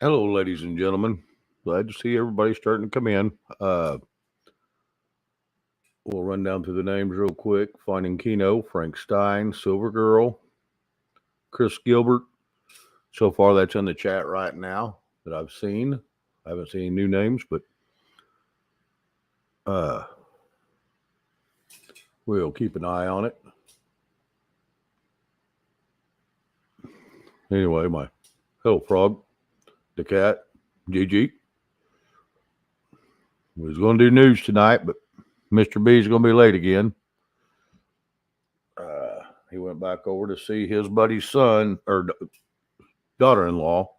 Hello, ladies and gentlemen. Glad to see everybody starting to come in. We'll run down through the names real quick. Finding Keno, Frank Stein, Silver Girl, Chris Gilbert. So far, that's in the chat right now that I've seen. I haven't seen any new names, but uh, we'll keep an eye on it. Anyway, my hello, Frog, the cat, Gigi. We was going to do news tonight, but Mr. B is going to be late again. He went back over to see his buddy's son or daughter-in-law,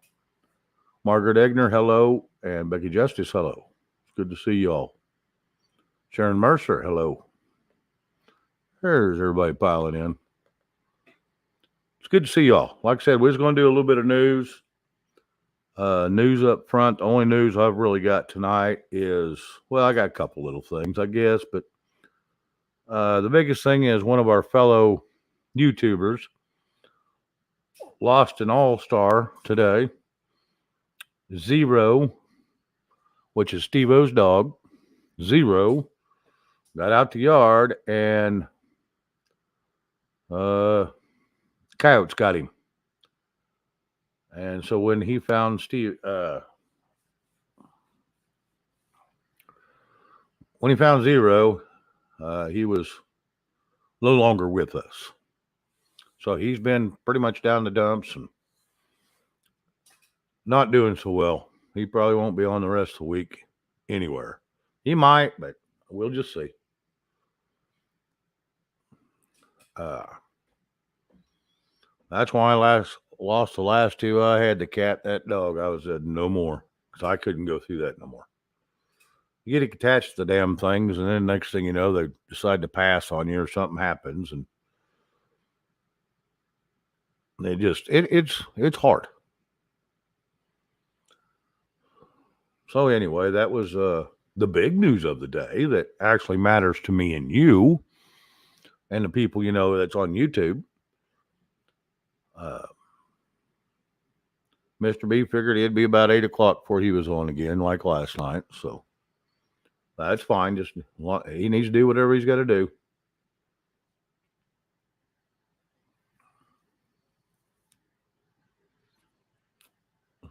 Margaret Egner. Hello, and Becky Justice. Hello. It's good to see y'all. Sharon Mercer. Hello. There's everybody piling in. It's good to see y'all. Like I said, we're just going to do a little bit of news. News up front. The only news I've really got tonight is, well, I got a couple little things, I guess, but the biggest thing is one of our fellow YouTubers lost an all-star today. Zero, which is Steve-O's dog. Zero got out the yard and coyotes got him. And so when he found when he found Zero, he was no longer with us. So he's been pretty much down the dumps and not doing so well. He probably won't be on the rest of the week anywhere. He might, but we'll just see. That's why I lost the last two. I had the cat, that dog. I was said no more because I couldn't go through that no more. You get attached to the damn things, and then next thing you know, they decide to pass on you or something happens, and they just it's hard. So anyway, that was the big news of the day that actually matters to me and you and the people that's on YouTube. Mr. B figured it'd be about 8 o'clock before he was on again, like last night. So that's fine. Just he needs to do whatever he's got to do.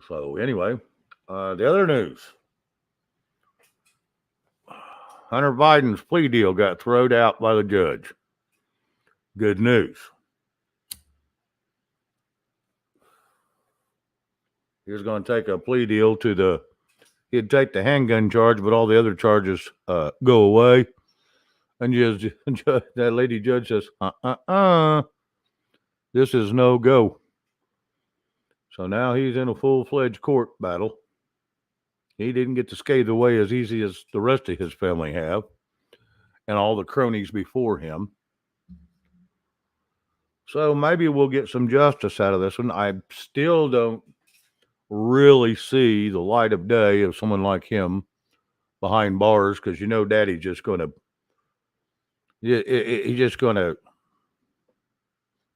So anyway, the other news: Hunter Biden's plea deal got thrown out by the judge. Good news. He was going to take a plea deal he'd take the handgun charge, but all the other charges go away. And that lady judge says, this is no go. So now he's in a full-fledged court battle. He didn't get to skate away as easy as the rest of his family have and all the cronies before him. So maybe we'll get some justice out of this one. I still don't really see the light of day of someone like him behind bars because Daddy's just going to he's just going to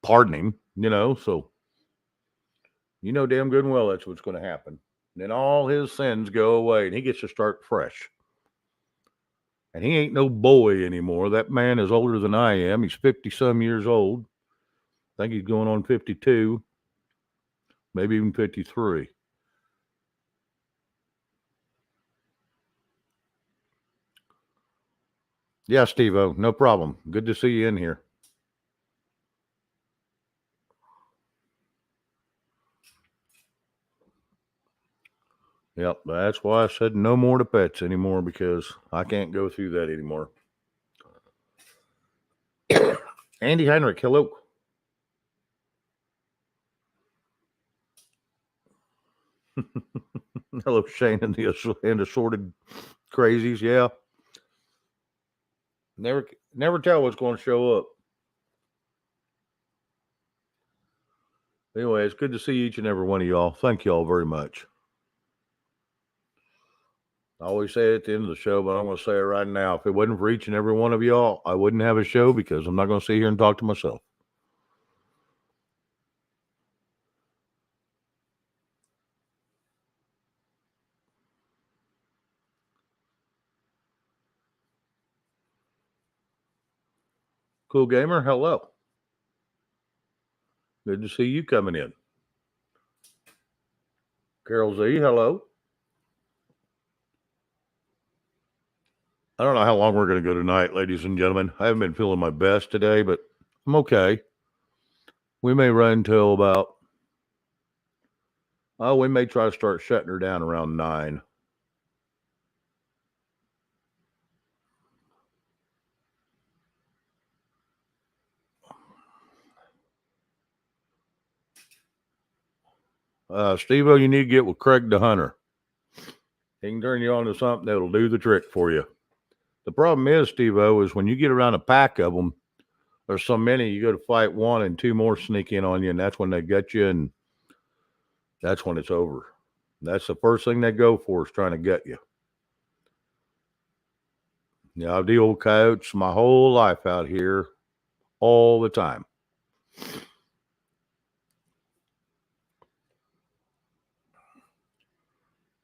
pardon him, so damn good and well that's what's going to happen. And then all his sins go away and he gets to start fresh. And he ain't no boy anymore. That man is older than I am. He's 50 some years old. I think he's going on 52, maybe even 53. Yeah, Steve-O, no problem. Good to see you in here. Yep, that's why I said no more to pets anymore because I can't go through that anymore. Andy Heinrich, hello. Hello, Shane and the assorted crazies. Yeah, never tell what's going to show up. Anyway, it's good to see each and every one of y'all. Thank y'all very much. I always say it at the end of the show, but I'm going to say it right now. If it wasn't for each and every one of y'all, I wouldn't have a show because I'm not going to sit here and talk to myself. Cool Gamer, hello. Good to see you coming in. Carol Z, hello. I don't know how long we're going to go tonight, ladies and gentlemen. I haven't been feeling my best today, but I'm okay. We may run till about, we may try to start shutting her down around 9. Steve-O, you need to get with Craig the Hunter. He can turn you on to something that'll do the trick for you. The problem is, Steve-O, is when you get around a pack of them, there's so many, you go to fight one and two more sneak in on you, and that's when they get you, and that's when it's over. That's the first thing they go for, is trying to get you. Yeah, I've dealt with coyotes my whole life out here, all the time.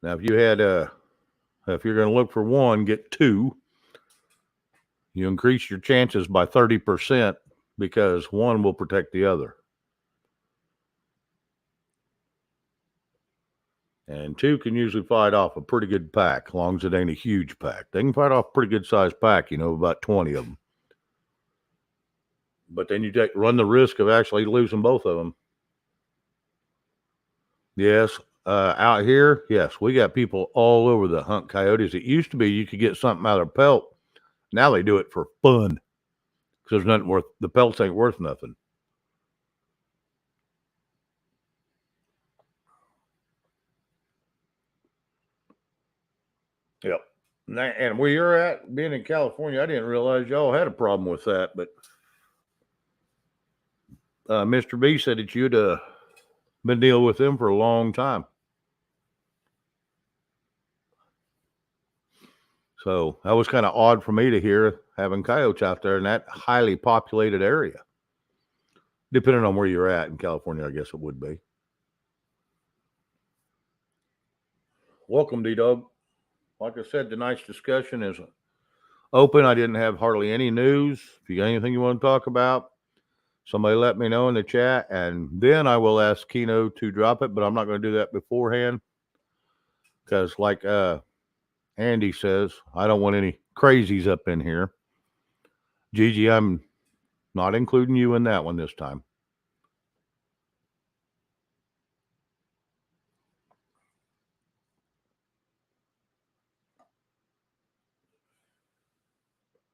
Now, if you had if you're going to look for one, get two. You increase your chances by 30% because one will protect the other. And two can usually fight off a pretty good pack, as long as it ain't a huge pack. They can fight off a pretty good sized pack, about 20 of them. But then you run the risk of actually losing both of them. Yes, out here, yes, we got people all over that hunt coyotes. It used to be you could get something out of their pelt. Now they do it for fun because there's nothing worth. The pelts ain't worth nothing. Yep. And where you're at, being in California, I didn't realize y'all had a problem with that. But Mr. B said that you'd been dealing with them for a long time. So that was kind of odd for me to hear, having coyotes out there in that highly populated area. Depending on where you're at in California, I guess it would be. Welcome, D-Dog. Like I said, tonight's discussion is open. I didn't have hardly any news. If you got anything you want to talk about, somebody let me know in the chat, and then I will ask Keno to drop it, but I'm not going to do that beforehand because, like Andy says, I don't want any crazies up in here. Gigi, I'm not including you in that one this time.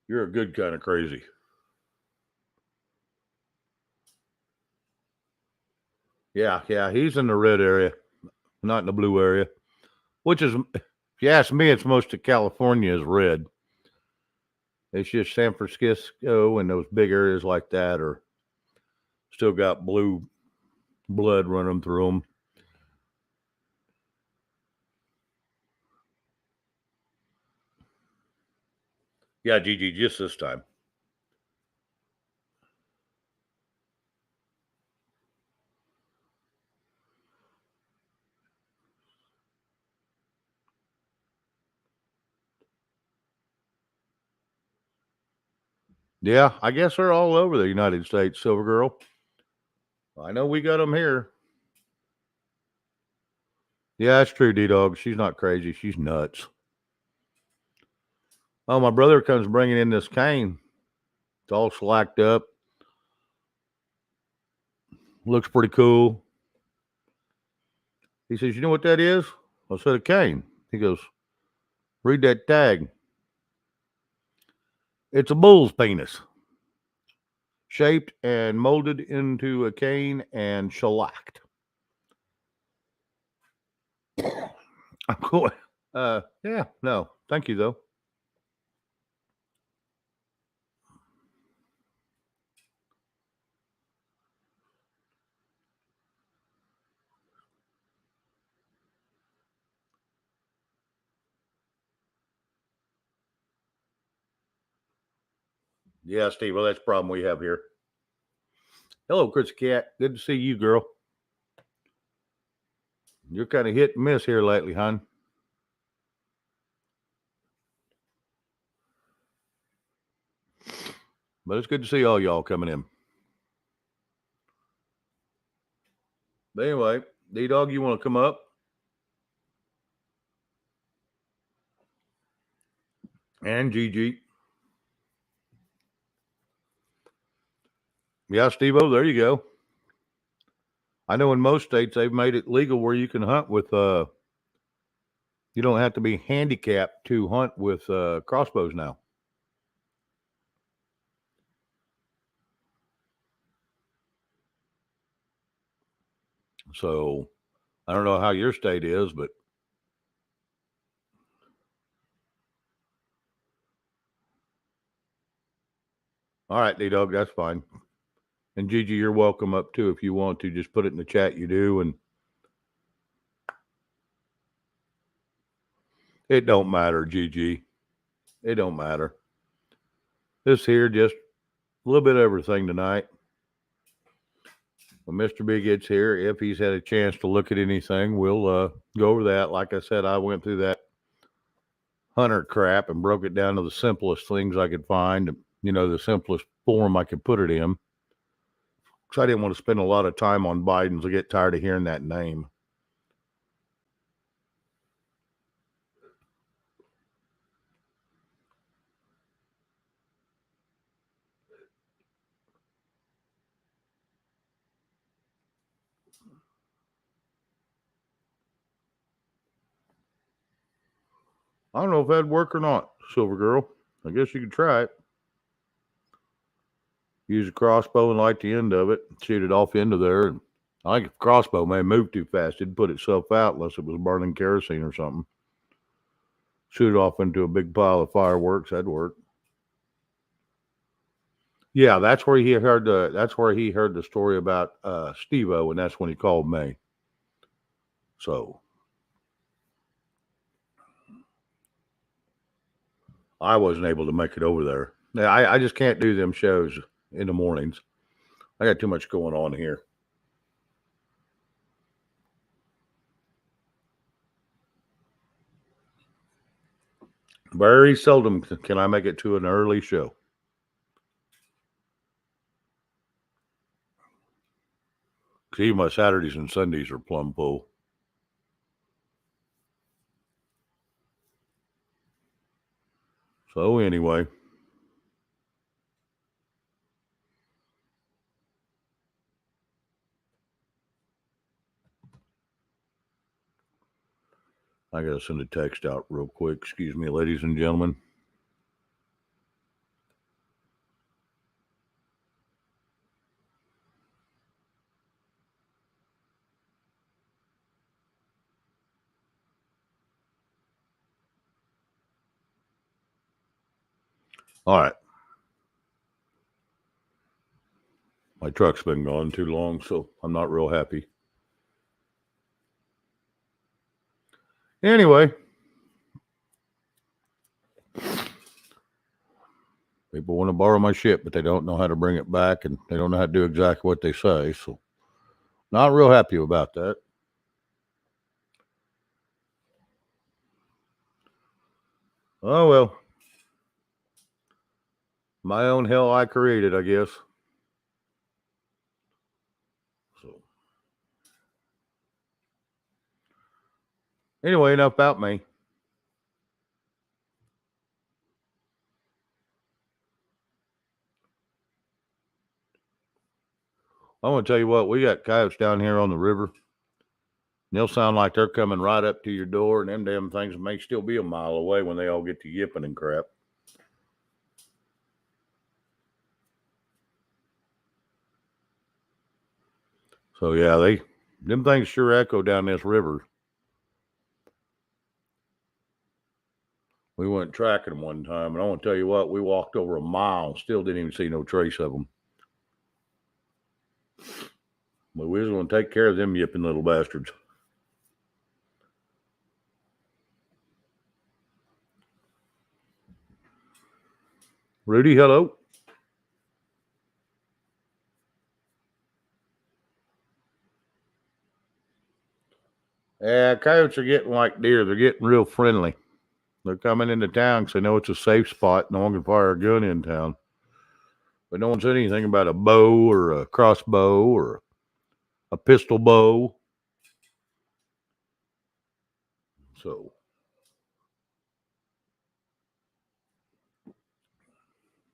You're a good kind of crazy. Yeah, he's in the red area, not in the blue area, which is, if you ask me, it's most of California is red. It's just San Francisco and those big areas like that are still got blue blood running through them. Yeah, Gigi, just this time. Yeah, I guess they're all over the United States, Silver Girl. I know we got them here. Yeah, that's true, D-Dog. She's not crazy. She's nuts. Oh, my brother comes bringing in this cane. It's all slacked up. Looks pretty cool. He says, you know what that is? I said, a cane. He goes, read that tag. It's a bull's penis. Shaped and molded into a cane and shellacked. I'm cool. Yeah, no. Thank you, though. Yeah, Steve. Well, that's the problem we have here. Hello, Chris Cat. Good to see you, girl. You're kind of hit and miss here lately, hon. But it's good to see all y'all coming in. But anyway, D-Dog, you want to come up? And Gigi. Yeah, Steve-O, there you go. I know in most states they've made it legal where you can hunt with you don't have to be handicapped to hunt with crossbows now. So I don't know how your state is, but all right, D-Dog, that's fine. And Gigi, you're welcome up too if you want to. Just put it in the chat. You do, and it don't matter, Gigi. It don't matter. This here just a little bit of everything tonight. When Mr. B gets here, if he's had a chance to look at anything, we'll go over that. Like I said, I went through that hunter crap and broke it down to the simplest things I could find. You know, the simplest form I could put it in. Because I didn't want to spend a lot of time on Biden's. I get tired of hearing that name. I don't know if that'd work or not, Silver Girl. I guess you could try it. Use a crossbow and light the end of it, shoot it off into there. And I think if the crossbow may move too fast, it'd put itself out unless it was burning kerosene or something. Shoot it off into a big pile of fireworks, that'd work. Yeah, that's where he heard the story about Steve-O, and that's when he called me. So I wasn't able to make it over there. I just can't do them shows in the mornings. I got too much going on here. Very seldom can I make it to an early show. See, my Saturdays and Sundays are plumb full. So anyway, I got to send a text out real quick. Excuse me, ladies and gentlemen. All right. My truck's been gone too long, so I'm not real happy. Anyway, people want to borrow my shit, but they don't know how to bring it back, and they don't know how to do exactly what they say. So, not real happy about that. Oh well, my own hell I created, I guess. So, anyway, enough about me. I want to tell you what, we got coyotes down here on the river. They'll sound like they're coming right up to your door, and them damn things may still be a mile away when they all get to yipping and crap. So yeah, them things sure echo down this river. We went tracking them one time, and I want to tell you what, we walked over a mile and still didn't even see no trace of them. But we was going to take care of them yipping little bastards. Rudy, hello. Yeah, coyotes are getting like deer. They're getting real friendly. They're coming into town because they know it's a safe spot. No one can fire a gun in town. But no one said anything about a bow or a crossbow or a pistol bow. So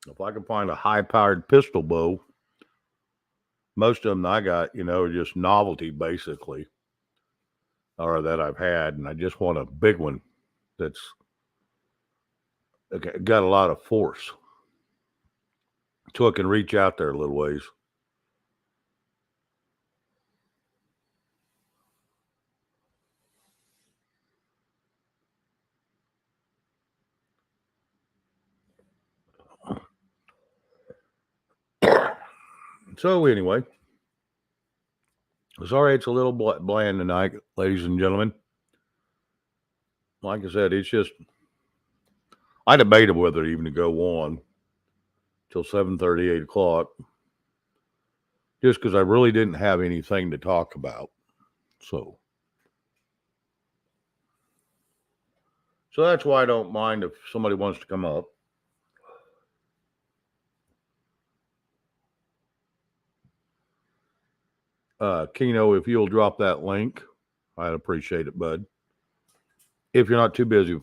if I can find a high-powered pistol bow, most of them I got, are just novelty basically, or that I've had, and I just want a big one that's got a lot of force, so it can reach out there a little ways. So anyway, sorry it's a little bland tonight, ladies and gentlemen. Like I said, it's just I debated whether even to go on till 7:30, 8 o'clock, just because I really didn't have anything to talk about. So that's why I don't mind if somebody wants to come up. Keno, if you'll drop that link, I'd appreciate it, bud. If you're not too busy.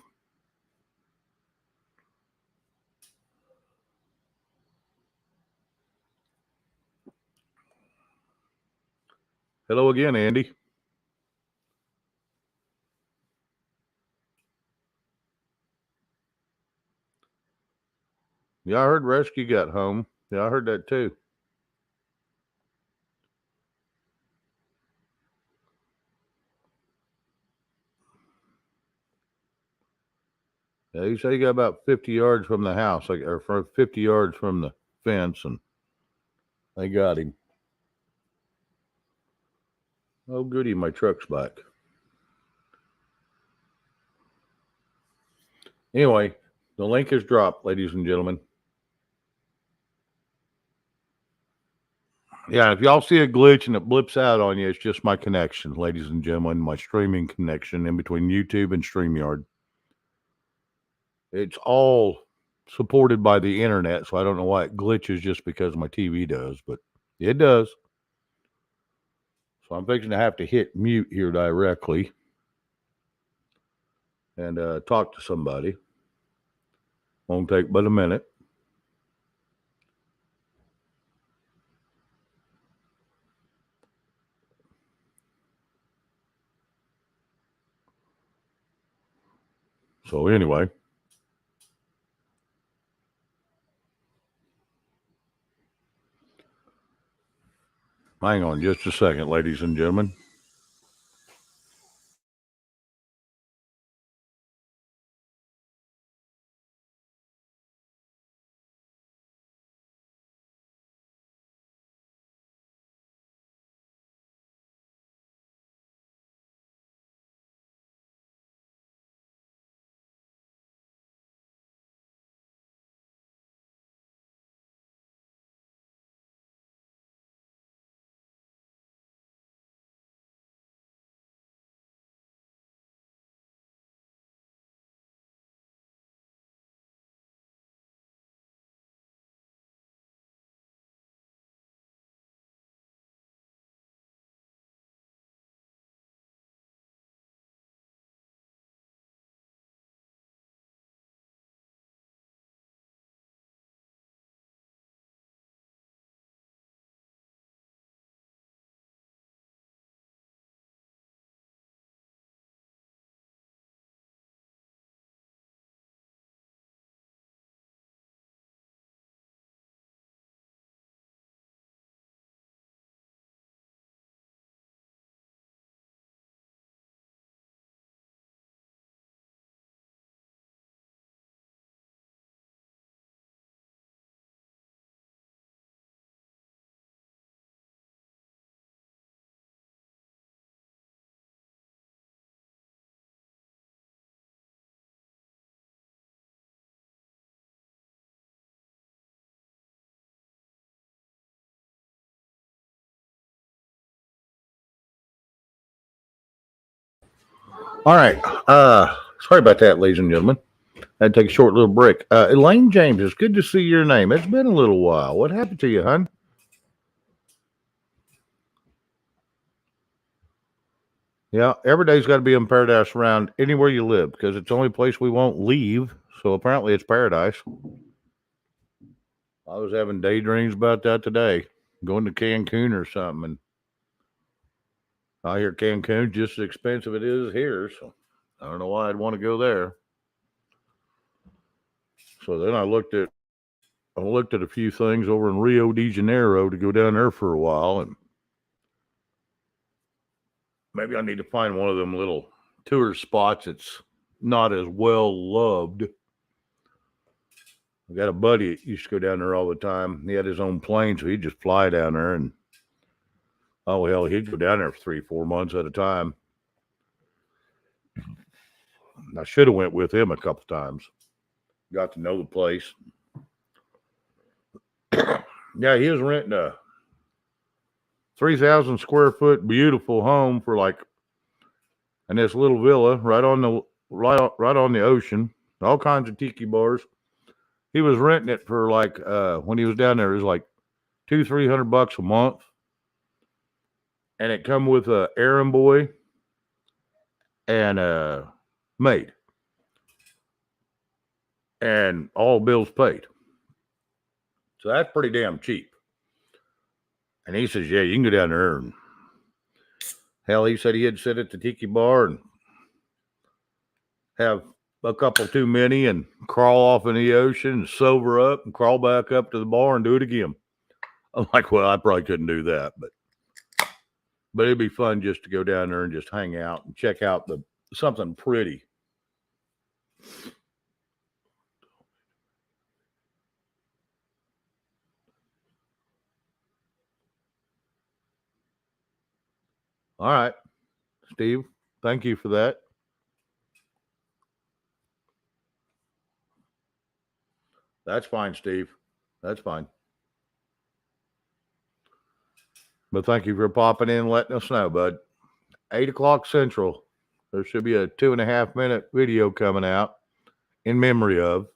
Hello again, Andy. Yeah, I heard Rescue got home. Yeah, I heard that too. Yeah, he said he got about 50 yards from the house, or 50 yards from the fence, and they got him. Oh, goody, my truck's back. Anyway, the link is dropped, ladies and gentlemen. Yeah, if y'all see a glitch and it blips out on you, it's just my connection, ladies and gentlemen, my streaming connection in between YouTube and StreamYard. It's all supported by the internet, so I don't know why it glitches just because my TV does, but it does. So I'm fixing to have to hit mute here directly and talk to somebody. Won't take but a minute. So anyway, hang on just a second, ladies and gentlemen. All right. Sorry about that, ladies and gentlemen. I'd take a short little break. Elaine James, it's good to see your name. It's been a little while. What happened to you, hon? Yeah, every day's got to be in paradise around anywhere you live because it's the only place we won't leave. So apparently it's paradise. I was having daydreams about that today, going to Cancun or something. And I hear Cancun just as expensive it is here. So I don't know why I'd want to go there. So then I looked at a few things over in Rio de Janeiro to go down there for a while, and maybe I need to find one of them little tourist spots that's not as well loved. I got a buddy that used to go down there all the time. He had his own plane, so he'd just fly down there, and oh hell, he'd go down there for 3-4 months at a time. I should have went with him a couple times. Got to know the place. Yeah, he was renting a 3,000 square foot beautiful home for like, and this little villa right on the ocean. All kinds of tiki bars. He was renting it for like when he was down there, it was like $200-300 a month, and it come with a errand boy and a maid, and all bills paid. So that's pretty damn cheap. And he says, yeah, you can go down there. And hell, he said he had sit at the tiki bar and have a couple too many and crawl off in the ocean and sober up and crawl back up to the bar and do it again. I'm like, well, I probably couldn't do that, but it'd be fun just to go down there and just hang out and check out something pretty. All right, Steve, thank you for that. That's fine, Steve. That's fine. But thank you for popping in and letting us know, bud. 8 o'clock Central. There should be a 2.5-minute video coming out in memory of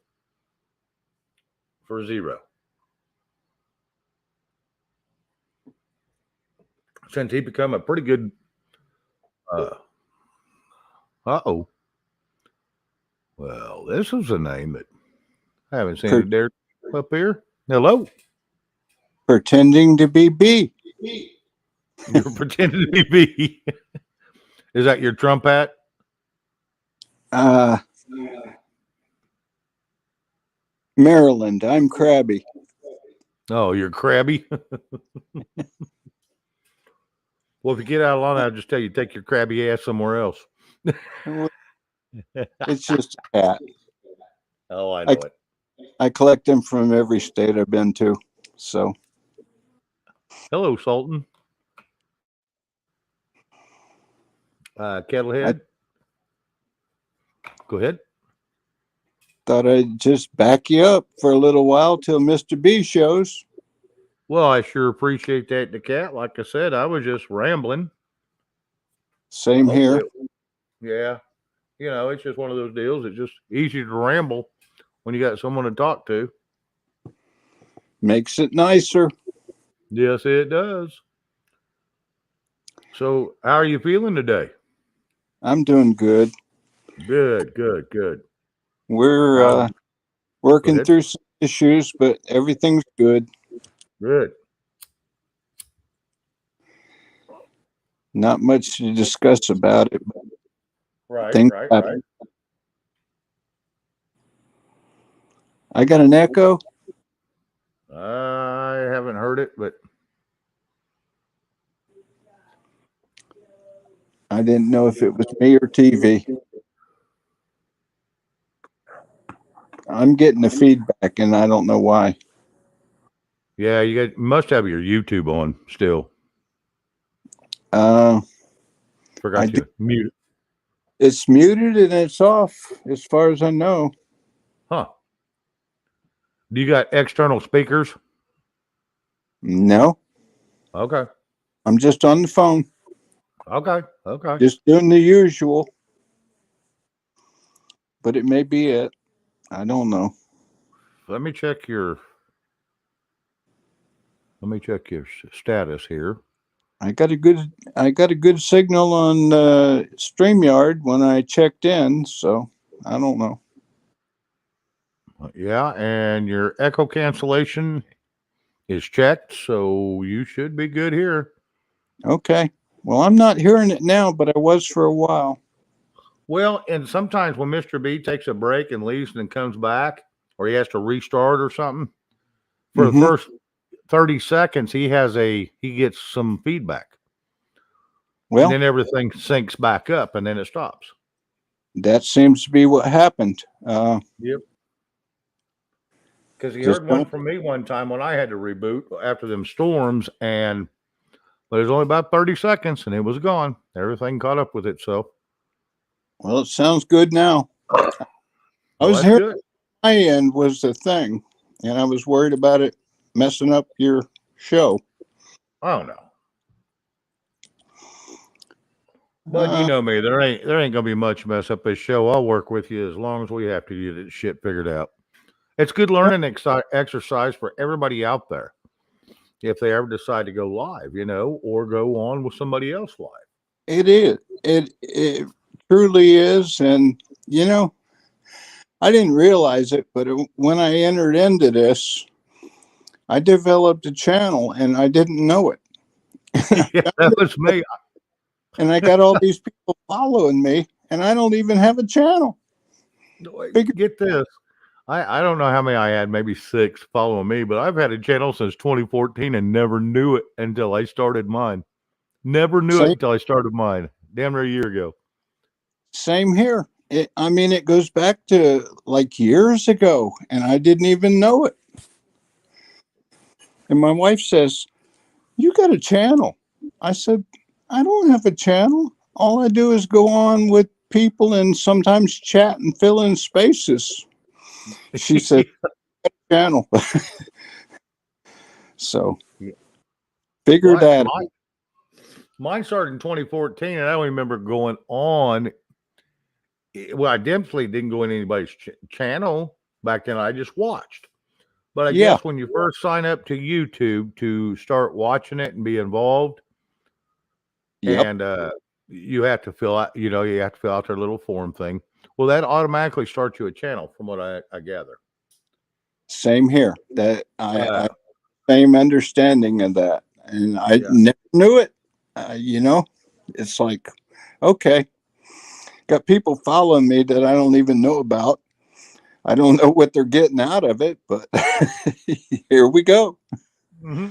for Zero. Since he become a pretty good well, this is a name that I haven't seen it there up here. Hello. Pretending to be B. You're pretending to be B. Is that your Trump hat? Maryland. I'm crabby. Oh, you're crabby. Well, if you get out of line, I'll just tell you, take your crabby ass somewhere else. It's just a hat. Oh, I know it. I collect them from every state I've been to. So, hello, Sultan. Kettlehead. Go ahead. Thought I'd just back you up for a little while till Mr. B shows. Well, I sure appreciate that, the cat. Like I said, I was just rambling. Same here. Yeah. You know, it's just one of those deals. It's just easier to ramble when you got someone to talk to. Makes it nicer. Yes, it does. So, how are you feeling today? I'm doing good. Good. We're working through some issues, but everything's good. Good. Not much to discuss about it. Right. I got an echo. I haven't heard it, but I didn't know if it was me or TV. I'm getting the feedback, and I don't know why. Yeah, you must have your YouTube on still. Forgot to mute it. It's muted and it's off, as far as I know. Huh. Do you got external speakers? No. Okay. I'm just on the phone. Okay. Just doing the usual. But it may be it. I don't know. Let me check your status here. I got a good signal on StreamYard when I checked in, so I don't know. Yeah, and your echo cancellation is checked, so you should be good here. Okay. Well, I'm not hearing it now, but I was for a while. Well, and sometimes when Mr. B takes a break and leaves and then comes back, or he has to restart or something, for the first 30 seconds, he gets some feedback. Well, and then everything syncs back up and then it stops. that seems to be what happened. Yep. Because he Just heard one don't- from me one time when I had to reboot after them storms, but it was only about 30 seconds and it was gone. Everything caught up with itself. Well, it sounds good now. I was that's hearing good. my end was the thing, and I was worried about it messing up your show. Oh no. But you know me, there ain't gonna be much mess up this show. I'll work with you as long as we have to get this shit figured out. It's good learning exercise for everybody out there. If they ever decide to go live, or go on with somebody else live. It is. It truly is, and I didn't realize it, but when I entered into this, I developed a channel, and I didn't know it. Yeah, that was me. And I got all these people following me, and I don't even have a channel. Get this. I don't know how many I had, maybe 6 following me, but I've had a channel since 2014 and never knew it until I started mine. Never knew it until I started mine. Damn near a year ago. Same here. It goes back to like years ago, and I didn't even know it. And my wife says, "You got a channel?" I said, "I don't have a channel. All I do is go on with people and sometimes chat and fill in spaces." She said, "Channel." So figure that. Mine started in 2014, and I don't remember going on. Well, I definitely didn't go in anybody's channel back then. I just watched. But I guess when you first sign up to YouTube to start watching it and be involved, and you have to fill out, their little form thing. Well, that automatically starts you a channel, from what I gather. Same here. That I same understanding of that, and I never knew it. It's like, okay, got people following me that I don't even know about. I don't know what they're getting out of it, but here we go. Mm-hmm.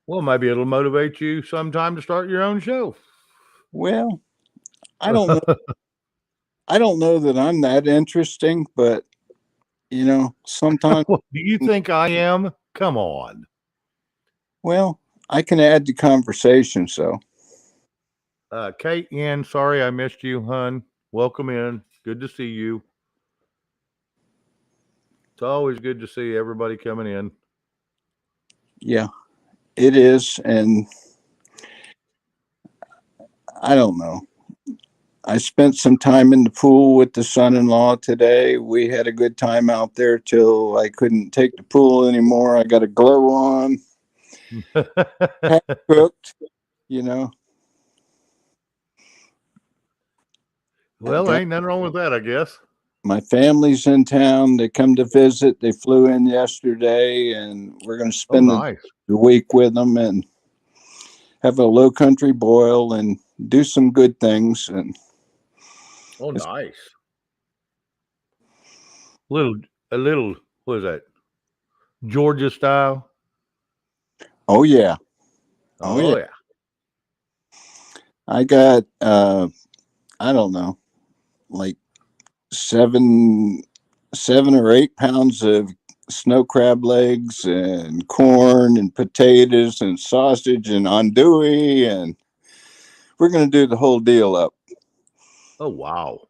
Well, maybe it'll motivate you sometime to start your own show. Well, I don't know. I don't know that I'm that interesting, but sometimes. Do you think I am? Come on. Well, I can add to conversation, so. Kate N, sorry I missed you, hun. Welcome in. Good to see you. It's always good to see everybody coming in. Yeah, it is. And I don't know. I spent some time in the pool with the son-in-law today. We had a good time out there till I couldn't take the pool anymore. I got a glow on. Cooked, Well, ain't nothing wrong with that, I guess. My family's in town. They come to visit. They flew in yesterday, and we're going to spend the week with them and have a low country boil and do some good things. And nice. A little, what is that? Georgia style? Oh yeah. Oh yeah. I got I don't know, like 7 or 8 pounds of snow crab legs and corn and potatoes and sausage and andouille, and we're going to do the whole deal up. Oh wow.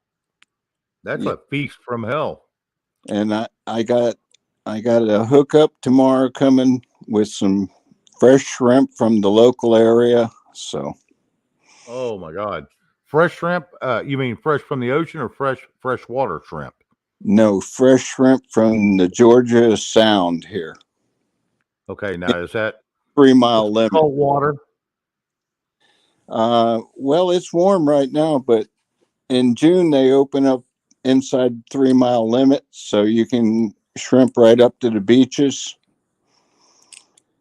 That's a feast from hell. And I got a hookup tomorrow coming with some fresh shrimp from the local area. So. Oh my God. Fresh shrimp? You mean fresh from the ocean or fresh water shrimp? No, fresh shrimp from the Georgia Sound here. Okay, now is that 3 mile limit. cold water? Well, it's warm right now, but in June they open up inside 3 mile limit, so you can shrimp right up to the beaches.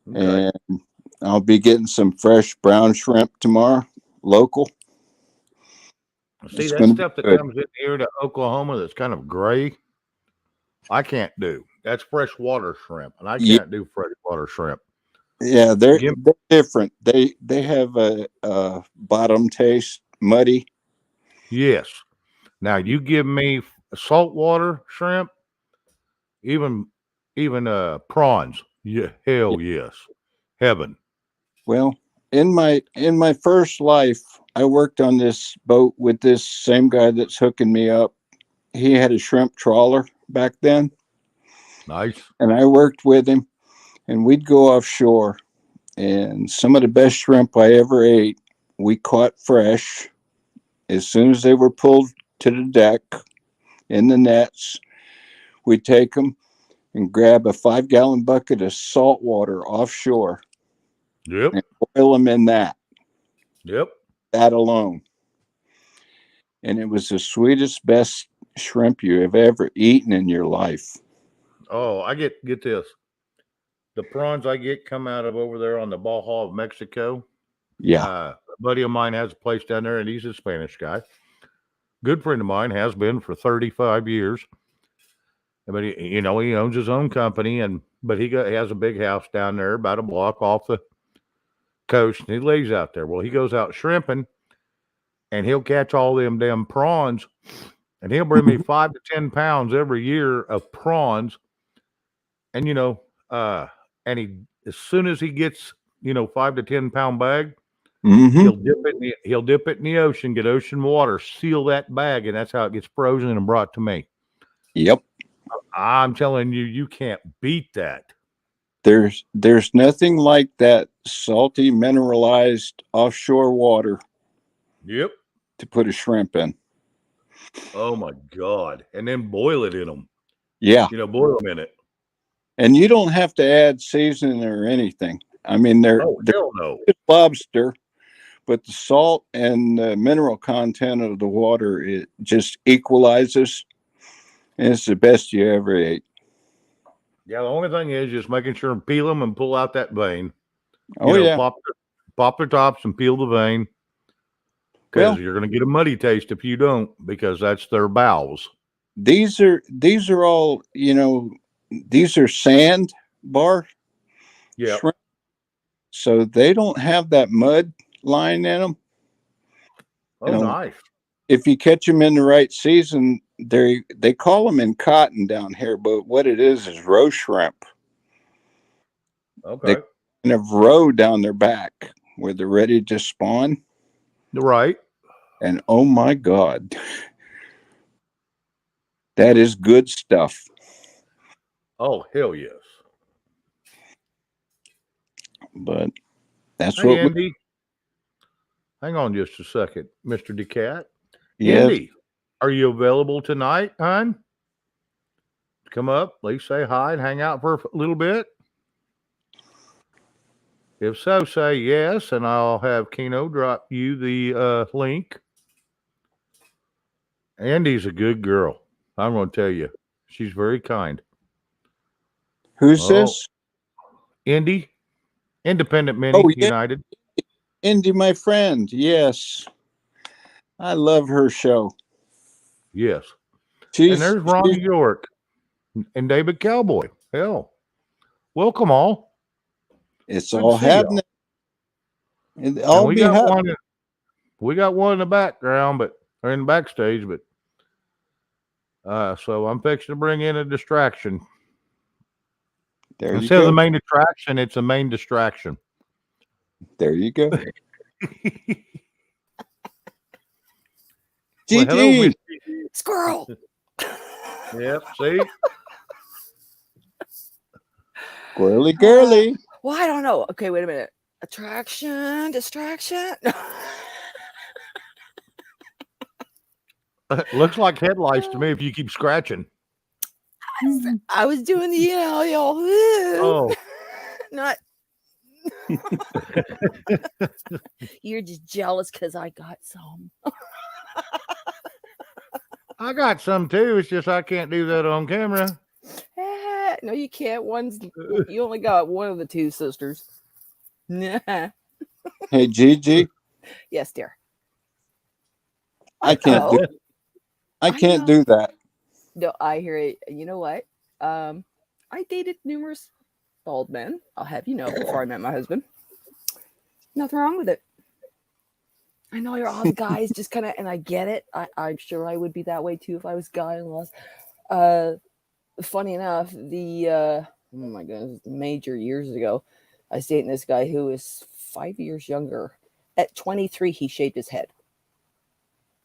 Okay. And I'll be getting some fresh brown shrimp tomorrow, local. See, It's that gonna be stuff that good. comes in here to Oklahoma that's kind of gray, I can't do. That's freshwater shrimp, and I Yeah, can't do freshwater shrimp. yeah, they're Give, different. They have a bottom taste, muddy. yes. Now you give me saltwater shrimp, even prawns. Yeah, Yeah. hell yes, heaven. Well, in my first life, I worked on this boat with this same guy that's hooking me up. He had a shrimp trawler back then, Nice. and I worked with him, and we'd go offshore, and some of the best shrimp I ever ate, we caught fresh as soon as they were pulled to the deck in the nets. We'd take them and grab a 5 gallon bucket of salt water offshore Yep. and boil them in Yep. that alone. And it was the sweetest, best shrimp you have ever eaten in your life. Oh, I get this. The prawns I get come out of over there on the Baja of Mexico. Yeah. A buddy of mine has a place down there, and he's a Spanish guy. Good friend of mine, has been for 35 years. But he owns his own company, but he has a big house down there about a block off the coast, and he lays out there. Well, he goes out shrimping, and he'll catch all them damn prawns, and he'll bring me 5 to 10 pounds every year of prawns. And and he, as soon as he gets 5 to 10 pound bag, Mm-hmm. he'll dip it in the ocean, get ocean water, seal that bag, and that's how it gets frozen and brought to me. Yep. I'm telling you, you can't beat that. There's nothing like that salty, mineralized offshore water Yep. to put a shrimp in. Oh my God. And then boil it in them. Yeah. Boil them in it. And you don't have to add seasoning or anything. I mean, they're Hell no. lobster, but the salt and the mineral content of the water, it just equalizes. And it's the best you ever ate. Yeah, the only thing is just making sure and peel them and pull out that vein. Oh, yeah. Pop the tops and peel the vein. Because you're going to get a muddy taste if you don't, because that's their bowels. These are all, these are sand bar shrimp. So they don't have that mud line in them. Oh, nice. If you catch them in the right season, they call them in cotton down here, but what it is roe shrimp. Okay. They kind of row down their back where they're ready to spawn. Right. And oh my God, that is good stuff. Oh, hell yes. But that's hey, what Andy. Hang on just a second, Mr. DeCat. Yes. Andy, are you available tonight, hon? Come up, at least say hi and hang out for a little bit. If so, say yes, and I'll have Keno drop you the link. Andy's a good girl. I'm going to tell you. She's very kind. Who's this? Indy. Independent Mini United. Indy, my friend. Yes. I love her show. Yes. And there's Ronnie York and David Cowboy. Hell. Welcome all. It's good all happening. We got one in the background, or in the backstage, but so I'm fixing to bring in a distraction. Instead of the main attraction, it's a main distraction. There you go. Well, hello, Squirrel. Yep, see? Squirrely girly. Well, I don't know. Okay, wait a minute. Attraction, distraction. Looks like headlights to me if you keep scratching. I was doing the y'all. Oh, Not. You're just jealous because I got some. I got some too. It's just I can't do that on camera. No, you can't. You only got one of the two sisters. Hey, Gigi, Yes, dear. I can't do. Oh, I can't know. do that. No, I hear it. You know what? I dated numerous bald men. I'll have you know before I met my husband. Nothing wrong with it. I know you're all the guys just kind of, and I get it. I'm sure I would be that way too if I was guy in laws. Funny enough, oh my goodness, major years ago, I was dating this guy who was 5 years younger. At 23, he shaved his head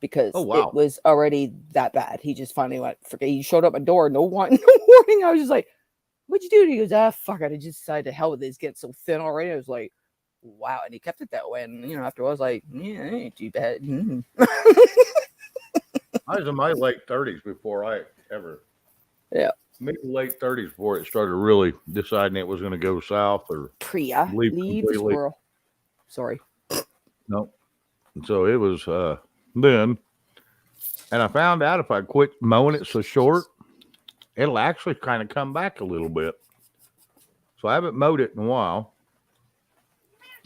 because Oh, wow. it was already that bad. He just finally went, forget. He showed up at my door, no warning. I was just like, "What'd you do?" And he goes, fuck it. I just decided to hell with it. It's getting so thin already. I was like, wow. And he kept it that way. And after I was like, yeah, it ain't too bad. I was in my late 30s before I ever. Yeah. Maybe late 30s before it started really deciding it was going to go south or Priya, leave leave the completely. squirrel. Sorry. No. So it was then. And I found out if I quit mowing it so short, it'll actually kind of come back a little bit. So I haven't mowed it in a while.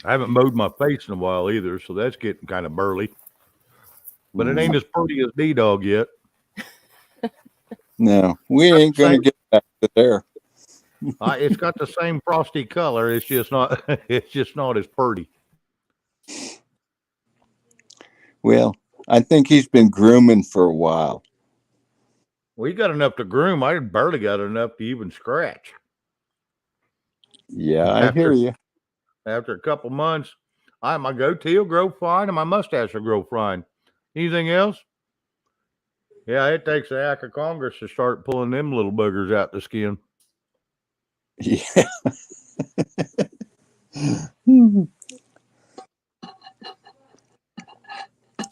I haven't mowed my face in a while either, so that's getting kind of burly. But it ain't as pretty as D-Dog yet. No, we ain't gonna get back to there. It's got the same frosty color. It's just not. It's just not as pretty. Well, I think he's been grooming for a while. We got enough to groom. I barely got enough to even scratch. Yeah, I hear you. After a couple months, my goatee will grow fine and my mustache will grow fine. Anything else? Yeah, it takes the act of Congress to start pulling them little boogers out the skin. Yeah.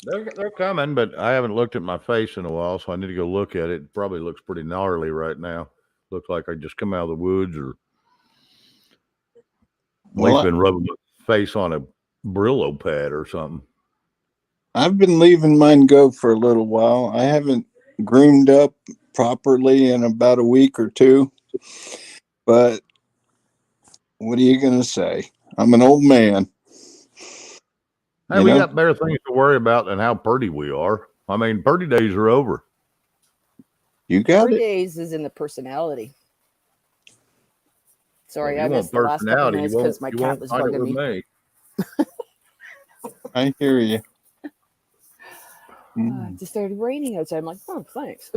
They're coming, but I haven't looked at my face in a while, so I need to go look at it. It probably looks pretty gnarly right now. Looks like I just come out of the woods or Well, been rubbing my face on a Brillo pad or something. I've been leaving mine go for a little while. I haven't groomed up properly in about a week or two. But what are you going to say? I'm an old man. Hey, we got better things to worry about than how pretty we are. I mean, pretty days are over. You got Pretty it. days is in the personality. Sorry, Well, I missed the last couple minutes because my cat was bugging me. I hear you. It just started raining outside. I'm like, oh, thanks.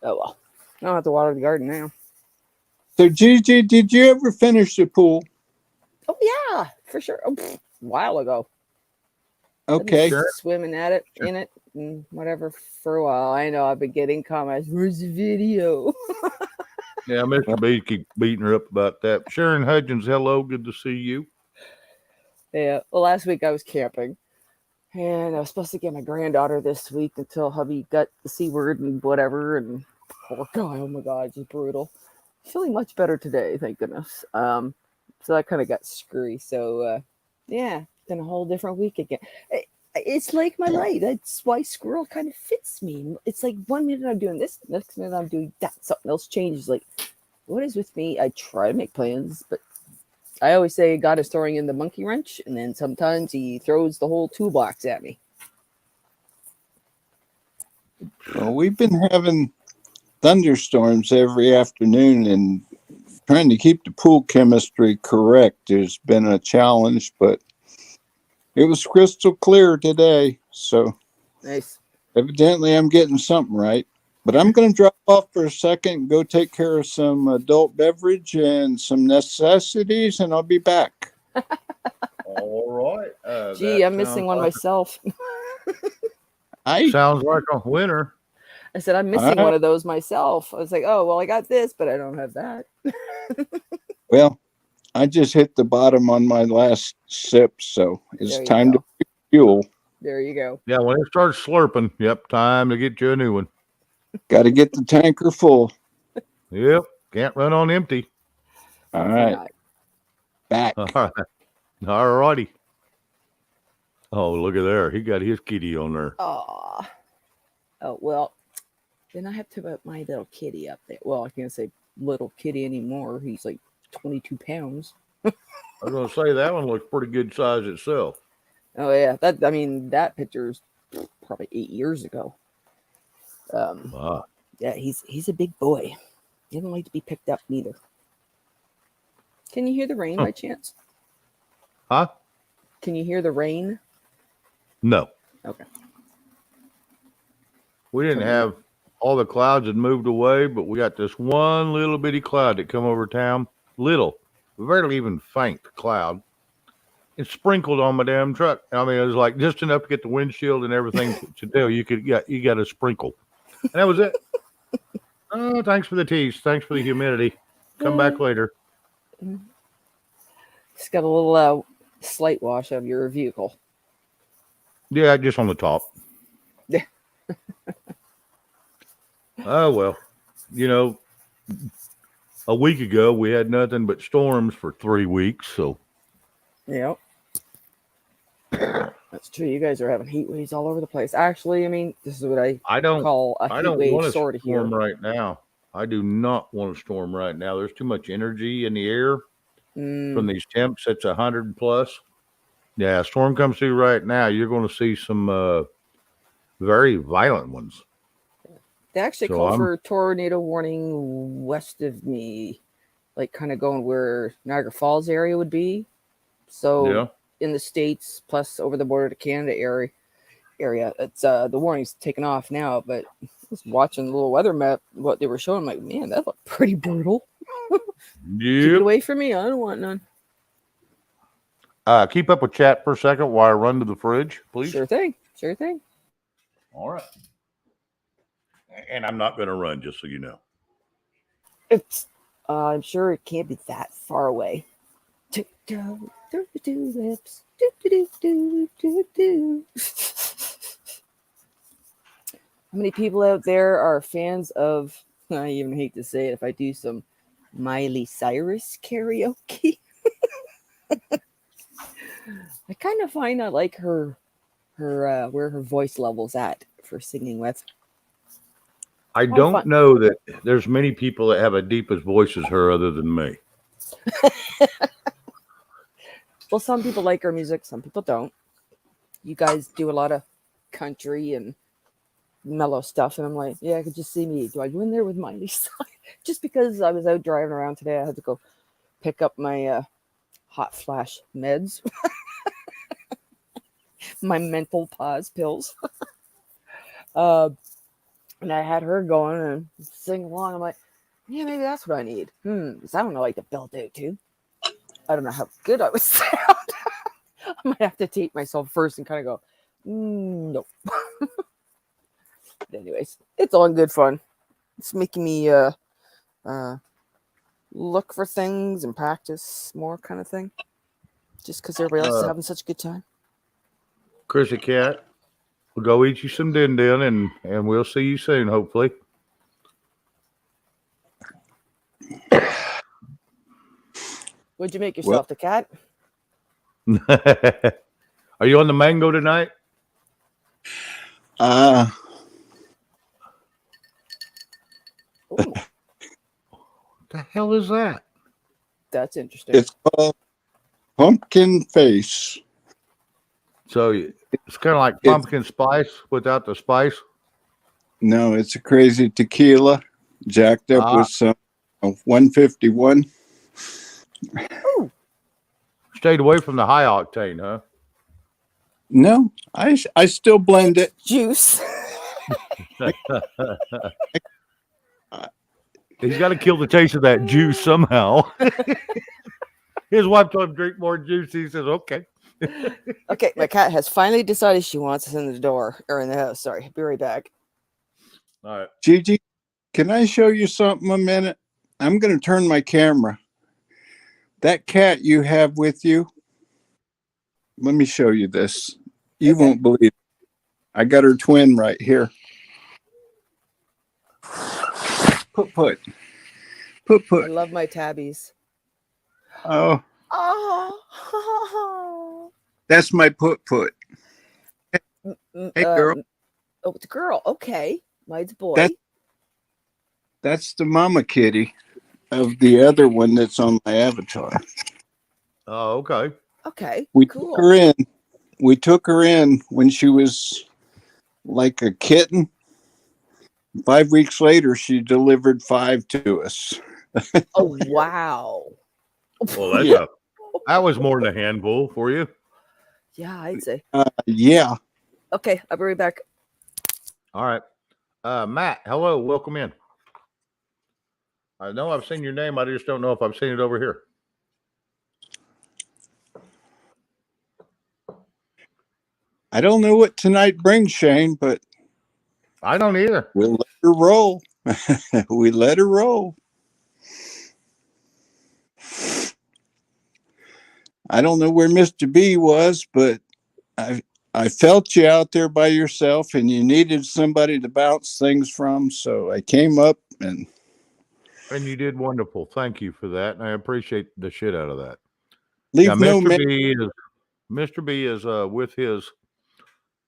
Oh, well. I don't have to water the garden now. So, Gigi, did you ever finish the pool? Oh, yeah, for sure. A while ago. Okay. Swimming at it, in it, and whatever for a while. I know I've been getting comments. Where's the video? Yeah, Mr. B keep beating her up about that. Sharon Hudgens, hello, good to see you. Yeah, well, last week I was camping, and I was supposed to get my granddaughter this week until hubby got the C word and whatever, and poor guy, oh my God, just brutal. Feeling much better today, thank goodness. So I kind of got screwy. So, yeah, been a whole different week again. It's like my life. That's why squirrel kind of fits me. It's like 1 minute I'm doing this, next minute I'm doing that. Something else changes. Like, what is with me? I try to make plans, but I always say God is throwing in the monkey wrench, and then sometimes he throws the whole toolbox at me. Well, we've been having thunderstorms every afternoon, and trying to keep the pool chemistry correct has been a challenge, but it was crystal clear today. So Nice. Evidently I'm getting something right. But I'm going to drop off for a second and go take care of some adult beverage and some necessities, and I'll be back. All right. Gee, I'm missing one myself. Sounds like a winner. I said, I'm missing one of those myself. I was like, oh, well, I got this, but I don't have that. Well, I just hit the bottom on my last sip, so it's time to fuel. There you go. Yeah, when it starts slurping, yep, time to get you a new one. Got to get the tanker full. Yep. Can't run on empty. All right, Not. back. All right. All righty. Oh, look at there. He got his kitty on there. Aw. Oh, well, then I have to put my little kitty up there. Well, I can't say little kitty anymore. He's like 22 pounds. I was going to say that one looks pretty good size itself. Oh, yeah. That picture's probably 8 years ago. Wow. Yeah, he's a big boy. He doesn't like to be picked up neither. Can you hear the rain by chance? Huh? Can you hear the rain? No. Okay. We didn't have all the clouds had moved away, but we got this one little bitty cloud that come over town. Little, barely even faint cloud. It sprinkled on my damn truck. I mean, it was like just enough to get the windshield and everything to tell you got a sprinkle. And that was it. Oh, thanks for the tease. Thanks for the humidity. Come back later. Just got a little slight wash of your vehicle. Yeah, just on the top. Yeah. Oh, well, a week ago we had nothing but storms for 3 weeks. So, Yep. That's true. You guys are having heat waves all over the place. Actually, I mean, this is what I don't call a I heat don't wave want a sort of here. storm right now. I do not want a storm right now. There's too much energy in the air from these temps. It's 100 plus. Yeah, storm comes through right now. You're going to see some very violent ones. They actually So call for tornado warning west of me, like kind of going where Niagara Falls area would be. So Yeah. in the States, plus over the border to Canada area, it's the warning's taken off now. But I was watching the little weather map, what they were showing. I'm like, man, that looked pretty brutal. Keep it Yep. away from me. I don't want none. Keep up with chat for a second while I run to the fridge, please. Sure thing. Sure thing. All right. And I'm not going to run, just so you know. It's. I'm sure it can't be that far away. Tiptoe through the tulips. Do, do, do, do, do, do. How many people out there are fans of? I even hate to say it. If I do some Miley Cyrus karaoke, I kind of find I like her where her voice level's at for singing with. I More don't fun. know that there's many people that have a deep as voice as her other than me. Well, some people like her music, some people don't. You guys do a lot of country and mellow stuff, and I'm like, yeah, I could just see me. Do I go in there with Miley Cyrus? Just because I was out driving around today, I had to go pick up my hot flash meds, my mental pause pills. And I had her going and sing along. I'm like, yeah, maybe that's what I need. Because I don't know, like to belt out too. I don't know how good I would sound. I might have to tape myself first and kind of go, no. But anyways, it's all in good fun. It's making me look for things and practice more kind of thing. Just because everybody else is having such a good time. Chrissy Cat, we'll go eat you some din din, and we'll see you soon, hopefully. What'd you make yourself, the cat? Are you on the mango tonight? Ooh, What the hell is that? that's interesting. It's called pumpkin face. So it's kind of like pumpkin spice without the spice. No, it's a crazy tequila jacked up with some 151. Ooh, Stayed away from the high octane, huh? No, I still blend it. juice. He's got to kill the taste of that juice somehow. His wife told him drink more juice. He says, okay. Okay, my cat has finally decided she wants us in the door or in the house. Sorry, be right back. All right. Gigi, can I show you something a minute? I'm going to turn my camera. That cat you have with you, let me show you this. You Okay. won't believe it. I got her twin right here. Put. Put I put. love my tabbies. Oh, Oh. that's my put put. Mm, Hey, girl. Oh, it's a girl. Okay. Mine's boy. That- That's the mama kitty of the other one that's on my avatar. Oh, okay. Okay. We Cool. took her in. We took her in when she was like a kitten. 5 weeks later, she delivered 5 to us. Oh, wow. Well, that's Yeah. that was more than a handful for you. Yeah, I'd say. Yeah. Okay, I'll be right back. All right. Matt, hello, welcome in. I know I've seen your name. I just don't know if I've seen it over here. I don't know what tonight brings, Shane, but I don't either. we'll let her roll. We let her roll. I don't know where Mr. B was, but I felt you out there by yourself and you needed somebody to bounce things from. So I came up and And you did wonderful. Thank you for that. And I appreciate the shit out of that. leave Yeah, no Mr. B is with his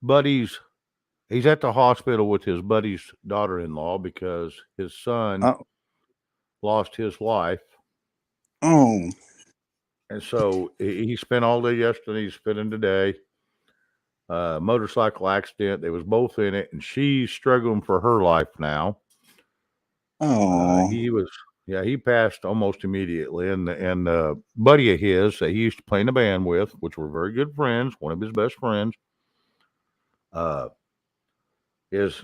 buddies. He's at the hospital with his buddy's daughter-in-law because his son Oh, lost his life. oh, And so he spent all day yesterday, he's spending today. Motorcycle accident. They was both in it, and she's struggling for her life now. oh. He passed almost immediately. And buddy of his that he used to play in the band with, which were very good friends, one of his best friends, is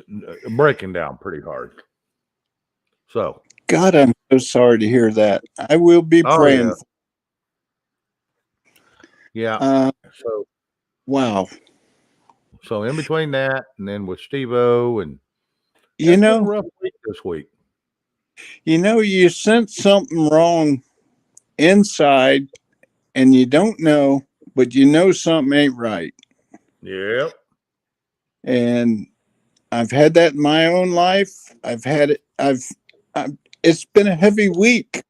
breaking down pretty hard. So, God, I'm so sorry to hear that. I will be praying. Yeah. So, Wow. so in between that, and then with Steve-O, and You it's been a know, rough week this week. you sense something wrong inside and you don't know, but you know something ain't right. Yep. And I've had that in my own life. I've had it. It's been a heavy week,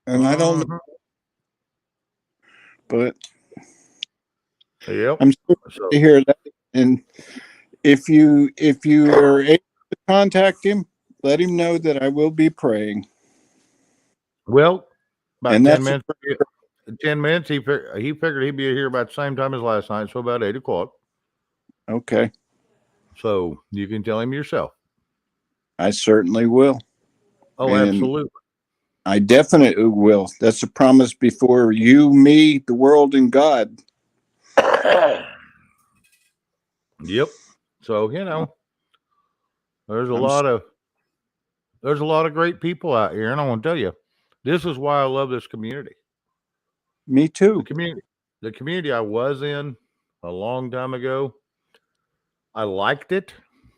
and I don't know, Mhm. but Yep. I'm sorry So, to hear that. And if you are able to contact him, let him know that I will be praying. well, about And 10 that's minutes. 10 minutes. He figured he'd be here about the same time as last night, so about 8 o'clock. okay. So you can tell him yourself. I certainly will. Oh, And absolutely. I definitely will. That's a promise before you, me, the world, and God. Yep. So there's a lot of great people out here, and I want to tell you, this is why I love this community. Me too. The community I was in a long time ago, I liked it.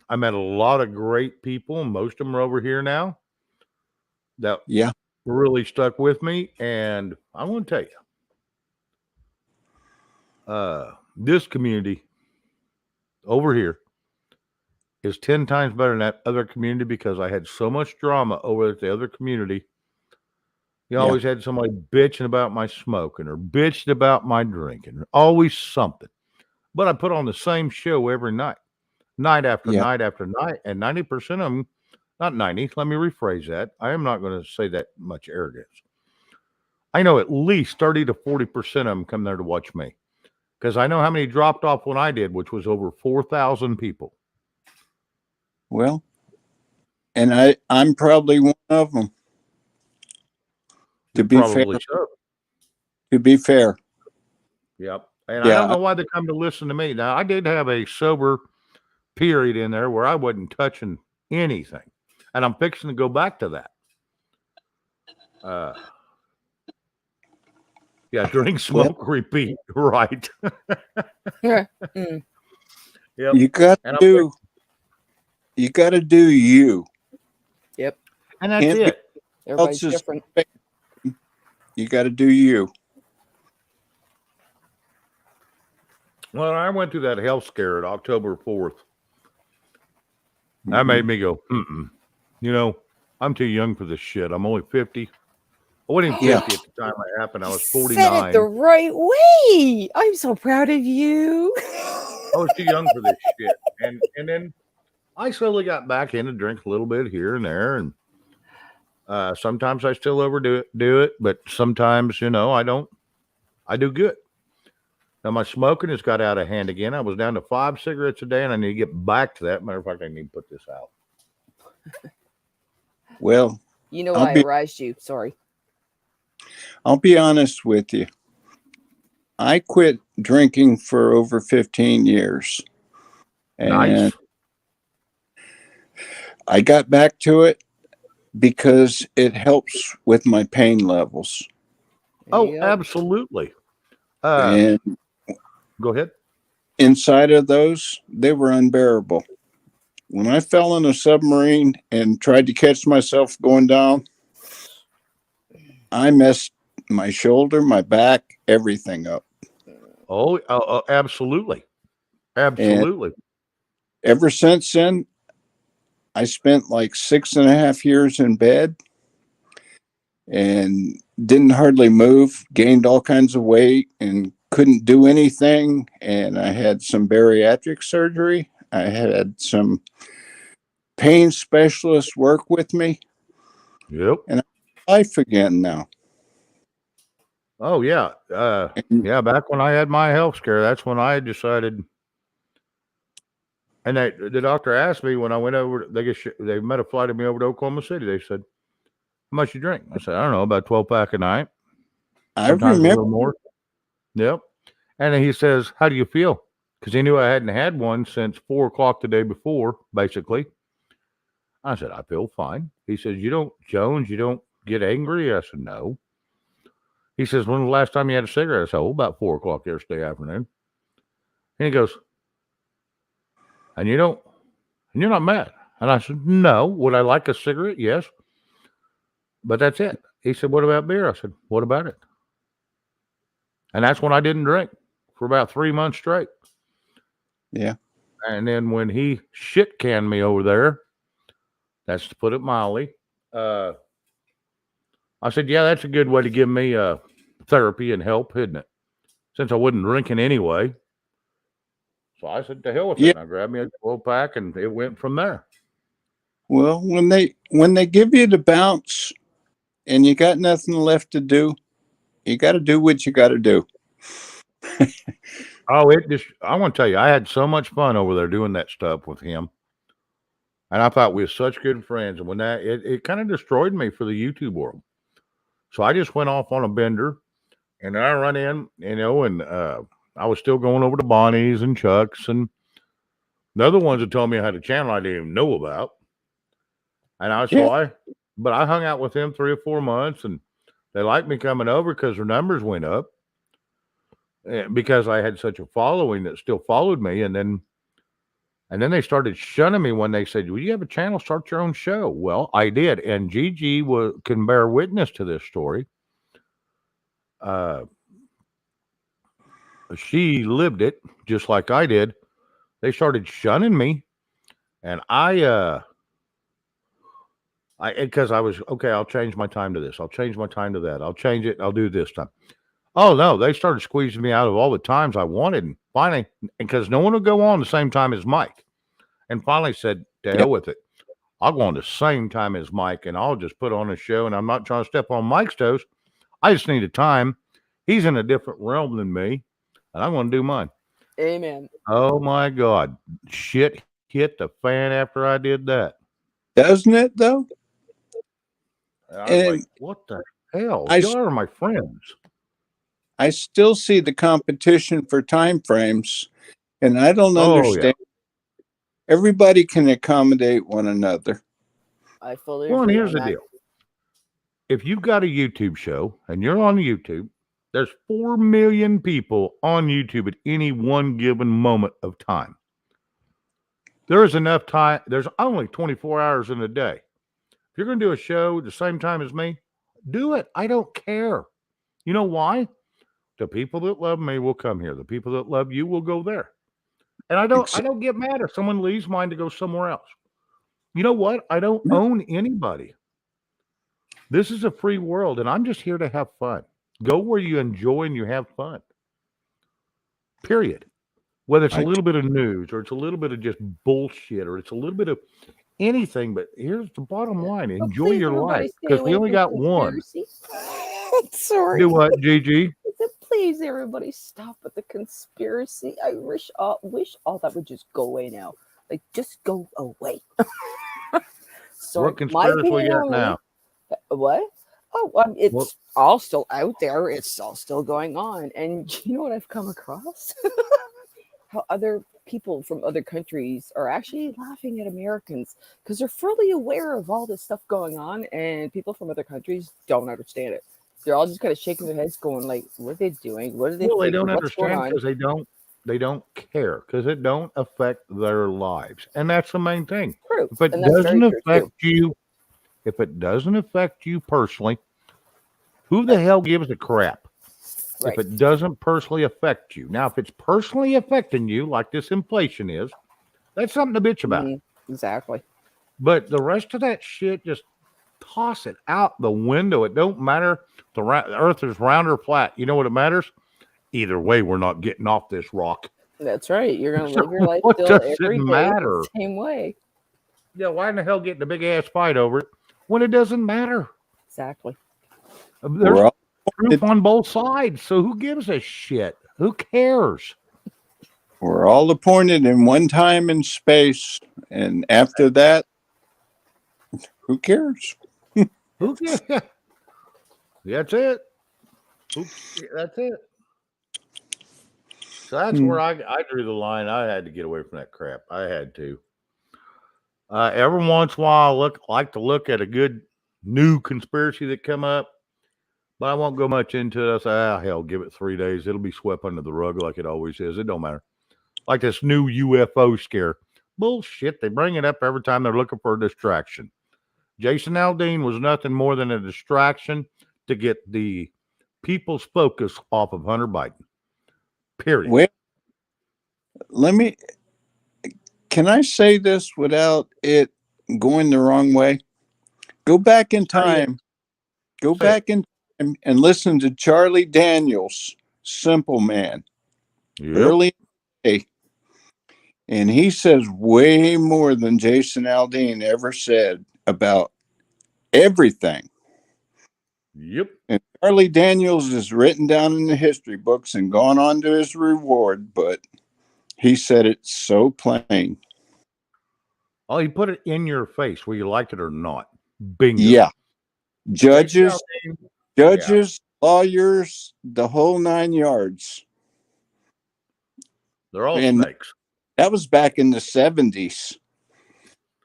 I met a lot of great people. Most of them are over here now that Yeah. really stuck with me. And I want to tell you, this community over here is 10 times better than that other community because I had so much drama over at the other community. You always had somebody bitching about my smoking or bitching about my drinking, always something. But I put on the same show every night, night after Yeah. night after night. And 90% of them, not 90, let me rephrase that. I am not going to say that much arrogance. I know at least 30 to 40% of them come there to watch me because I know how many dropped off when I did, which was over 4,000 people. Well, and I'm probably one of them. To be fair. So. To be fair. Yep. And I don't know why they come to listen to me. Now, I did have a sober period in there where I wasn't touching anything. And I'm fixing to go back to that. Yeah, drink, smoke, repeat. Right. Mm. Yep. You got to do you. Yep. And that's it. Everybody's different. You got to do you. Well, I went through that health scare at October 4th. That made me go, I'm too young for this shit. I'm only 50. I wasn't even Yeah. 50 at the time it happened. I was Said it 49. the right way. I'm so proud of you. I was too young for this shit. And then I slowly got back in to drink a little bit here and there. And sometimes I still overdo it, but sometimes, I don't. I do good. Now my smoking has got out of hand again. I was down to 5 cigarettes a day, and I need to get back to that. Matter of fact, I need to put this out. Well, You know I'll why I be- raised you. Sorry. I'll be honest with you. I quit drinking for over 15 years. And Nice. I got back to it because it helps with my pain levels. Oh, Yep. absolutely. And Go ahead. inside of those, they were unbearable. When I fell in a submarine and tried to catch myself going down, I messed my shoulder, my back, everything up. Oh, absolutely. Absolutely. Ever since then, I spent like 6.5 years in bed and didn't hardly move, gained all kinds of weight and couldn't do anything. And I had some bariatric surgery. I had some pain specialists work with me. Yep. Life again now. Oh, yeah. Yeah, back when I had my health scare, that's when I decided. And the doctor asked me when I went over, they met a flight of me over to Oklahoma City. They said, how much you drink? I said, I don't know, about 12 pack a night. I Sometimes a remember. little more. Yep. And then he says, how do you feel? Because he knew I hadn't had one since 4 o'clock the day before, basically. I said, I feel fine. He says, you don't get angry? I said, no. He says, when was the last time you had a cigarette? I said, about 4 o'clock yesterday afternoon. And he goes, and you're not mad? And I said, no. Would I like a cigarette? Yes. But that's it. He said, what about beer? I said, what about it? And that's when I didn't drink for about 3 months straight. Yeah. And then when he shit canned me over there, that's to put it mildly, I said, yeah, that's a good way to give me therapy and help, isn't it? Since I wasn't drinking anyway. So I said, to hell with it. And I grabbed me a 12 pack and it went from there. Well, when they give you the bounce and you got nothing left to do, you got to do what you got to do. Oh, I want to tell you, I had so much fun over there doing that stuff with him. And I thought we were such good friends. And when it kind of destroyed me for the YouTube world. So I just went off on a bender and I run in, and I was still going over to Bonnie's and Chuck's and the other ones that told me I had a channel I didn't even know about. And I hung out with them 3 or 4 months and they liked me coming over because their numbers went up. Because I had such a following that still followed me. And then they started shunning me when they said, well, you have a channel, start your own show. Well, I did. And Gigi can bear witness to this story. She lived it just like I did. They started shunning me. And because I was, okay, I'll change my time to this. I'll change my time to that. I'll change it. I'll do this time. Oh, no, they started squeezing me out of all the times I wanted. And finally, because no one would go on the same time as Mike. And finally said, to hell with it. I'll go on the same time as Mike and I'll just put on a show. And I'm not trying to step on Mike's toes. I just need a time. He's in a different realm than me. And I'm going to do mine. Amen. Oh, my God. Shit hit the fan after I did that. Doesn't it, though? And I was like, what the hell? Y'all are my friends. I still see the competition for time frames, and I don't understand. Yeah. Everybody can accommodate one another. I fully agree. Well, and here's the that. deal. If you've got a YouTube show and you're on YouTube, there's 4 million people on YouTube at any one given moment of time. There is enough time. There's only 24 hours in a day. If you're going to do a show at the same time as me, do it. I don't care. You know why? The people that love me will come here. The people that love you will go there. And I don't get mad if someone leaves mine to go somewhere else. You know what? I don't own anybody. This is a free world, and I'm just here to have fun. Go where you enjoy and you have fun. Period. Whether it's a I little bit of news or it's a little bit of just bullshit or it's a little bit of anything, but here's the bottom Yeah. line: Oh, enjoy please, your everybody, life stay because we away only from got one. conspiracy. Sorry. Do what, Gigi? I said, please, everybody, stop with the conspiracy. I wish all that would just go away now. Like, just go away. Sorry, What my conspiracy we opinion got only. now? What? Oh, What? it's all still out there. It's all still going on. And you know what I've come across? How other people from other countries are actually laughing at Americans because they're fully aware of all this stuff going on, and people from other countries don't understand it. They're all just kind of shaking their heads, going like, "What are they doing? What are they Well, they thinking? don't What's going understand on?" because they don't care because it don't affect their lives, and that's the main thing. True, If it and that's doesn't very true affect too. you, if it doesn't affect you personally, who the hell gives a crap? If Right. it doesn't personally affect you. Now, if it's personally affecting you, like this inflation is, that's something to bitch about. Mhm, exactly. But the rest of that shit, just toss it out the window. It don't matter if the earth is round or flat. You know what it matters? Either way, we're not getting off this rock. That's right. You're gonna So live your life what still does it every day matter? the same way. Yeah, why in the hell get in a big ass fight over it when it doesn't matter? Exactly. There's we're all proof on both sides. So who gives a shit? Who cares? we're all appointed in one time and space, and after that, who cares? Who cares? That's it. That's it. So that's Hmm. where I drew the line. I had to get away from that crap. I had to. Every once in a while, I like to look at a good new conspiracy that come up, but I won't go much into it. I say, hell, give it 3 days. It'll be swept under the rug like it always is. It don't matter. Like this new UFO scare. Bullshit. They bring it up every time they're looking for a distraction. Jason Aldean was nothing more than a distraction to get the people's focus off of Hunter Biden. Period. Well, can I say this without it going the wrong way? Go back in time. Go Say it. back in time and listen to Charlie Daniels, Simple Man, Yep. early in the day. And he says way more than Jason Aldean ever said about everything. Yep. And Charlie Daniels is written down in the history books and gone on to his reward, but he said it so plain. Oh, he put it in your face, whether you liked it or not. Bingo. Yeah. Jason Judges, Aldean, lawyers, the whole 9 yards. they're all And snakes. that was back in the 70s.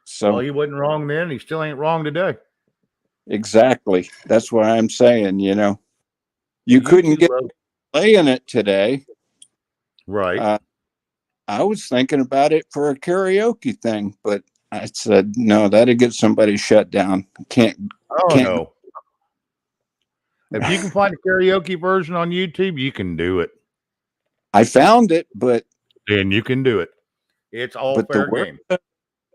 So Well, he wasn't wrong then. He still ain't wrong today. exactly. That's what I'm saying, You couldn't get playing it today. Right. I was thinking about it for a karaoke thing, but I said, no, that'd get somebody shut down. Can't. No. If you can find a karaoke version on YouTube, you can do it. I found it, but Then you can do it. It's all but fair game.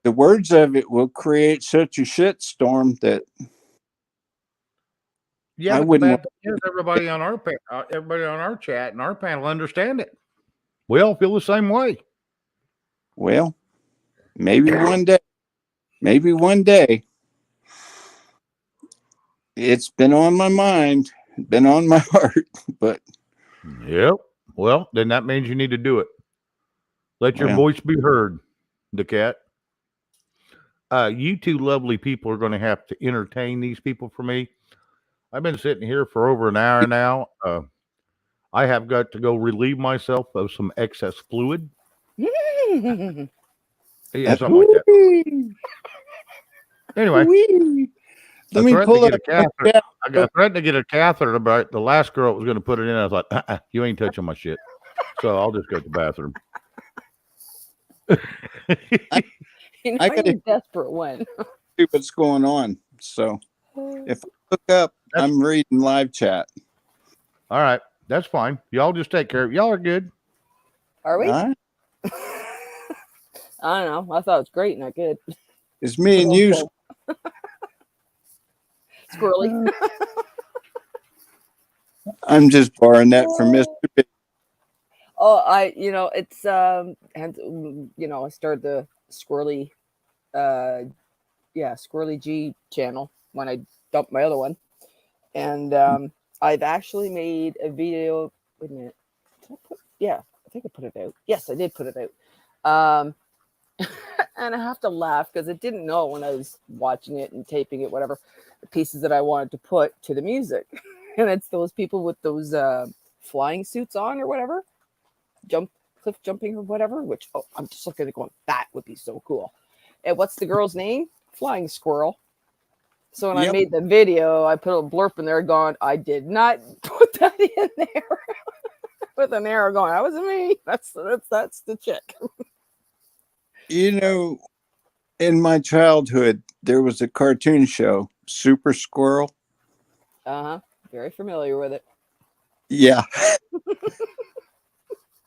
the words of it will create such a shitstorm that Yeah, I but wouldn't. the bad thing is everybody on our chat and our panel understand it. We all feel the same way. Well, maybe one day. Maybe one day. It's been on my mind, been on my heart, but Yep. Well, then that means you need to do it. Let your Well. voice be heard, the cat. You two lovely people are going to have to entertain these people for me. I've been sitting here for over an hour now. I have got to go relieve myself of some excess fluid. Yeah, something like that. Anyway, Let me pull up. I got threatened to get a catheter, but the last girl that was going to put it in, I was like, you ain't touching my shit. So I'll just go to the bathroom. I gotta you're desperate one. see what's going on. So if I look up, I'm reading live chat. All right. That's fine. Y'all just take care of it. Y'all are good. Are we? All right. I don't know. I thought it was great, not good. It's me and you. Squirrely. I'm just borrowing that from Mr. B. Oh, it's and I started the Squirrely, Squirrely G channel when I dumped my other one, and I've actually made a video. Wait a minute, I think I put it out. Yes, I did put it out. And I have to laugh because it didn't know when I was watching it and taping it, whatever, the pieces that I wanted to put to the music, and it's those people with those flying suits on or whatever. Cliff jumping or whatever, which I'm just looking at going, that would be so cool. And what's the girl's name? Flying Squirrel. So when I made the video, I put a blurb in there going, I did not put that in there with an arrow going, that wasn't me. That's the chick. In my childhood, there was a cartoon show, Super Squirrel. Very familiar with it. Yeah.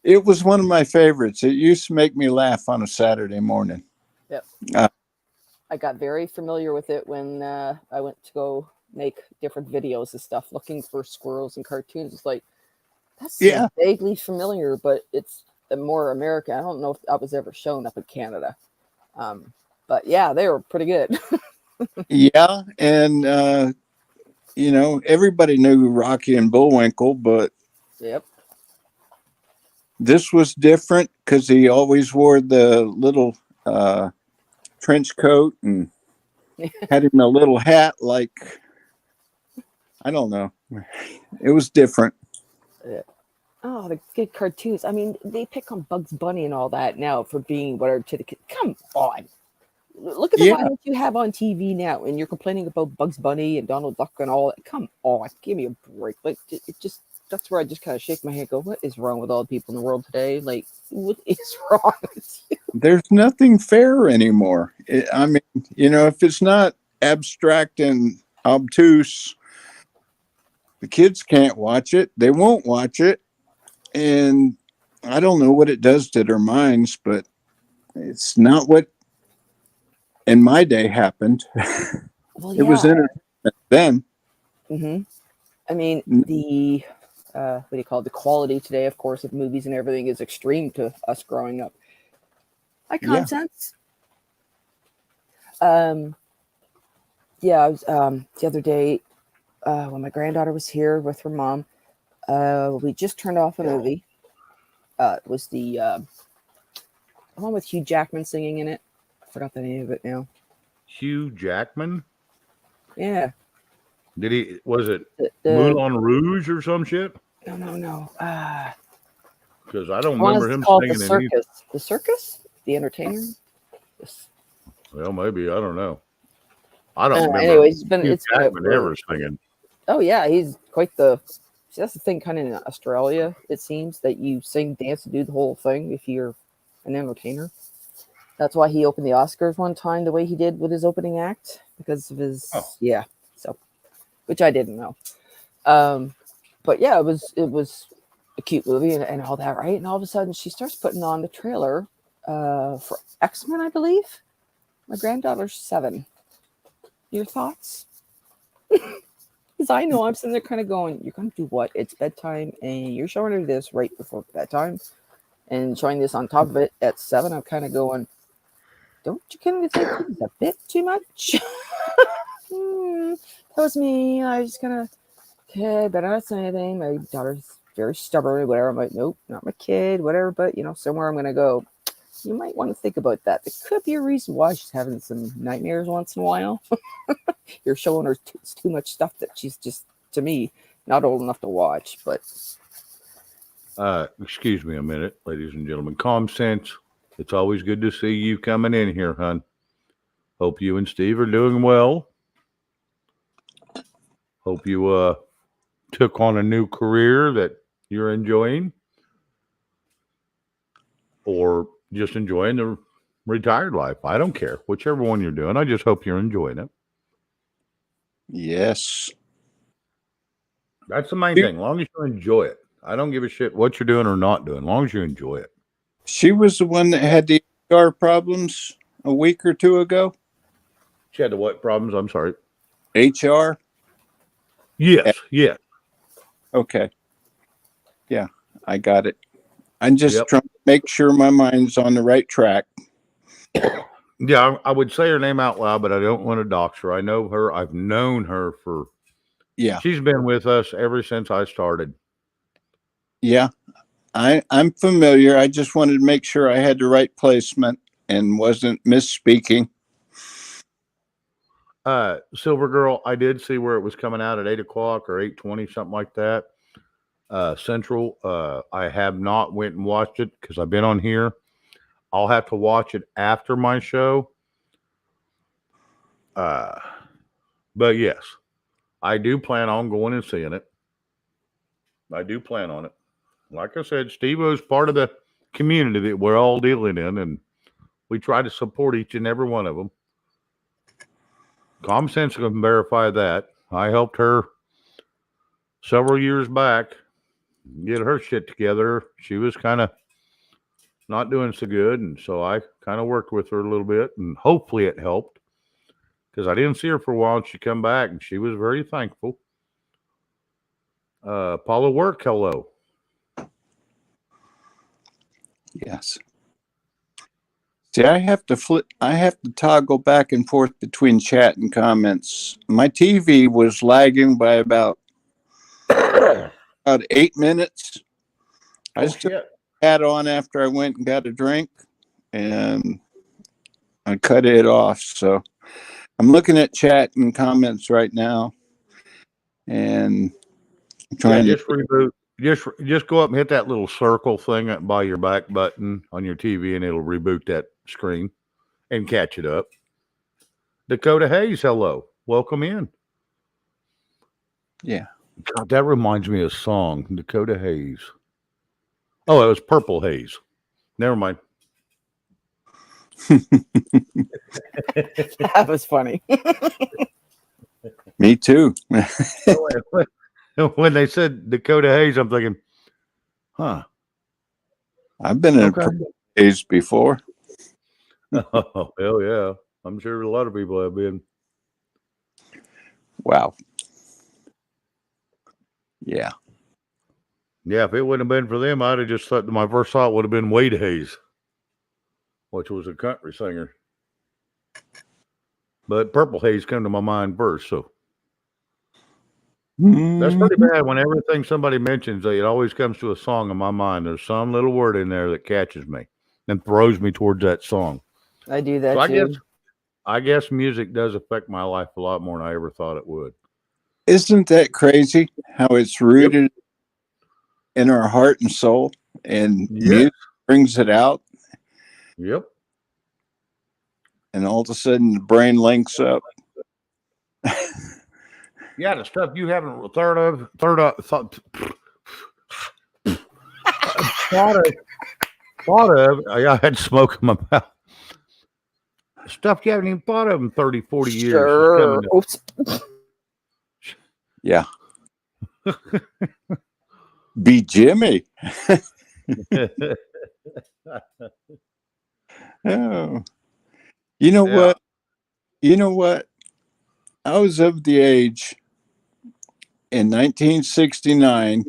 It was one of my favorites. It used to make me laugh on a Saturday morning. Yep. I got very familiar with it when I went to go make different videos and stuff, looking for squirrels and cartoons. It's like, that's vaguely familiar, but it's more American. I don't know if that was ever shown up in Canada. But yeah, they were pretty good. Yeah. And, everybody knew Rocky and Bullwinkle, but yep. This was different because he always wore the little trench coat and had him a little hat. Like, I don't know. It was different. Oh, the good cartoons. I mean, they pick on Bugs Bunny and all that now for being whatever to the kids. Come on. Look at the violence you have on TV now, and you're complaining about Bugs Bunny and Donald Duck and all that. Come on, give me a break. Like, that's where I just kind of shake my head and go, what is wrong with all the people in the world today? Like, what is wrong with you? There's nothing fair anymore. I mean, if it's not abstract and obtuse, the kids can't watch it. They won't watch it. And I don't know what it does to their minds, but it's not what in my day happened. Well, It was entertainment then. Mm-hmm. I mean, the what do you call it? The quality today, of course, of movies and everything is extreme to us growing up. Common sense. I was the other day when my granddaughter was here with her mom. We just turned off a movie. It was the one with Hugh Jackman singing in it. I forgot the name of it now. Hugh Jackman? Yeah. Was it Moulin Rouge or some shit? No. Because I don't remember him singing in any. The Circus? The Entertainer? Well, maybe. I don't know. I don't remember. Anyways, Hugh Jackman ever singing. Oh, yeah. He's quite the... See, that's the thing kind of in Australia, it seems, that you sing, dance, and do the whole thing if you're an entertainer. That's why he opened the Oscars one time the way he did with his opening act, because of his... Oh. Yeah. So, which I didn't know. But yeah, it was a cute movie and all that, right? And all of a sudden she starts putting on the trailer for X-Men, I believe. My granddaughter's 7. Your thoughts? Because I know I'm sitting there kind of going, you're going to do what? It's bedtime and you're showing her this right before bedtime and showing this on top of it at 7. I'm kind of going, don't you kind of think it's a bit too much? That was me. I was just kind of, okay, better not say anything. My daughter's very stubborn, whatever. I'm like, nope, not my kid, whatever. But, somewhere I'm going to go, you might want to think about that. There could be a reason why she's having some nightmares once in a while. You're showing her too much stuff that she's just, to me, not old enough to watch. But excuse me a minute, ladies and gentlemen. Calm sense. It's always good to see you coming in here, hon. Hope you and Steve are doing well. Hope you took on a new career that you're enjoying, or just enjoying the retired life. I don't care. Whichever one you're doing. I just hope you're enjoying it. Yes. That's the main thing. As long as you enjoy it. I don't give a shit what you're doing or not doing. As long as you enjoy it. She was the one that had the HR problems a week or two ago. She had the what problems? I'm sorry. HR. Yes, yes. Okay. Yeah, I got it. I'm just Yep. trying to make sure my mind's on the right track. Yeah, I would say her name out loud, but I don't want to dox her. I know her. I've known her for. Yeah. She's been with us ever since I started. Yeah. I'm familiar. I just wanted to make sure I had the right placement and wasn't misspeaking. Silver Girl, I did see where it was coming out at 8 o'clock or 8:20, something like that. Central. I have not went and watched it because I've been on here. I'll have to watch it after my show. But yes, I do plan on going and seeing it. I do plan on it. Like I said, Steve-O's part of the community that we're all dealing in, and we try to support each and every one of them. Common sense can verify that. I helped her several years back get her shit together. She was kind of not doing so good, and so I kind of worked with her a little bit, and hopefully it helped because I didn't see her for a while, and she come back, and she was very thankful. Paula Work, hello. Yes. See, I have to toggle back and forth between chat and comments. My TV was lagging by about 8 minutes. I still had on after I went and got a drink, and I cut it off. So I'm looking at chat and comments right now, and trying just reboot. Just go up and hit that little circle thing by your back button on your TV, and it'll reboot that screen and catch it up. Dakota Hayes, hello. Welcome in. Yeah. God, that reminds me of a song, Dakota Hayes. Oh, it was Purple Haze. Never mind. That was funny. Me too. When they said Dakota Hayes, I'm thinking, huh. I've been in a days before. Oh, hell yeah. I'm sure a lot of people have been. Wow. Yeah. Yeah, if it wouldn't have been for them, I'd have just thought my first thought would have been Wade Hayes, which was a country singer. But Purple Haze came to my mind first, so that's pretty bad. When everything somebody mentions, it always comes to a song in my mind. There's some little word in there that catches me and throws me towards that song. I do that So too. I guess music does affect my life a lot more than I ever thought it would. Isn't that crazy how it's rooted in our heart and soul, and music brings it out? Yep. And all of a sudden the brain links up. Yeah, the stuff you haven't thought of. I had smoke in my mouth. Stuff you haven't even thought of in 30, 40 years. Sure. Oops. Yeah. Be Jimmy. Oh. You know what? You know what? I was of the age in 1969.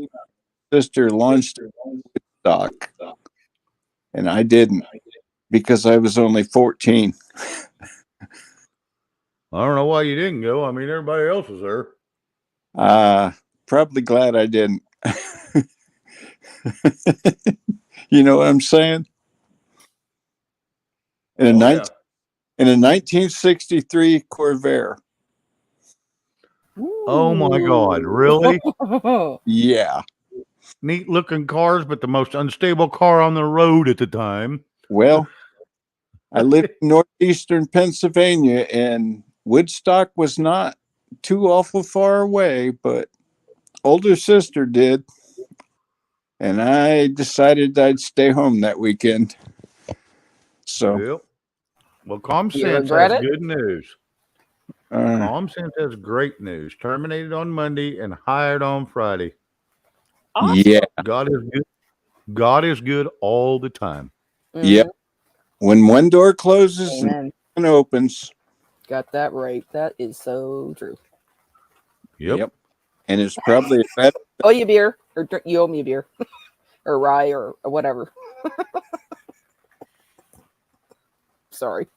Sister launched Woodstock, and I didn't because I was only 14. I don't know why you didn't go. I mean, everybody else was there. Probably glad I didn't. You know what I'm saying? In a 1963 Corvair. Oh my God! Really? Yeah. Neat looking cars, but the most unstable car on the road at the time. Well, I lived in northeastern Pennsylvania, and Woodstock was not too awful far away, but older sister did. And I decided I'd stay home that weekend. So, yep. Well, Common You Sense regret has it? good news. Common Sense has great news. Terminated on Monday and hired on Friday. Awesome. Yeah. God is good. God is good all the time. Yep. When one door closes Amen. and one opens. Got that right. That is so true. Yep. and it's probably better. Owe you a beer, or you owe me a beer, or rye, or whatever. Sorry.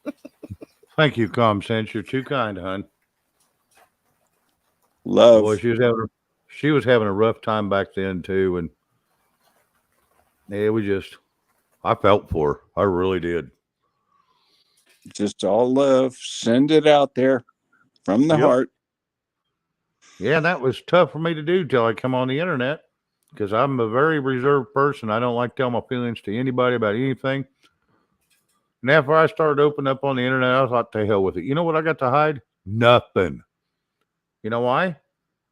Thank you, Common Sense. You're too kind, hon. Love. Boy, she was having a rough time back then too, and yeah, I felt for her. I really did. Just all love. Send it out there from the Yep. heart. Yeah, that was tough for me to do till I come on the internet because I'm a very reserved person. I don't like telling my feelings to anybody about anything. And after I started opening up on the internet, I was like, to hell with it. You know what I got to hide? Nothing. You know why?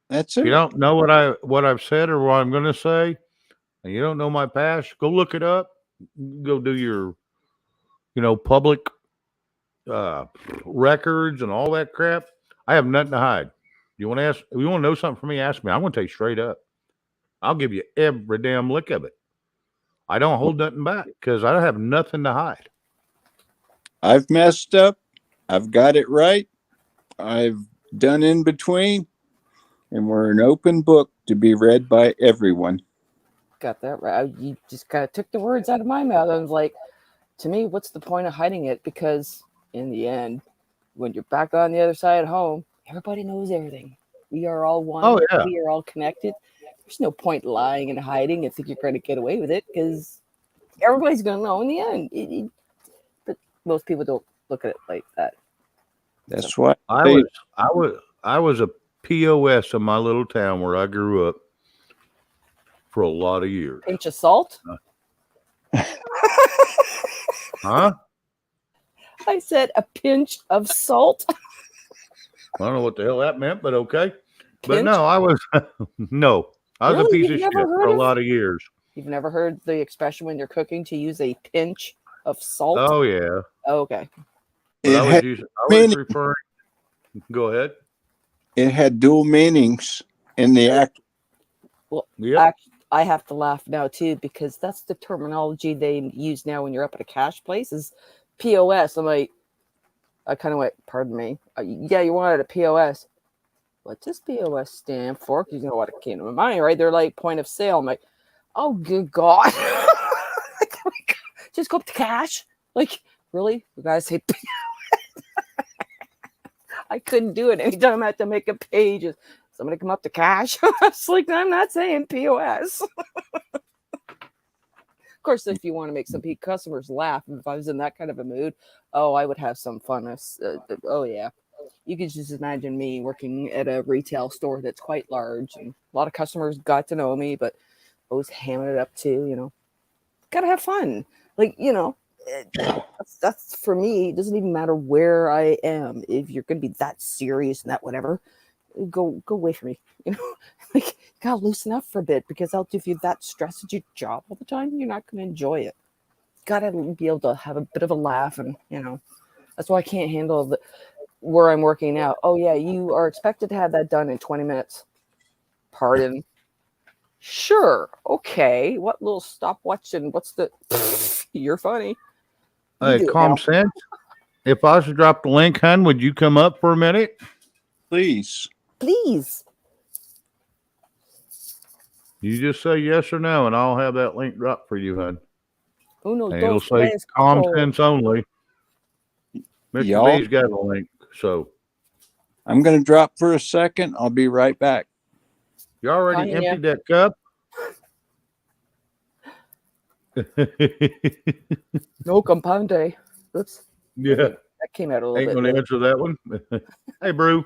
That's If you it. don't know what I've said or what I'm going to say, and you don't know my past, go look it up. Go do your, public records and all that crap. I have nothing to hide. You want to ask? If you want to know something from me? Ask me. I'm going to tell you straight up. I'll give you every damn lick of it. I don't hold nothing back because I don't have nothing to hide. I've messed up. I've got it right. I've done in between. And we're an open book to be read by everyone. Got that right. You just kind of took the words out of my mouth. I was like, to me, what's the point of hiding it? Because in the end, when you're back on the other side at home, everybody knows everything. We are all one. Oh, yeah. We are all connected. There's no point lying and hiding and think you're going to get away with it because everybody's going to know in the end. But most people don't look at it like that. That's why I was a POS in my little town where I grew up for a lot of years. Pinch of salt? Huh? I said a pinch of salt. I don't know what the hell that meant, but okay. But Pinch? no, I was no. I was Really? a piece You've of shit never for heard a of- lot of years. You've never heard the expression when you're cooking to use a pinch of salt? Oh yeah. Okay. But I was meaning. referring. Go ahead. it had dual meanings in the act. Yep. I have to laugh now too because that's the terminology they use now when you're up at a cash place is POS. I'm like, I kind of went, pardon me. Yeah, you wanted a POS. What's this POS stand for? Because you know what it came to my mind, right? They're like point of sale. I'm like, oh, good God. Just go up to cash. Like, really? You guys say I couldn't do it. Anytime I had to make a page, somebody come up to cash. I was like, I'm not saying POS. Of course, if you want to make some customers laugh, if I was in that kind of a mood, I would have some fun. Oh, yeah. You could just imagine me working at a retail store that's quite large. And a lot of customers got to know me, but I was hamming it up too, Got to have fun. Like, that's for me. It doesn't even matter where I am. If you're going to be that serious and that whatever, go away from me. Like you gotta loosen up for a bit because if you're that stressed at your job all the time, you're not going to enjoy it. Gotta be able to have a bit of a laugh, and that's why I can't handle where I'm working now. Oh yeah, you are expected to have that done in 20 minutes. Pardon. Sure. Okay. What little stopwatch and what's the? You're funny. Hey, Common Sense. If I was to drop the link, hun, would you come up for a minute? Please. Please. You just say yes or no, and I'll have that link dropped for you, hun. Uno, And it'll dos, say tres, Common cuatro. Sense only. Mr. Y'all- B's got a link, so I'm going to drop for a second. I'll be right back. you already Fine, yeah. emptied that cup. No compound. Oops. Yeah, That came out a little ain't bit. gonna answer that one. Hey, Brew.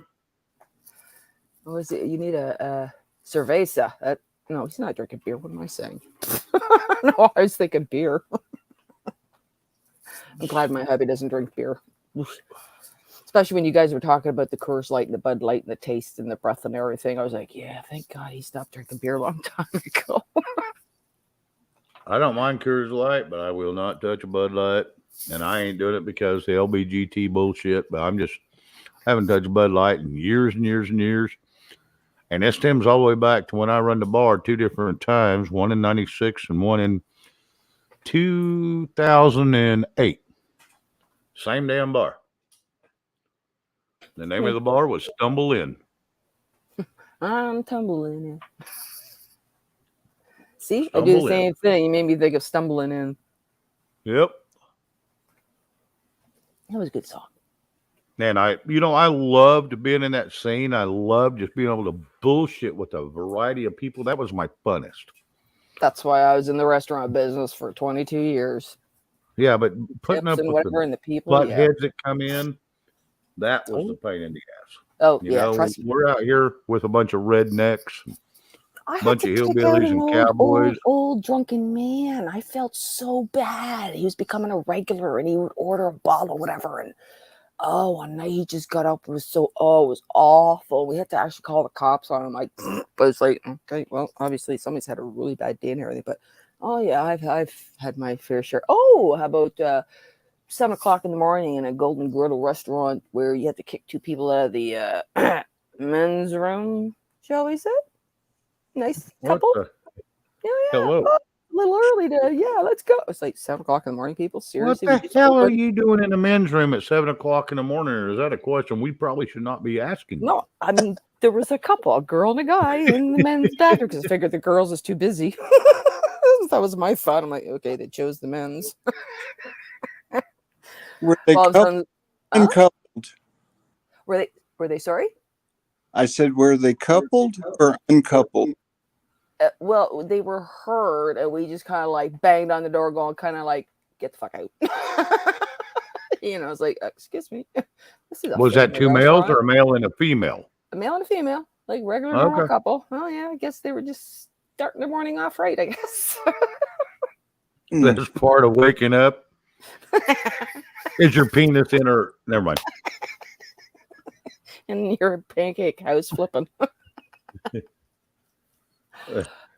What is it? You need a cerveza. No, he's not drinking beer. What am I saying? No, I was thinking beer. I'm glad my hubby doesn't drink beer. Especially when you guys were talking about the Coors Light and the Bud Light and the taste and the breath and everything. I was like, yeah, thank God he stopped drinking beer a long time ago. I don't mind Coors Light, but I will not touch a Bud Light. And I ain't doing it because the LBGT bullshit, but I haven't touched Bud Light in years and years and years. And that stems all the way back to when I run the bar 2 different times, one in 96 and one in 2008. Same damn bar. The name of the bar was Stumble In. I'm tumbling in. See, I do the Stumble in. same thing. You made me think of stumbling in. Yep. That was a good song. And I loved being in that scene. I loved just being able to bullshit with a variety of people. That was my funnest. That's why I was in the restaurant business for 22 years. Yeah, but putting Tips up and with whatever, the and the people. butt Yeah. heads that come in, that was the pain in the ass. Oh, You yeah. know, Trust me. we're out here with a bunch of rednecks, I had bunch to of kick out hillbillies an and old, cowboys. old drunken man. I felt so bad. He was becoming a regular, and he would order a bottle or whatever. And one night he just got up. It was it was awful. We had to actually call the cops on him. Like, but it's like, okay, well, obviously somebody's had a really bad day and everything. But oh yeah, I've had my fair share. Oh, how about 7:00 in the morning in a Golden Griddle restaurant where you had to kick two people out of the men's room, shall we say? Nice What couple. the Yeah. hello? Oh, a little early to, let's go. It's like 7:00 in the morning, people. What Seriously. the hell are you doing in the men's room at 7:00 in the morning? Or is that a question we probably should not be asking? No, I mean, there was a couple, a girl and a guy in the men's bathroom because I figured the girls is too busy. That was my thought. I'm like, okay, they chose the men's. Were they Well, coupled? Uncoupled? were they sorry? I said, were they coupled or uncoupled? Well, they were heard, and we just kind of like banged on the door, going, kind of like, get the fuck out. It's like, excuse me. Was that two males or a male and a female? A male and a female, like regular Okay. normal couple. Oh yeah, I guess they were just starting their morning off right, I guess. That's part of waking up. Is your penis in her? Never mind. And your pancake house flipping.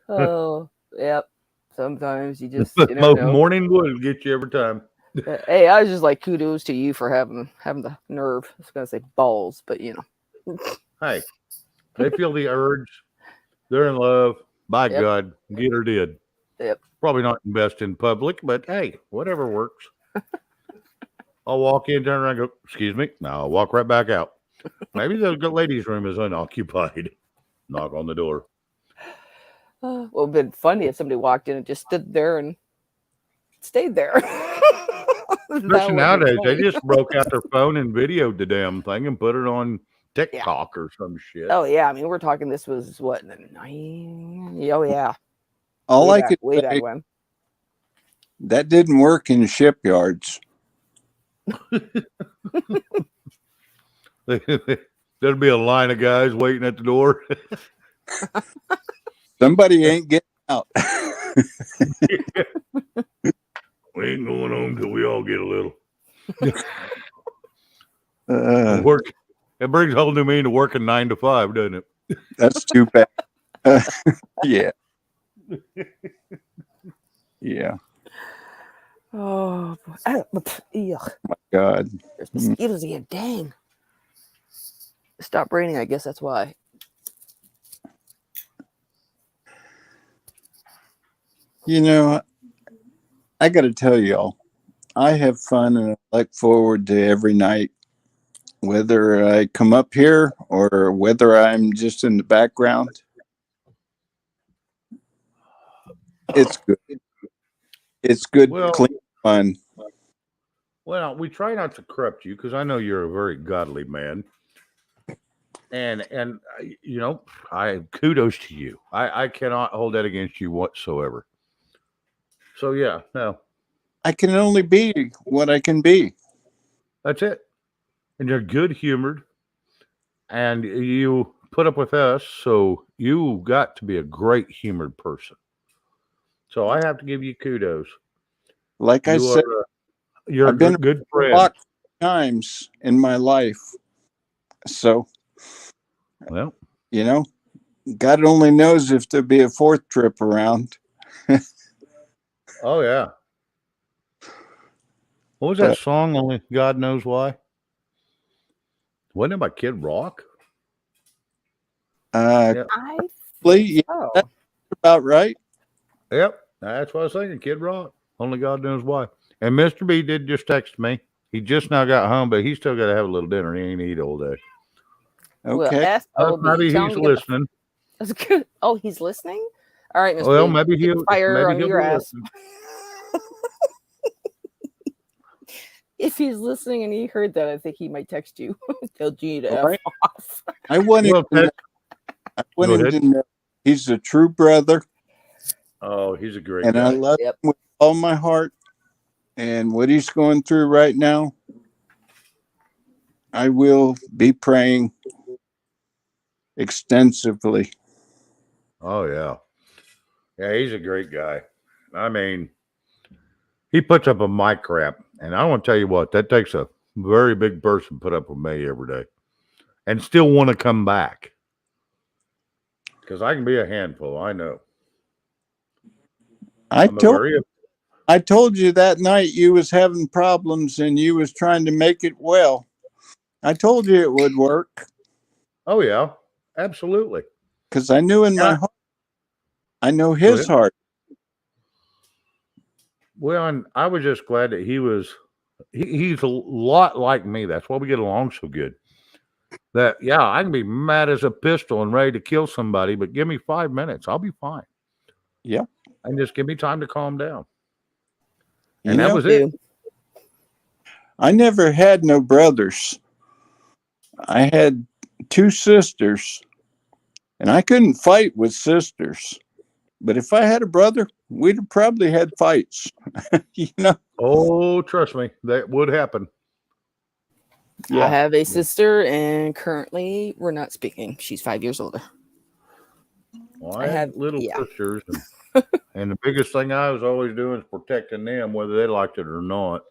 Oh, yep. Sometimes you just you don't know. Morning wood get you every time. Hey, I was just like, kudos to you for having the nerve. I was gonna say balls, but Hey, they feel the urge. They're in love. By Yep. God, get her did. Yep. Probably not invest in public, but hey, whatever works. I'll walk in, turn around, and go, excuse me. No, I'll walk right back out. Maybe the ladies' room is unoccupied. Knock on the door. Well, it'd been funny if somebody walked in and just stood there and stayed there. Especially nowadays, they just broke out their phone and videoed the damn thing and put it on TikTok or some shit. Oh yeah, I mean, we're talking. This was what in the 90s? Oh yeah. All I could way back say, when. that didn't work in shipyards. There'd be a line of guys waiting at the door. Somebody ain't getting out. We ain't going home till we all get a little. Uh, It brings a whole new meaning to working 9 to 5, doesn't it? That's too bad. Yeah. Yeah. Oh, yuck. My God. There's mosquitoes again. Dang. Stop raining. I guess that's why. I got to tell y'all, I have fun and I look forward to every night, whether I come up here or whether I'm just in the background. It's good. It's good, Well- clean fun. Well, we try not to corrupt you because I know you're a very godly man. And I kudos to you. I cannot hold that against you whatsoever. So yeah, no, I can only be what I can be. that's it. And you're good humored, and you put up with us, so you got to be a great humored person. So I have to give you kudos. Like I said, You're I've a been good a friend. lot of times in my life. So, Well, God only knows if there'll be a fourth trip around. oh yeah. What was that song? Only God knows why. Wasn't it by Kid Rock? Yeah, Oh, that's about right. Yep, that's what I was thinking. Kid Rock. Only God knows why. And Mr. B did just text me. He just now got home, but he still got to have a little dinner. He ain't eat all day. Well, Okay. SOB. Maybe Tell him he's to get the listening. That's good. Oh, he's listening? All right, Miss Well, B. maybe Get the fire maybe on he'll your be ass. listening. If he's listening and he heard that, I think he might text you. Tell G to All F right. off. I want him Well, to know, Ted, I want go him ahead. to know he's a true brother, Oh, he's a great and I guy. love Yep. him with all my heart. And what he's going through right now, I will be praying extensively. Oh yeah. Yeah, he's a great guy. I mean, he puts up a mic crap, and I want to tell you what, that takes a very big person to put up with me every day, and still want to come back. Because I can be a handful. I know. I'm a very I told you that night you was having problems and you was trying to make it well. I told you it would work oh yeah, absolutely. because I knew in my Yeah. heart. I know Go his ahead. heart. Well, and I was just glad that he's a lot like me. That's why we get along so good. That yeah, I can be mad as a pistol and ready to kill somebody, but give me 5 minutes, I'll be fine. Yeah. And just give me time to calm down. You And that know, was it. Dude. I never had no brothers. I had two sisters, and I couldn't fight with sisters. But if I had a brother, we'd have probably had fights. You know? Oh, trust me, that would happen. I have a sister, and currently we're not speaking. She's 5 years older. Well, I I had have- little yeah. sisters, and the biggest thing I was always doing is protecting them, whether they liked it or not.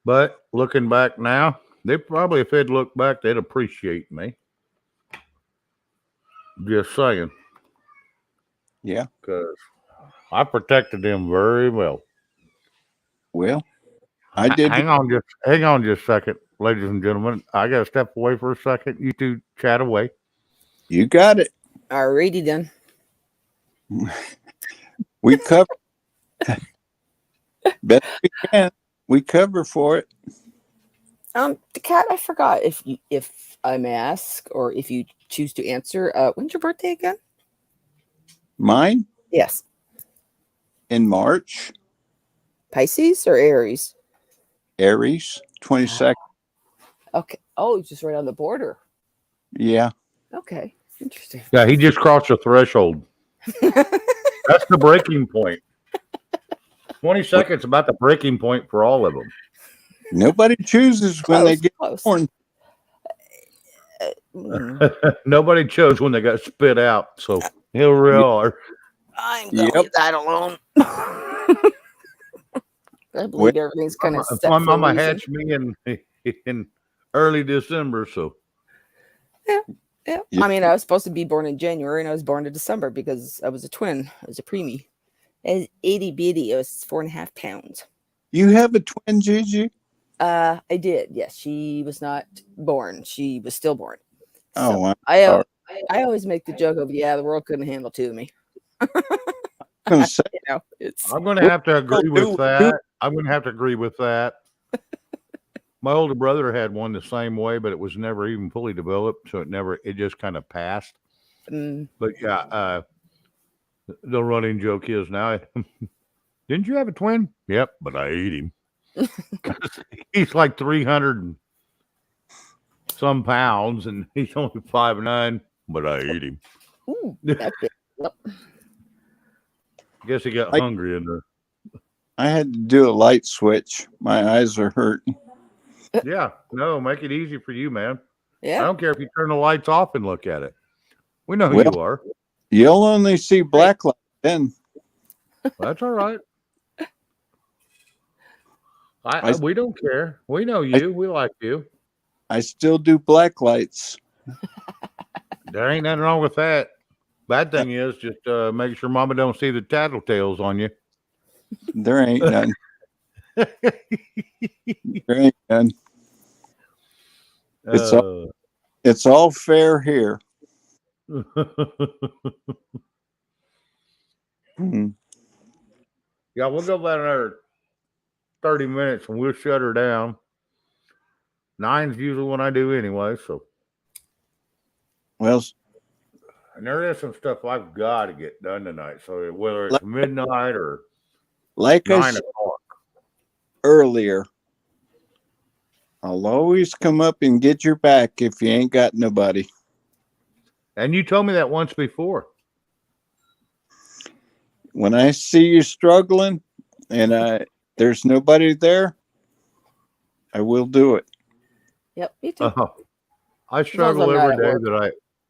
But looking back now, they probably, if they'd look back, they'd appreciate me. Just saying, Yeah. because I protected them very well. Well, I did. Hang on just a second, ladies and gentlemen. I got to step away for a second. You two chat away. You got it. Alrighty then. We cover best we can. We cover for it. The cat, I forgot if I may ask or if you choose to answer. When's your birthday again? Mine Yes. in March, Pisces or Aries? Aries, 22nd. Okay. Oh, it's just right on the border. Yeah. Okay. Interesting. Yeah, he just crossed the threshold. That's the breaking point. 20 seconds about the breaking point for all of them. Nobody chooses when they get close. born. Nobody chose when they got spit out. So here we are. I'm gonna Yep. leave that alone. I believe everything's kind of set My for a mama reason. hatched me in early December. So Yeah. Yeah. I mean, I was supposed to be born in January and I was born in December because I was a twin. I was a preemie. It was itty bitty. It was 4.5 pounds. You have a twin, Gigi? I did. Yes, she was not born. She was stillborn. Oh, So wow. I always make the joke of, yeah, the world couldn't handle two of me. I'm gonna say, You know, it's I'm going to have to agree with do- that. I'm going to have to agree with that. My older brother had one the same way, but it was never even fully developed. So it just kind of passed. But yeah, the running joke is now, didn't you have a twin? Yep, but I ate him. He's like 300 and some pounds, and he's only 5'9", but I ate him. ooh, that's it. Yep. Guess he got hungry in there. I had to do a light switch. My eyes are hurting. Yeah, no, make it easy for you, man. I Yeah. don't care if you turn the lights off and look at it. We know who Well- you are. You'll only see black light then. That's all right. I- We don't care. We know you. We like you. I still do black lights. There ain't nothing wrong with that. Bad thing is just make sure mama don't see the tattletales on you. There ain't none. There ain't none. It's all fair here. Mhm. Yeah, we'll go about another 30 minutes and we'll shut her down. 9's usually when I do anyway, so Well, And there is some stuff I've got to get done tonight. So whether it's Like- midnight or like I 9 said o'clock. earlier, I'll always come up and get your back if you ain't got nobody. And you told me that once before. When I see you struggling and there's nobody there, I will do it. Yep, me too. Uh-huh. I long as struggle I'm not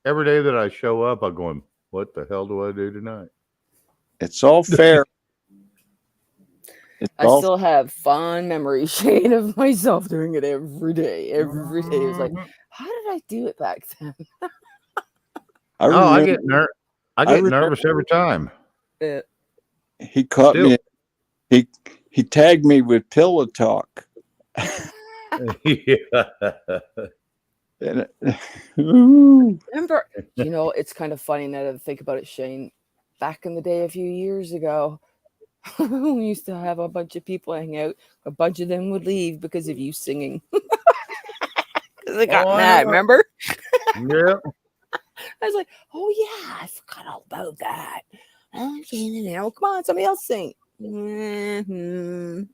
every day that I show up. I'm going, what the hell do I do tonight? It's all fair. It's I all still have fond memories, Shane, of myself doing it every day. Every day. It was like, how did I do it back then? I Oh, I remember get remember- nervous every time. he caught me. He tagged me with pillow talk. Yeah. And, ooh, Remember, it's kind of funny now that I think about it, Shane. Back in the day, a few years ago, we used to have a bunch of people hang out. A bunch of them would leave because of you singing. Because they got Oh, I mad, know. remember? Yeah. I was like, oh yeah, I forgot all about that. Come on, somebody else sing.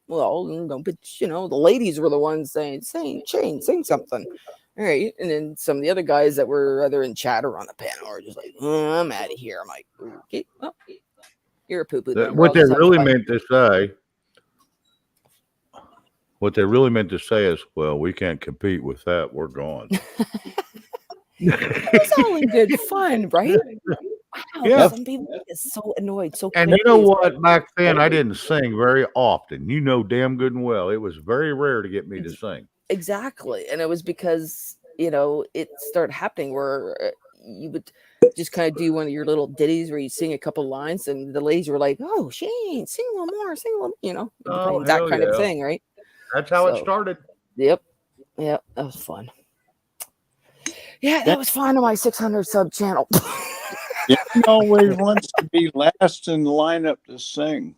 Well, don't but the ladies were the ones saying, Shane, sing something. All right. And then some of the other guys that were either in chat or on the panel are just like, I'm out of here. I'm like, okay, well, you're a poo-poo. then. We're What all they just having really fun. meant to say is, well, we can't compete with that. We're gone. It was all in good fun, right? Wow, Yeah. some people get so annoyed so And quickly. you know what? Back then, I didn't sing very often. You know damn good and well. It was very rare to get me to sing. Exactly. And it was because, it started happening where you would just kind of do one of your little ditties where you sing a couple lines and the ladies were like, oh, Shane, sing a little more, Oh, that hell kind of yeah. thing, right? That's how it So- started. Yep. Yep. That was fun. Yeah, that was fun on my 600 sub channel. he always wants to be last in the lineup to sing.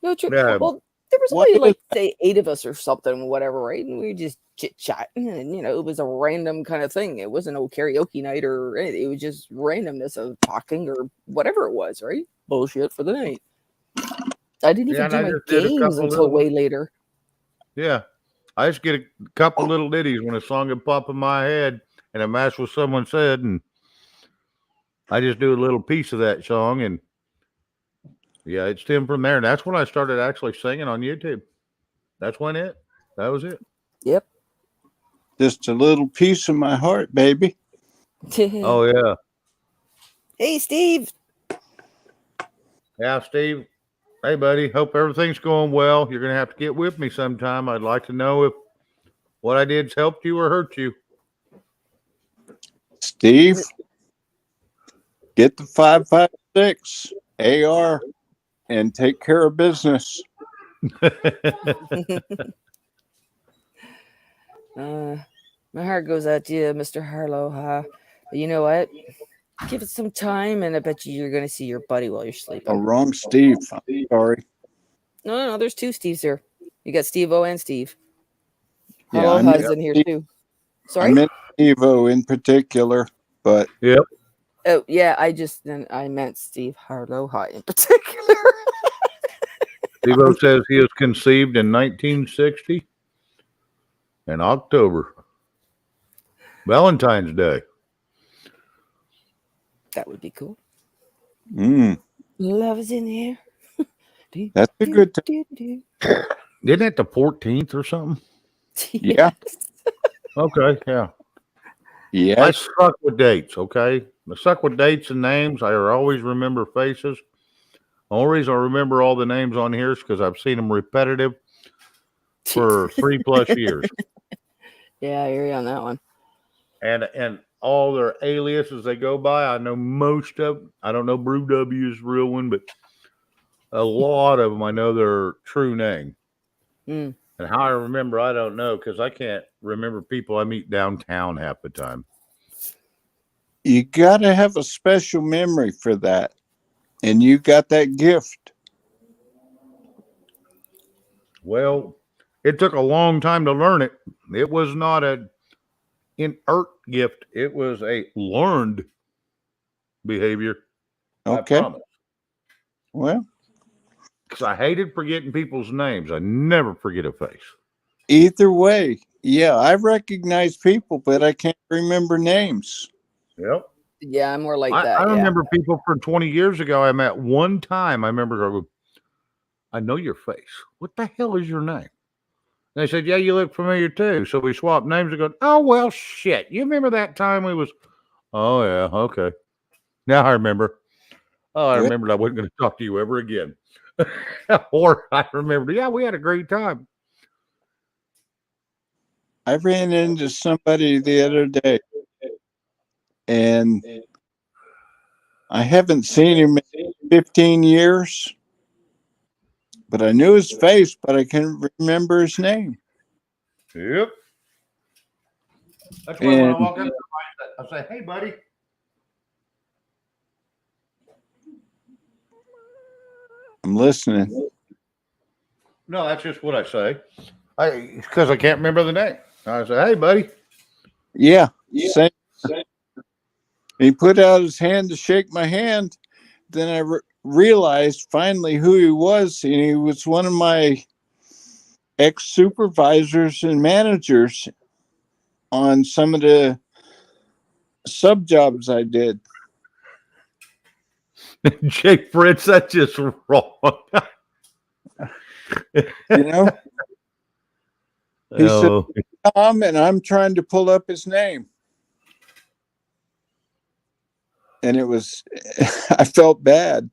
No, true. Yeah. Well, there was What only is like say 8 of us or something, whatever, right? And we were just chit chatting, and it was a random kind of thing. It wasn't no karaoke night or anything. It was just randomness of talking or whatever it was, right? Bullshit for the night. I didn't even and do I my just did a games couple until little- way later. Yeah. I just get a couple little ditties when a song would pop in my head and it matched what someone said. And I just do a little piece of that song. And yeah, it stemmed from there. And that's when I started actually singing on YouTube. That was it. Yep. Just a little piece of my heart, baby. Oh, yeah. Hey, Steve. Yeah, Steve. Hey, buddy. Hope everything's going well. You're going to have to get with me sometime. I'd like to know if what I did's helped you or hurt you. Steve, get the 5.56 AR and take care of business. My heart goes out to you, Mr. Harlow. But you know what? Give it some time, and I bet you're going to see your buddy while you're sleeping. Oh, wrong Steve. I'm sorry. No. There's 2 Steves here. You got Steve-O and Steve. Yeah, Hello, I meant in here Steve- too. I Sorry. meant Evo in particular, but Oh yeah, I meant Steve Harlow High in particular. Steve says he was conceived in 1960 in October. Valentine's Day. That would be cool. mm, Love is in the air. that's a good time. Isn't it the 14th or something? Yeah. Okay, yeah. I Yes. suck with dates, okay? I suck with dates and names. I always remember faces. The only reason I remember all the names on here is because I've seen them repetitive for 3+ years. Yeah, I hear you on that one. And all their aliases they go by, I know most of them. I don't know Brew W's real one, but a lot of them I know their true name. Mm. And how I remember, I don't know, because I can't remember people I meet downtown half the time. You got to have a special memory for that. And you got that gift. Well, it took a long time to learn it. It was not inert gift. It was a learned behavior. Okay. I promise. Well, Because I hated forgetting people's names. I never forget a face. either way, yeah, I recognize people, but I can't remember names. Yep. Yeah, I'm more like I that. Yeah. remember people from 20 years ago I met one time. I remember going, I know your face. What the hell is your name? And they said, yeah, you look familiar too. So we swapped names and go, oh, well, shit. You remember that time we was, oh, yeah, okay. Now I remember. Oh, I Well- remembered I wasn't going to talk to you ever again. Or I remembered, yeah, we had a great time. I ran into somebody the other day, and I haven't seen him in 15 years, but I knew his face, but I can't remember his name. Yep. That's why when I And- walk up to somebody, I say, hey, buddy. I'm listening. No, that's just what I say. Because I can't remember the name. I say, hey, buddy. Yeah, same. He put out his hand to shake my hand. Then I realized finally who he was, and he was one of my ex-supervisors and managers on some of the sub jobs I did. Jake Fritz, that's just wrong. You know, He said- Oh, Tom, and I'm trying to pull up his name. And it was, I felt bad.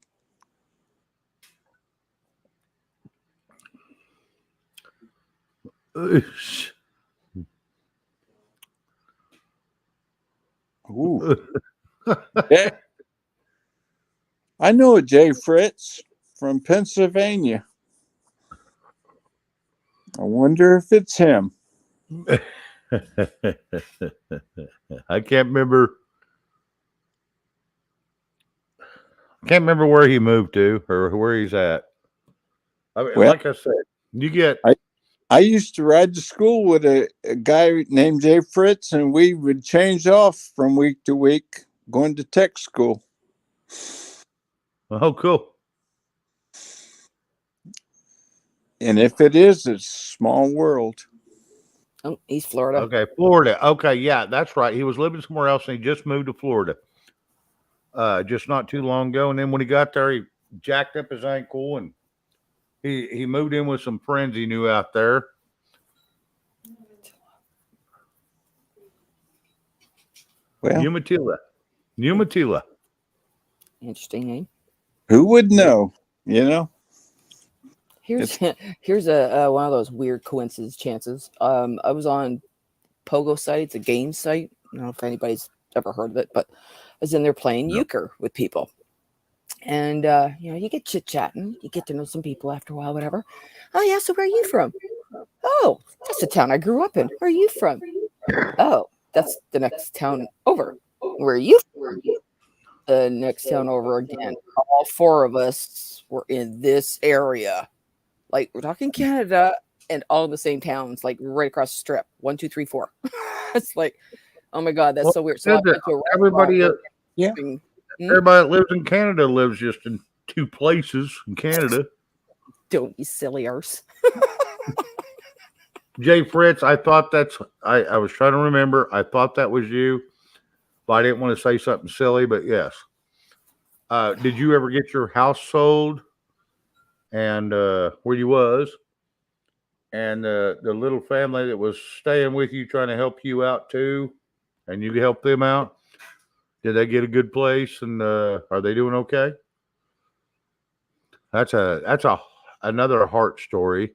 Ooh. Yeah. I know a Jay Fritz from Pennsylvania. I wonder if it's him. I can't remember. Can't remember where he moved to or where he's at. I mean, Well- like I said, you get I used to ride to school with a guy named Jay Fritz, and we would change off from week to week going to tech school. oh cool. And if it is, it's a small world. Oh, East Florida. Okay, Florida. Okay, yeah, that's right. He was living somewhere else and he just moved to Florida. Just not too long ago. And then when he got there, he jacked up his ankle and he moved in with some friends he knew out there. Well, Umatilla. Interesting name. who would know? You know? Here's here's a one of those weird coincidence chances. I was on Pogo site. It's a game site. I don't know if anybody's ever heard of it, but I was in there playing euchre with people. And you know, you get chit chatting, you get to know some people after a while, whatever. Oh yeah, so where are you from? Oh, that's the town I grew up in. Where are you from? Oh, that's the next town over. Where are you from? The next town over again. All four of us were in this area. Like we're talking Canada and all the same towns, like right across the strip. 1, 2, 3, 4. It's like, oh my god, that's Well, so weird. So I went to a everybody, restaurant yeah. having- everybody that lives in Canada lives just in two places in Canada. Don't you silly arse. Jay Fritz, I thought I was trying to remember. I thought that was you, but I didn't want to say something silly, but yes. Did you ever get your house sold and where you was? And the little family that was staying with you trying to help you out too, and you help them out? Did they get a good place and are they doing okay? That's another heart story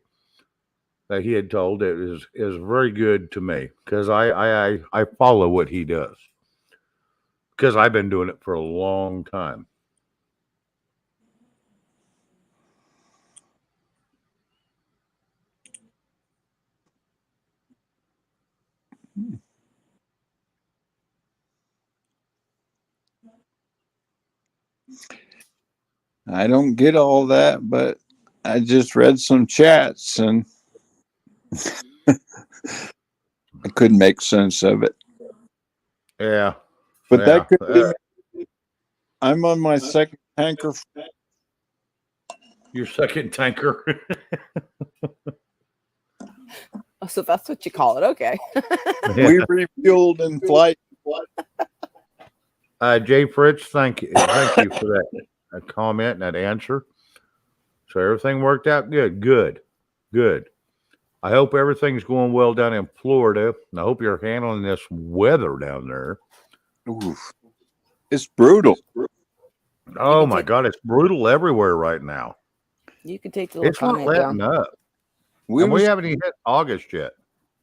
that he had told. It is very good to me because I follow what he does because I've been doing it for a long time. I don't get all that, but I just read some chats and I couldn't make sense of it. Yeah. But Yeah. that could be. I'm on my second tanker. Your second tanker. Oh, so that's what you call it. Okay. We refueled in flight. Jay Fritz, thank you for that comment and that answer. So everything worked out good. Good. I hope everything's going well down in Florida. And I hope you're handling this weather down there. Oof. It's brutal. Oh my God, it's brutal everywhere right now. You can take the little It's not comment letting down. up. We haven't even hit August yet.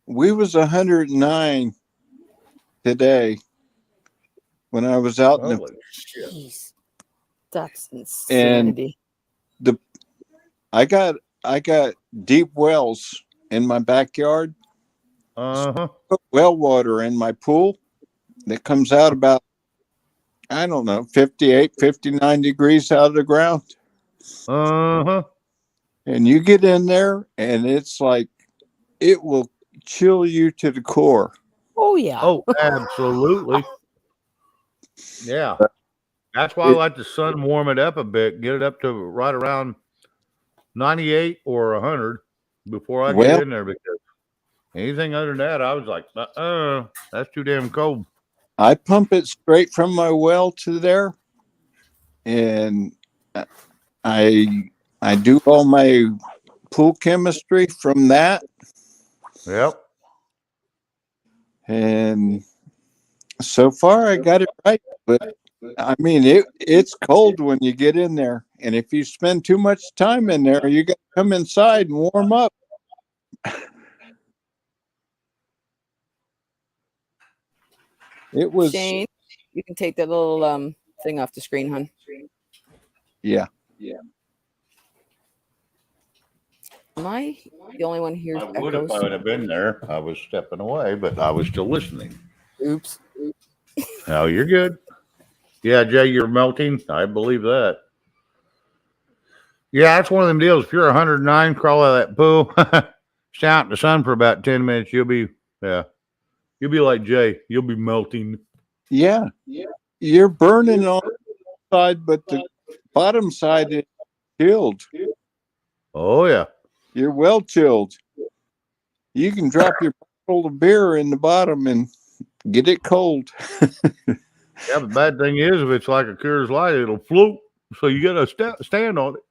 We was 109 today when I was out in the, Holy shit. Jeez. That's insanity. I got deep wells in my backyard. Uh-huh. Put well water in my pool that comes out about, I don't know, 58, 59 degrees out of the ground. Uh-huh. And you get in there and it's like, it will chill you to the core. Oh, yeah. Oh, absolutely. Yeah. That's why I let the sun warm it up a bit, get it up to right around 98 or 100 before I get in there, because anything other than that, I was like, that's too damn cold. I pump it straight from my well to there, and I do all my pool chemistry from that. Yep. And so far I got it right, but I mean it's cold when you get in there, and if you spend too much time in there, you got to come inside and warm up. It was Shane, you can take that little thing off the screen, hon. Yeah. Am I the only one here? I would if I would have been there. I was stepping away, but I was still listening. Oops. Oh, you're good. Yeah, Jay, you're melting. I believe that. Yeah, that's one of them deals. If you're 109, crawl out of that pool, stay out in the sun for about 10 minutes. You'll be like Jay. You'll be melting. Yeah. You're burning on the side, but the bottom side is chilled. Oh, yeah. You're well chilled. You can drop your bottle of beer in the bottom and get it cold. Yeah, the bad thing is, if it's like a Coors Light, it'll float. So you got to stand on it.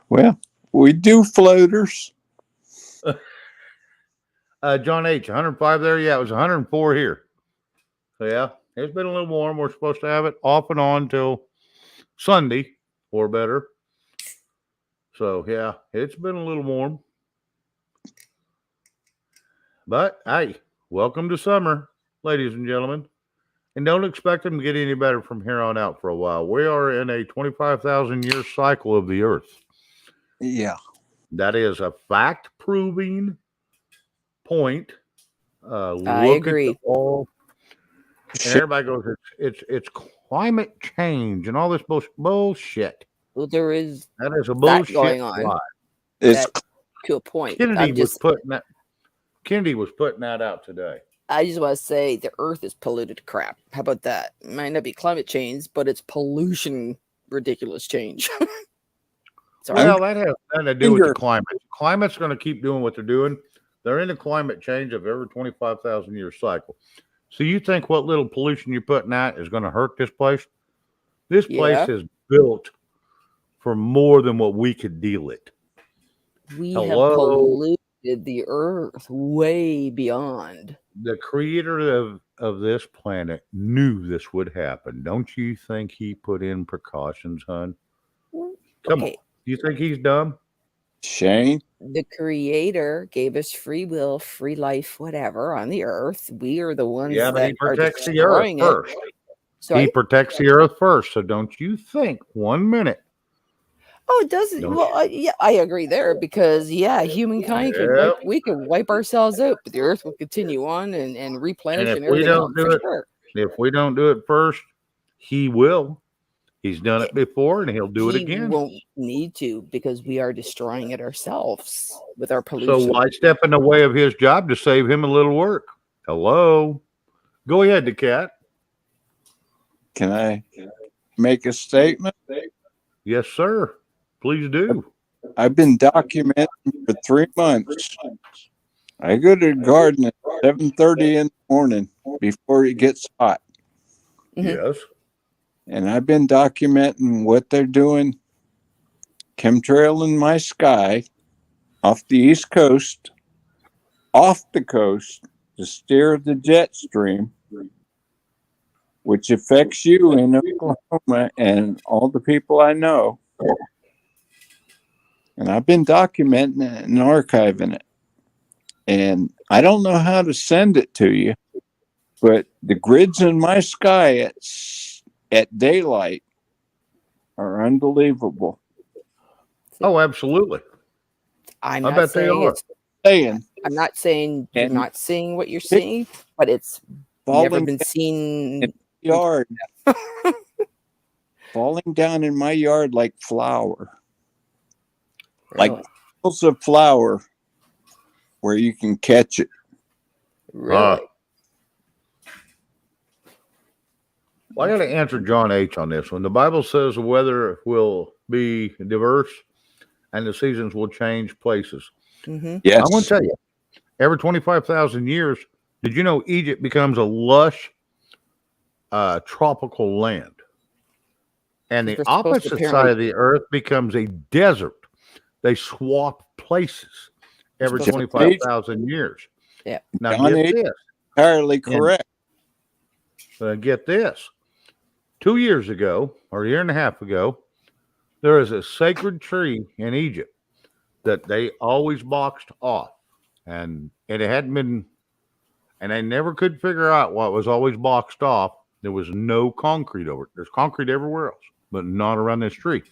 Well, we do floaters. John H., 105 there. Yeah, it was 104 here. So, yeah, it's been a little warm. We're supposed to have it off and on till Sunday or better. So, yeah, it's been a little warm. But, hey, welcome to summer, ladies and gentlemen. And don't expect them to get any better from here on out for a while. We are in a 25,000-year cycle of the Earth. Yeah. That is a fact-proving point. I agree. At all. And everybody goes, it's climate change and all this bullshit. Well, there is that is a bullshit going on. lie. It's to a point. Kennedy was putting that out today. I just want to say the Earth is polluted to crap. How about that? It might not be climate change, but it's pollution ridiculous change. Well, that has nothing to do with the climate. Climate's going to keep doing what they're doing. They're in a climate change of every 25,000 year cycle. So you think what little pollution you're putting out is going to hurt this place? This place is built for more than what we could deal with. We have polluted the Earth way beyond. The creator of this planet knew this would happen. Don't you think he put in precautions, hon? Come on. Do you think he's dumb? Shane? The creator gave us free will, free life, whatever on the Earth. We are the ones but he protects the Earth first. Sorry? He protects the Earth first. So don't you think 1 minute. Oh, it doesn't. Well, yeah, I agree there because humankind we could wipe ourselves out, but the Earth will continue on and replenish. And if we don't do it, if we don't do it first, he will. He's done it before, and he'll do it again. He won't need to because we are destroying it ourselves with our pollution. So why step in the way of his job to save him a little work? Hello, Go ahead, the cat. Can I make a statement? Yes, sir. Please do. I've been documenting for 3 months. I go to the garden at 7:30 in the morning before it gets hot. Mhm. Yes. And I've been documenting what they're doing, chemtrailing my sky off the East Coast, off the coast to steer the jet stream, which affects you in Oklahoma and all the people I know. And I've been documenting it and archiving it. And I don't know how to send it to you, but the grids in my sky at daylight are unbelievable. Oh, absolutely. I'm I not bet they saying are. it's. Saying I'm not saying you're And- not seeing what you're seeing, but it's never falling been down seen. in my yard, falling down in my yard like flour, like Really? piles of flour where you can catch it. Really? Well, I got to answer John H. on this one. The Bible says the weather will be diverse and the seasons will change places. Mm-hmm. Yes. I'm going to tell you, every 25,000 years, did you know Egypt becomes a lush tropical land? And the They're supposed to opposite apparently- side of the earth becomes a desert. They swap places every supposed to- 25,000 years. Yeah. Now John get H. this. Entirely correct. Get this. 2 years ago, or a year and a half ago, there is a sacred tree in Egypt that they always boxed off. And it hadn't been, and they never could figure out what was always boxed off. There was no concrete over it. There's concrete everywhere else, but not around this tree.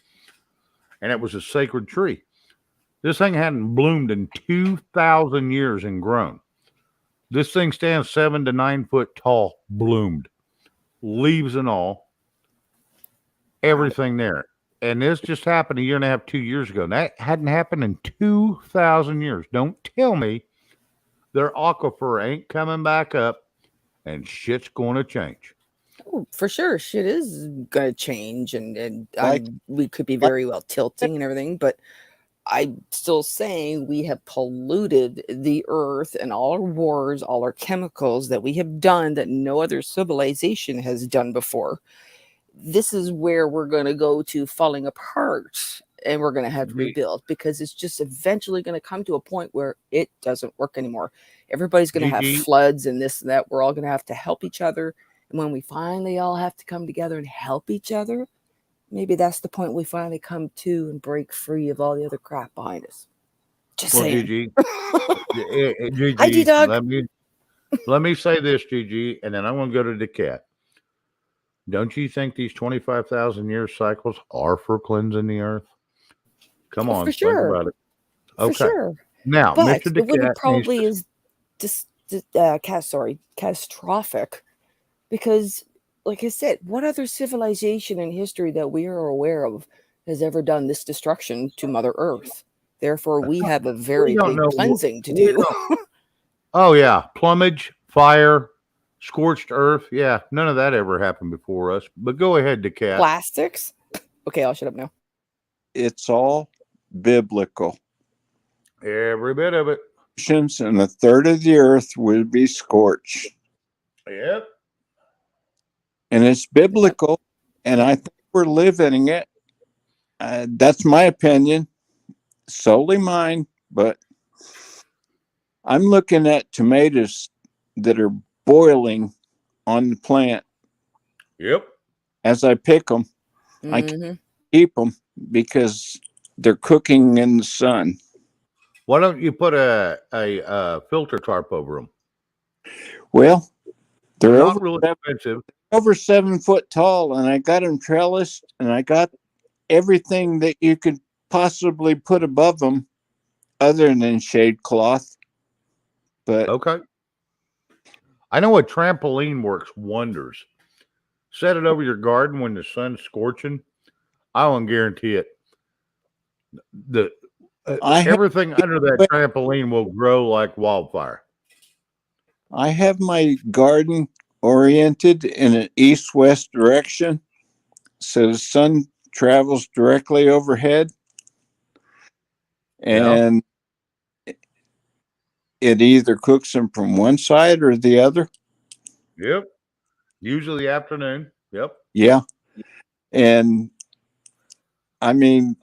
And it was a sacred tree. This thing hadn't bloomed in 2,000 years and grown. This thing stands 7 to 9 foot tall, bloomed, leaves and all, everything there. And this just happened a year and a half, 2 years ago. That hadn't happened in 2,000 years. Don't tell me their aquifer ain't coming back up and shit's going to change. Oh, for sure, shit is gonna change, and Like- we could be very well tilting and everything, but I'm still saying we have polluted the earth and all our wars, all our chemicals that we have done that no other civilization has done before. This is where we're going to go to falling apart, and we're going to have to Agreed. rebuild, because it's just eventually going to come to a point where it doesn't work anymore. Everybody's going to have GG. floods and this and that. We're all going to have to help each other. And when we finally all have to come together and help each other, maybe that's the point we finally come to and break free of all the other crap behind us. Just Well, saying. GG, GG, Hi, T-Dog. let me say this, GG, and then I'm going to go to the cat. Don't you think these 25,000 year cycles are for cleansing the earth? Come Oh, on, for sure. think about it. For Okay. sure. Now, But Mr. it wouldn't DeCat probably is catastrophic, because, like I said, what other civilization in history that we are aware of has ever done this destruction to Mother Earth? Therefore, we have a very don't big know. cleansing to We do. Oh, yeah. Plumage, fire, scorched earth. Yeah, none of that ever happened before us. But go ahead, DeCat. Plastics? Okay, I'll shut up now. It's all biblical. Every bit of it. And a third of the earth would be scorched. Yep. And it's biblical. And I think we're living it. That's my opinion, solely mine. But I'm looking at tomatoes that are boiling on the plant Yep. as I pick them. I Mhm. keep them because they're cooking in the sun. Why don't you put a filter tarp over them? Well, they're Not really over, expensive. over 7 foot tall, and I got them trellised, and I got everything that you could possibly put above them other than shade cloth. But Okay. I know a trampoline works wonders. Set it over your garden when the sun's scorching. I won't guarantee it. The I have, everything under that trampoline will grow like wildfire. I have my garden oriented in an east-west direction, so the sun travels directly overhead, and it either cooks them from one side or the other. Yep. Usually afternoon. Yep. Yeah. And I mean,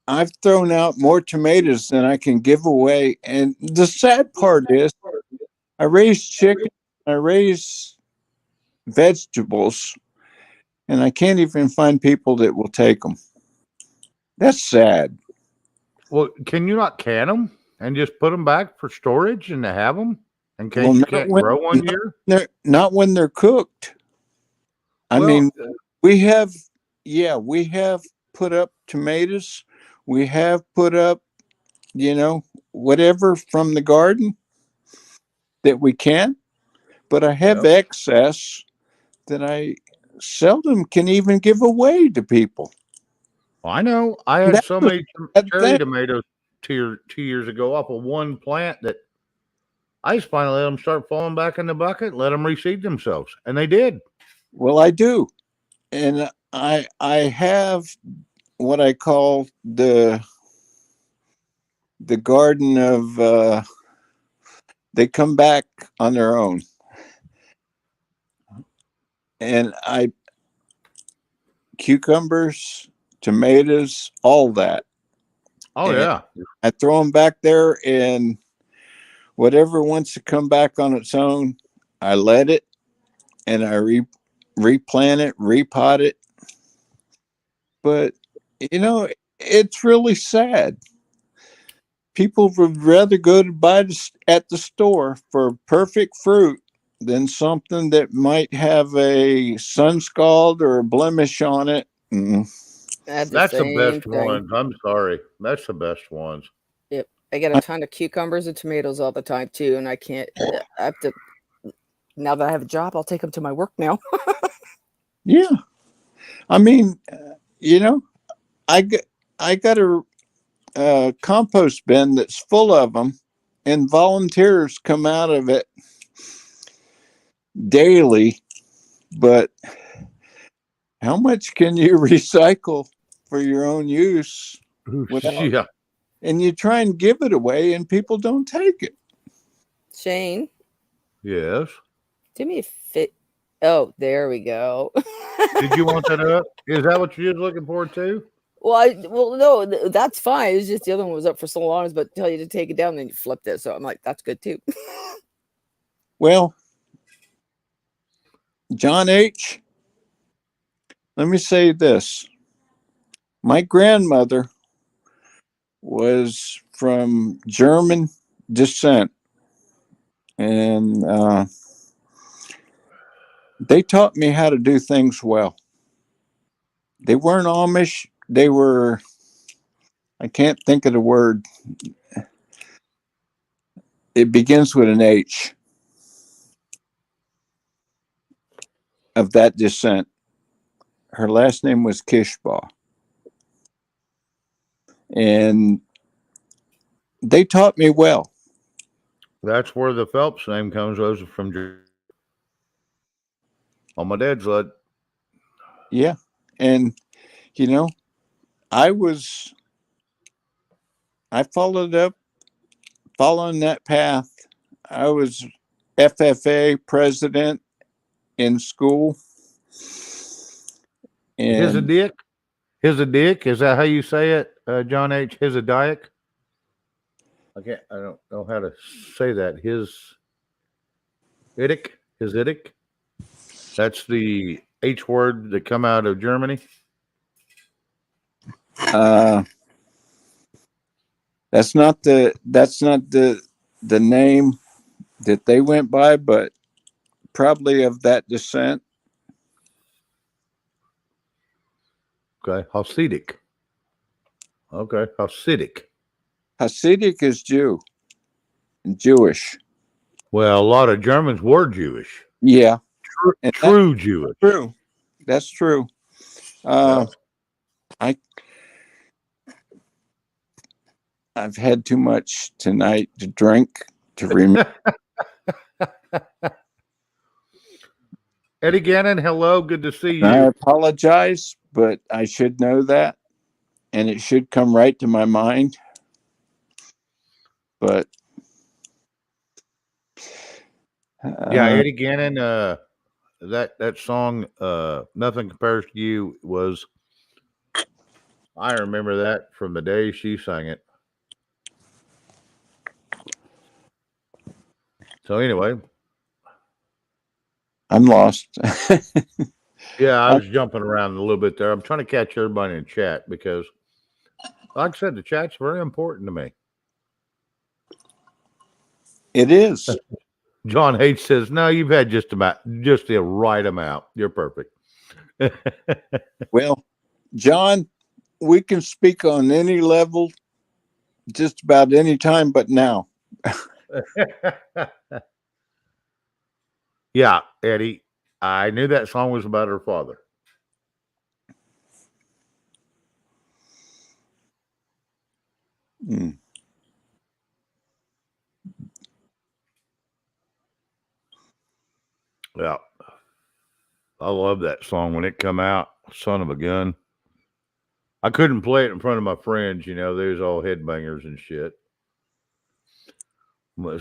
I've thrown out more tomatoes than I can give away. And the sad part is I raise chicken, I raise vegetables, and I can't even find people that will take them. That's sad. Well, can you not can them and just put them back for storage and to have them in case Well, you not can't when- grow one year? Not when they're cooked. I Well, mean, we have put up tomatoes. We have put up, whatever from the garden that we can, but I have Yep. excess that I seldom can even give away to people. I know. I had That so was- many that- cherry that- tomatoes 2 years ago off of one plant that I just finally let them start falling back in the bucket, let them reseed themselves, and they did. Well, I do. And I have what I call the garden of they come back on their own. And cucumbers, tomatoes, all that. Oh And yeah. I throw them back there, and whatever wants to come back on its own, I let it, and I replant it, repot it. But it's really sad. People would rather go to buy at the store for perfect fruit than something that might have a sun scald or a blemish on it. That's That's the same best thing. ones. I'm sorry. That's the best ones. Yep. I get a ton of cucumbers and tomatoes all the time too, and I can't. I have to. Now that I have a job, I'll take them to my work now. Yeah, I mean, I got a compost bin that's full of them, and volunteers come out of it daily. But how much can you recycle for your own use? Yeah. And you try and give it away, and people don't take it. Shane, Yes. do me a fit. Oh, there we go. Did you want that up? Is that what you're looking for too? Well, no, that's fine. It's just the other one was up for so long, but tell you to take it down, then you flipped it. So I'm like, that's good too. Well, John H., let me say this. My grandmother was from German descent, and they taught me how to do things well. They weren't Amish. They were, I can't think of the word. It begins with an H of that descent. Her last name was Kishbaugh. And they taught me well. That's where the Phelps name comes. Those are from on my dad's side. Yeah. And, I following that path. I was FFA president in school. His a And dick? His a dick? Is that how you say it, John H? His a dick? I don't know how to say that. His idic. That's the H word that come out of Germany. that's not the name that they went by, but probably of that descent. Okay, Hasidic. Okay, Hasidic. Hasidic is Jewish. Well, a lot of Germans were Jewish. Yeah. True Jewish. True. That's true. I've had too much tonight to drink to remember. Eddie Gannon, hello. Good to see And I you. apologize, but I should know that, and it should come right to my mind. But Yeah, Eddie Gannon, that song, Nothing Compares to You, was, I remember that from the day she sang it. So anyway, I'm lost. yeah, I was jumping around a little bit there. I'm trying to catch everybody in chat because, like I said, the chat's very important to me. It is. John H says, "No, you've had just the right amount. You're perfect." Well, John, we can speak on any level, just about any time, but now. Yeah, Eddie, I knew that song was about her father. Mm. Yeah, I love that song when it come out. Son of a gun. I couldn't play it in front of my friends. You know, there's all headbangers and shit.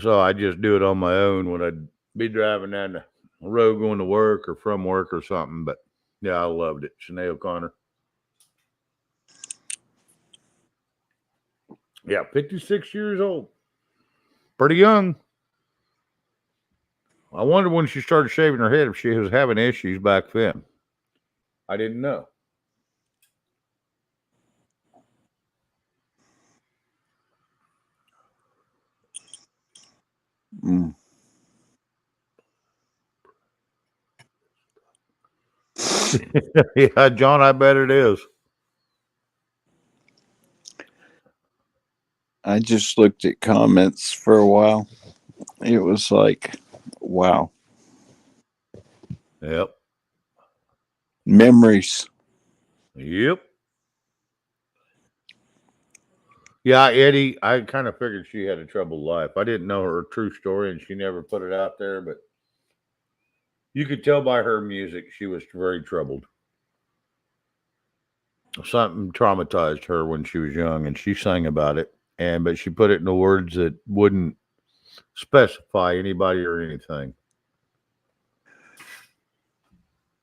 So I just do it on my own when I'd be driving down the road going to work or from work or something. But yeah, I loved it. Sinead O'Connor. Yeah, 56 years old. Pretty young. I wonder when she started shaving her head if she was having issues back then. I didn't know. Mm. Yeah, John, I bet it is. I just looked at comments for a while. It was like, wow. Yep. Memories. Yep. Yeah, Eddie, I kind of figured she had a troubled life. I didn't know her true story and she never put it out there, but you could tell by her music she was very troubled. Something traumatized her when she was young and she sang about it. But she put it in the words that wouldn't specify anybody or anything.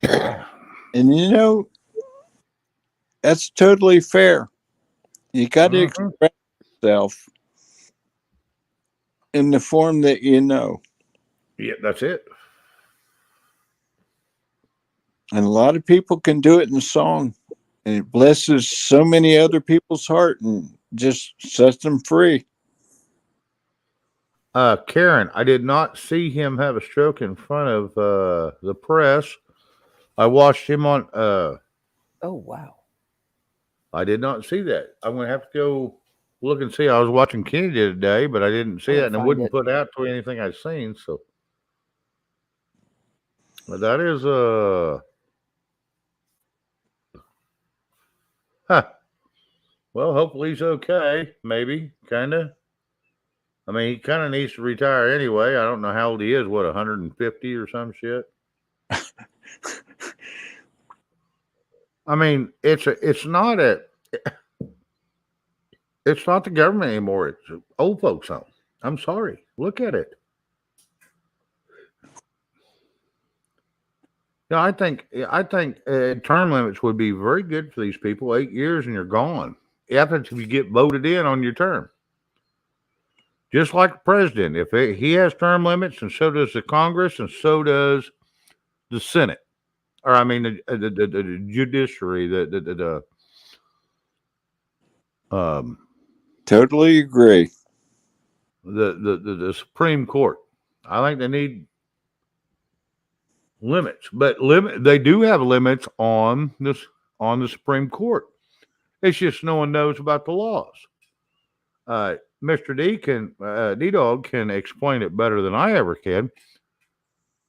And you know, that's totally fair. You got to express yourself in the form that you know. Yeah, that's it. And a lot of people can do it in song. And it blesses so many other people's heart and just sets them free. Karen, I did not see him have a stroke in front of the press. I watched him on. Oh wow. I did not see that. I'm going to have to go look and see. I was watching Kennedy today, but I didn't see that, and it wouldn't put out to anything I've seen. So that is huh. Well, hopefully he's okay. Maybe, kind of. I mean, he kind of needs to retire anyway. I don't know how old he is. What, 150 or some shit? I mean, it's not the government anymore. It's an old folks' home. I'm sorry. Look at it. Yeah, I think term limits would be very good for these people. 8 years and you're gone. After you get voted in on your term, just like the president, if he has term limits, and so does the Congress, and so does the Senate, or I mean the judiciary, Totally agree. The Supreme Court. I think they need limits, but they do have limits on the Supreme Court. It's just no one knows about the laws. Mr. D Dog can explain it better than I ever can.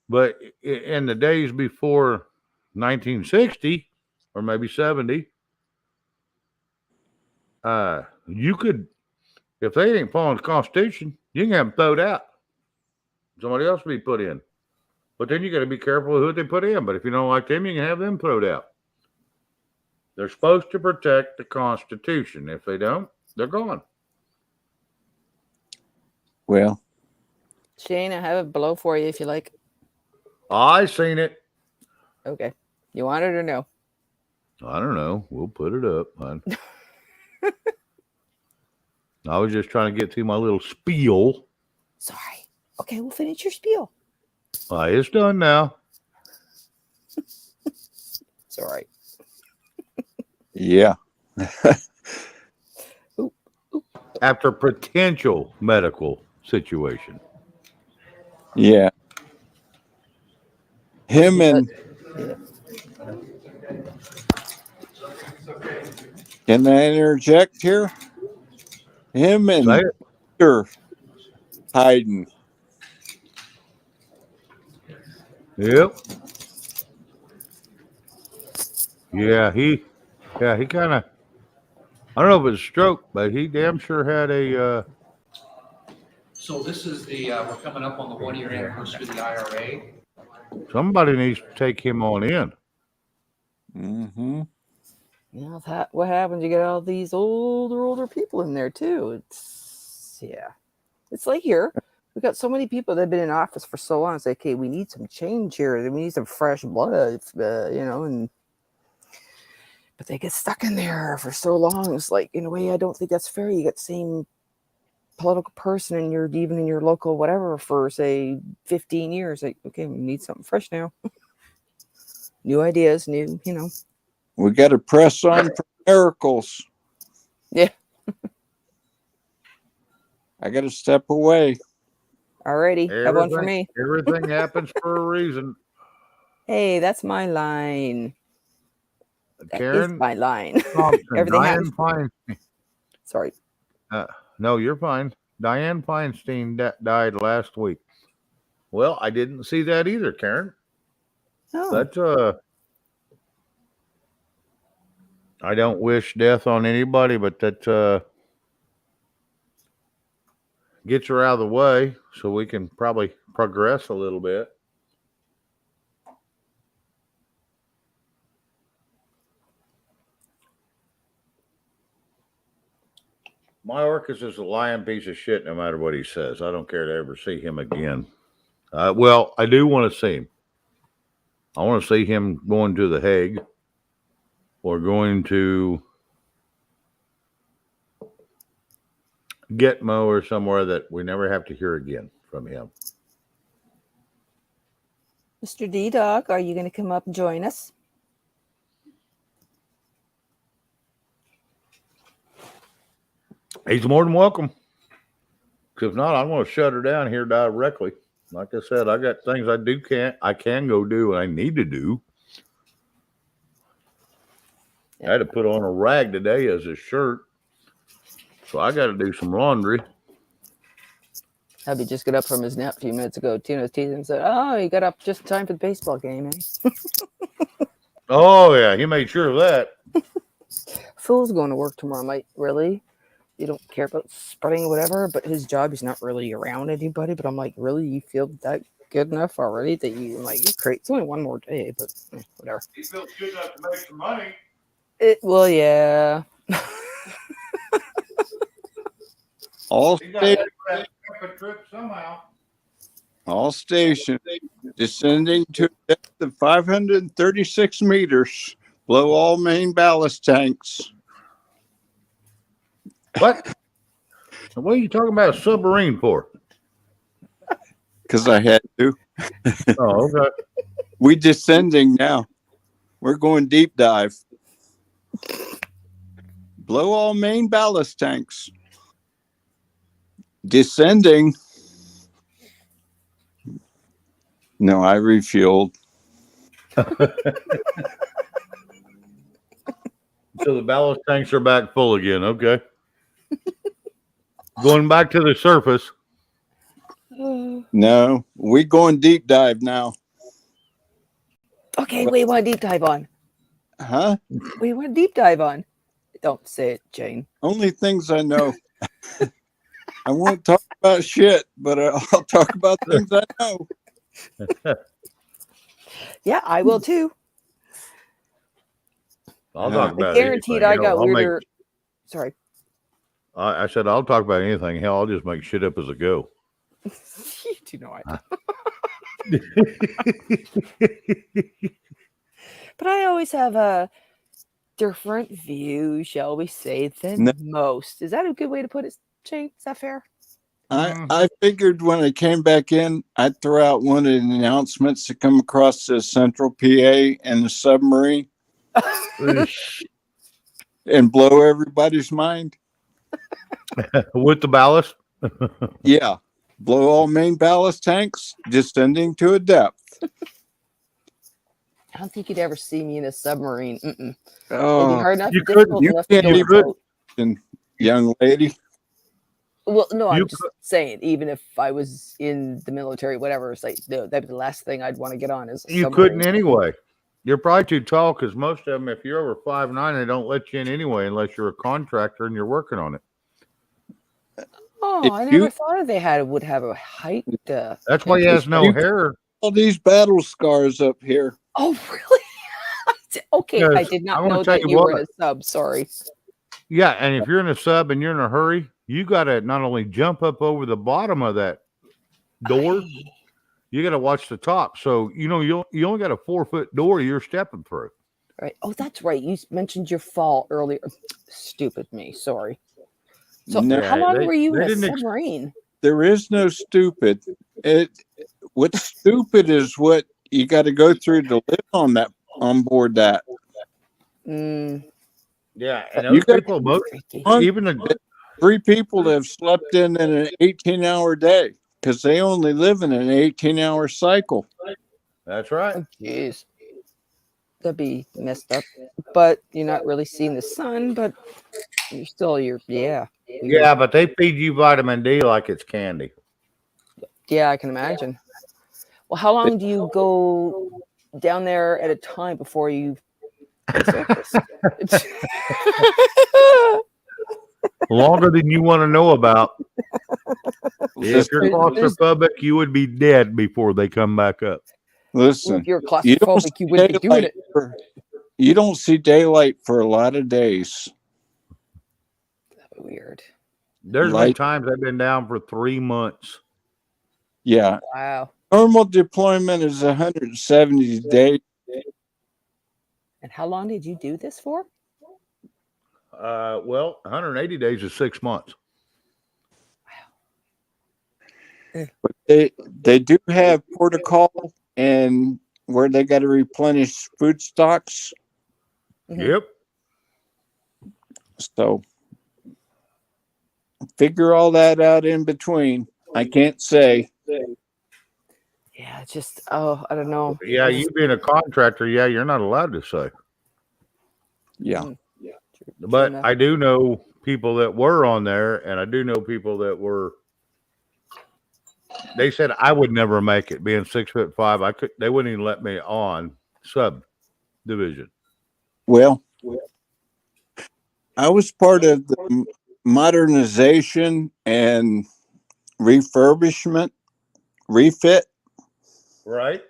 But in the days before 1960 or maybe 70, you could, if they ain't following the Constitution, you can have them thrown out. Somebody else be put in. But then you got to be careful who they put in. But if you don't like them, you can have them thrown out. They're supposed to protect the Constitution. If they don't, they're gone. Well, Shane, I have it below for you if you like. I seen it. Okay. You want it or no? I don't know. We'll put it up, hon. I was just trying to get through my little spiel. Sorry. Okay, we'll finish your spiel. It's done now. It's all right. yeah. After potential medical situation. Yeah. Him and can I interject here? Him and Say it. Hunter Hayden. Yep. Yeah, he kind of, I don't know if it was a stroke, but he damn sure had a, So this is the, we're coming up on the 1-year anniversary of the IRA. somebody needs to take him on in. Mm-hmm. You know, that what happens? You get all these older people in there too. It's like here. We've got so many people that have been in office for so long. It's like, okay, we need some change here. We need some fresh blood, and but they get stuck in there for so long. It's like, in a way, I don't think that's fair. You get the same political person in even in your local whatever for say 15 years. Like, okay, we need something fresh now. New ideas, new, We got to press on for miracles. Yeah. I got to step away. Alrighty, have one for me. Everything happens for a reason. Hey, that's my line. That is Karen my line. Thompson, Everything Diane happens. Sorry. No, you're fine. Diane Feinstein died last week. Well, I didn't see that either, Karen. Oh, That's I don't wish death on anybody, but that gets her out of the way so we can probably progress a little bit. Mayorkas is a lying piece of shit no matter what he says. I don't care to ever see him again. Well, I do want to see him. I want to see him going to The Hague or going to Gitmo or somewhere that we never have to hear again from him. Mr. D-Dog, are you going to come up and join us? He's more than welcome. 'Cause if not, I'm going to shut her down here directly. Like I said, I got things I can go do and I need to do. I had to put on a rag today as a shirt. So I got to do some laundry. Hubby just got up from his nap a few minutes ago. Tina's teasing him and said, "Oh, you got up just in time for the baseball game, eh?" Oh, yeah. He made sure of that. Phil's going to work tomorrow night. Really? You don't care about spreading or whatever, but his job is not really around anybody. But I'm like, really? You feel that good enough already that you're great. It's only one more day, but whatever. He feels good enough to make some money. Well, yeah. All He got to stations, make that trip somehow. all stations descending to a depth of 536 meters below all main ballast tanks. What? What are you talking about a submarine for? Because I had to. Oh, okay. We descending now. We're going deep dive. Below all main ballast tanks. Descending. No, I refueled. So the ballast tanks are back full again. Okay. Going back to the surface. No, we going deep dive now. Okay, what do you want to deep dive on? Huh? What do you want to deep dive on? Don't say it, Jane. Only things I know. I won't talk about shit, but I'll talk about things I know. Yeah, I will too. I'll Yeah. talk I about guaranteed anything. I Hell, got I'll make- weirder. Sorry. I said I'll talk about anything. Hell, I'll just make shit up as I go. You do know I But I always have a different view, shall we say, than No. most. Is that a good way to put it, Shane? Is that fair? I figured when I came back in, I'd throw out one of the announcements to come across the central PA and the submarine and blow everybody's mind. With the ballast. Yeah. Blow all main ballast tanks, descending to a depth. I don't think you'd ever see me in a submarine. Mm-mm. It'd be Oh, hard enough, you difficult you enough to can't build a even- boat. young lady. Well, no, I'm You just saying, even if I was in the military, whatever, it's like, no, that'd be the last thing I'd want to get on is a You submarine. couldn't anyway. You're probably too tall because most of them, if you're over 5'9", they don't let you in anyway unless you're a contractor and you're working on it. Oh, If I never you- thought they would have a height. That's why he has no You- hair. All these battle scars up here. Oh, really? Okay, I Yes, did I not wanna know tell that you you were in what. a sub. Sorry. Yeah, and if you're in a sub and you're in a hurry, you got to not only jump up over the bottom of that door, you got to watch the top. So you only got a 4-foot door you're stepping through. Right. Oh, that's right. You mentioned your fall earlier. Stupid me. Sorry. So, No, how long were you they in a didn't submarine? there is no stupid. What's stupid is what you got to go through to live on board that. Mm, Yeah, and You those got- people, most, tricky. even the 3 people that have slept in an 18-hour day because they only live in an 18-hour cycle. that's right. Oh, jeez. That'd be messed up. But you're not really seeing the sun, but you're yeah. Yeah, but they feed you vitamin D like it's candy. Yeah, I can imagine. Well, how long do you go down there at a time before you surface? Longer than you want to know about. If you're There's- claustrophobic, you would be dead before they come back up. Listen, If you're you don't claustrophobic, you wouldn't be doing it. you don't see daylight for a lot of days. Weird. There's been Like- times I've been down for 3 months. Yeah. Wow. Normal deployment is 170 days. And how long did you do this for? Well, 180 days is 6 months. But they do have protocol and where they got to replenish food stocks. Mhm. Yep. So figure all that out in between. I can't say. Yeah, it's just I don't know. Yeah, you being a contractor, yeah, you're not allowed to say. Yeah. But enough. I do know people that were on there, and I do know people that were. They said I would never make it, being 6'5". They wouldn't even let me on sub division. Well, I was part of the modernization and refurbishment, refit. Right.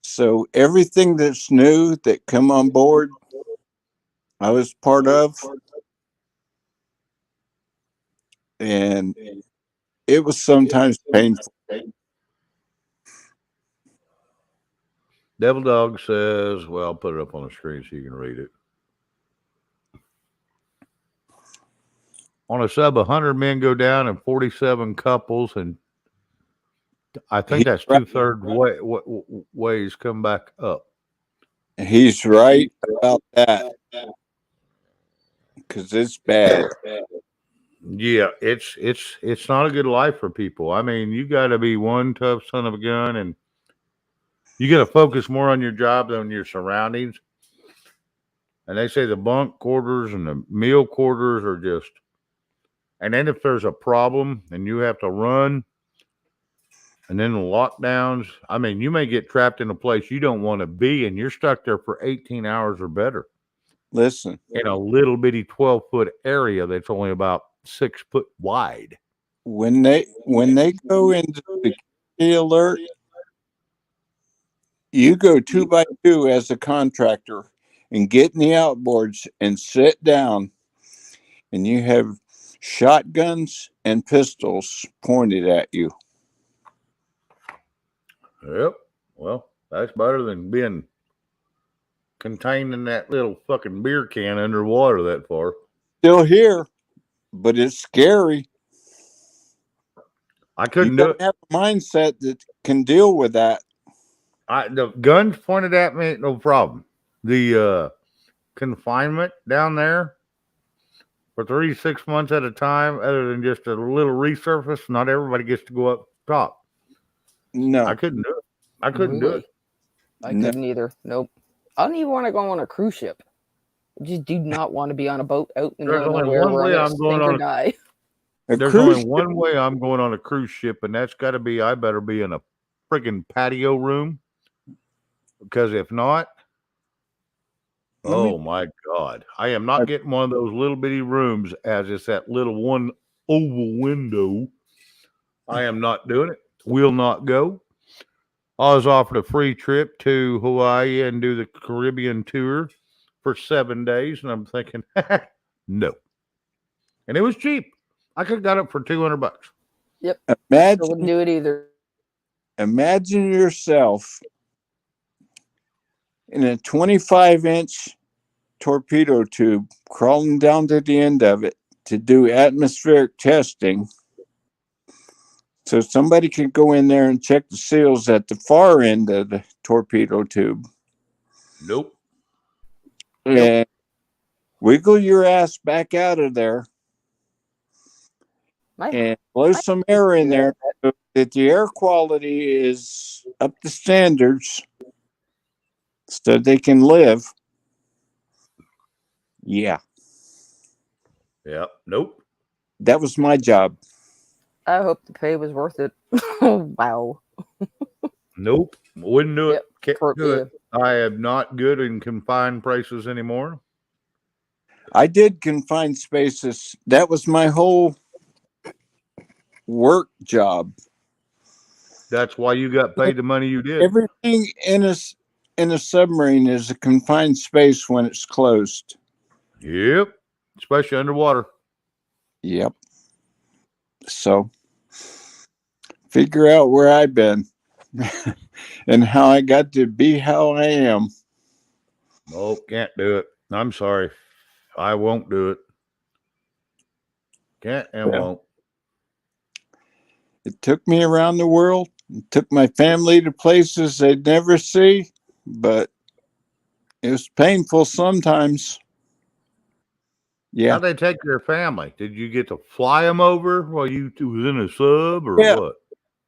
So everything that's new that come on board, I was part of. And it was sometimes painful. Devil Dog says, well, I'll put it up on the screen so you can read it. On a sub, 100 men go down and 47 couples, and I think that's Right. 2/3 ways come back up. He's right about that. Because it's bad. Yeah, it's not a good life for people. I mean, you got to be one tough son of a gun, and you got to focus more on your job than your surroundings. And they say the bunk quarters and the meal quarters are just. And then if there's a problem and you have to run, and then the lockdowns, I mean, you may get trapped in a place you don't want to be, and you're stuck there for 18 hours or better Listen, in a little bitty 12-foot area that's only about 6 foot wide. when they go into security alert, You go 2x2 as a contractor and get in the outboards and sit down, and you have shotguns and pistols pointed at you. Yep. Well, that's better than being contained in that little fucking beer can underwater that far. Still here, but it's scary. I You couldn't do gotta it. have a mindset that can deal with that. The guns pointed at me, no problem. The confinement down there for 36 months at a time, other than just a little resurface, not everybody gets to go up top. No, I couldn't do it. I couldn't do Really? it. I No. couldn't either. Nope. I don't even want to go on a cruise ship. I just do not want to be on a boat out in the There's middle of only nowhere one where way I'm I'm going to going sink on or a die. a There's cruise only one way I'm going on a cruise ship, and that's got to be I better be in a friggin' patio room, because if not, Let me- oh my God, I am not getting one of those little bitty rooms as it's that little one oval window. I am not doing it. Will not go. I was offered a free trip to Hawaii and do the Caribbean tour for 7 days, and I'm thinking, no. And it was cheap. I could have got it for $200. I imagine wouldn't do it either. imagine yourself in a 25-inch torpedo tube crawling down to the end of it to do atmospheric testing, so somebody can go in there and check the seals at the far end of the torpedo tube Nope. and wiggle your ass back out of there My and blow some air in there so that the air quality is up to standards so they can live. Yeah, Yeah. Nope. that was my job. I hope the pay was worth it. Oh, wow. Nope. Wouldn't do it. Yep. Can't do it. I am not good in confined places anymore. I did confined spaces. That was my whole work job. That's why you got paid the money you did. Everything in a submarine is a confined space when it's closed. Yep. Especially underwater. Yep. So figure out where I've been and how I got to be how I am. Nope. Can't do it. I'm sorry. I won't do it. Can't and Yeah. won't. It took me around the world. It took my family to places they'd never see, but it was painful sometimes. Yeah. How'd they take your family? Did you get to fly them over while you was in a sub or Yeah. what?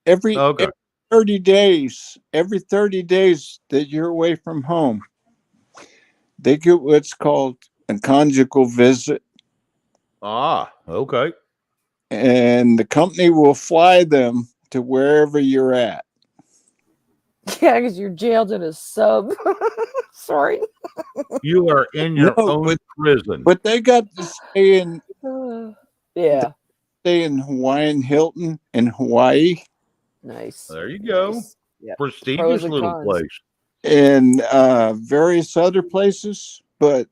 Every Okay. 30 days, every 30 days that you're away from home, they get what's called a conjugal visit, Ah, okay. and the company will fly them to wherever you're at. Yeah, because you're jailed in a sub. Sorry. You are in your No, own prison. But they got to stay in Yeah. Hawaiian Hilton in Hawaii Nice. There you go. Nice. Yep. Prestigious Pros and little cons. place. and various other places. But,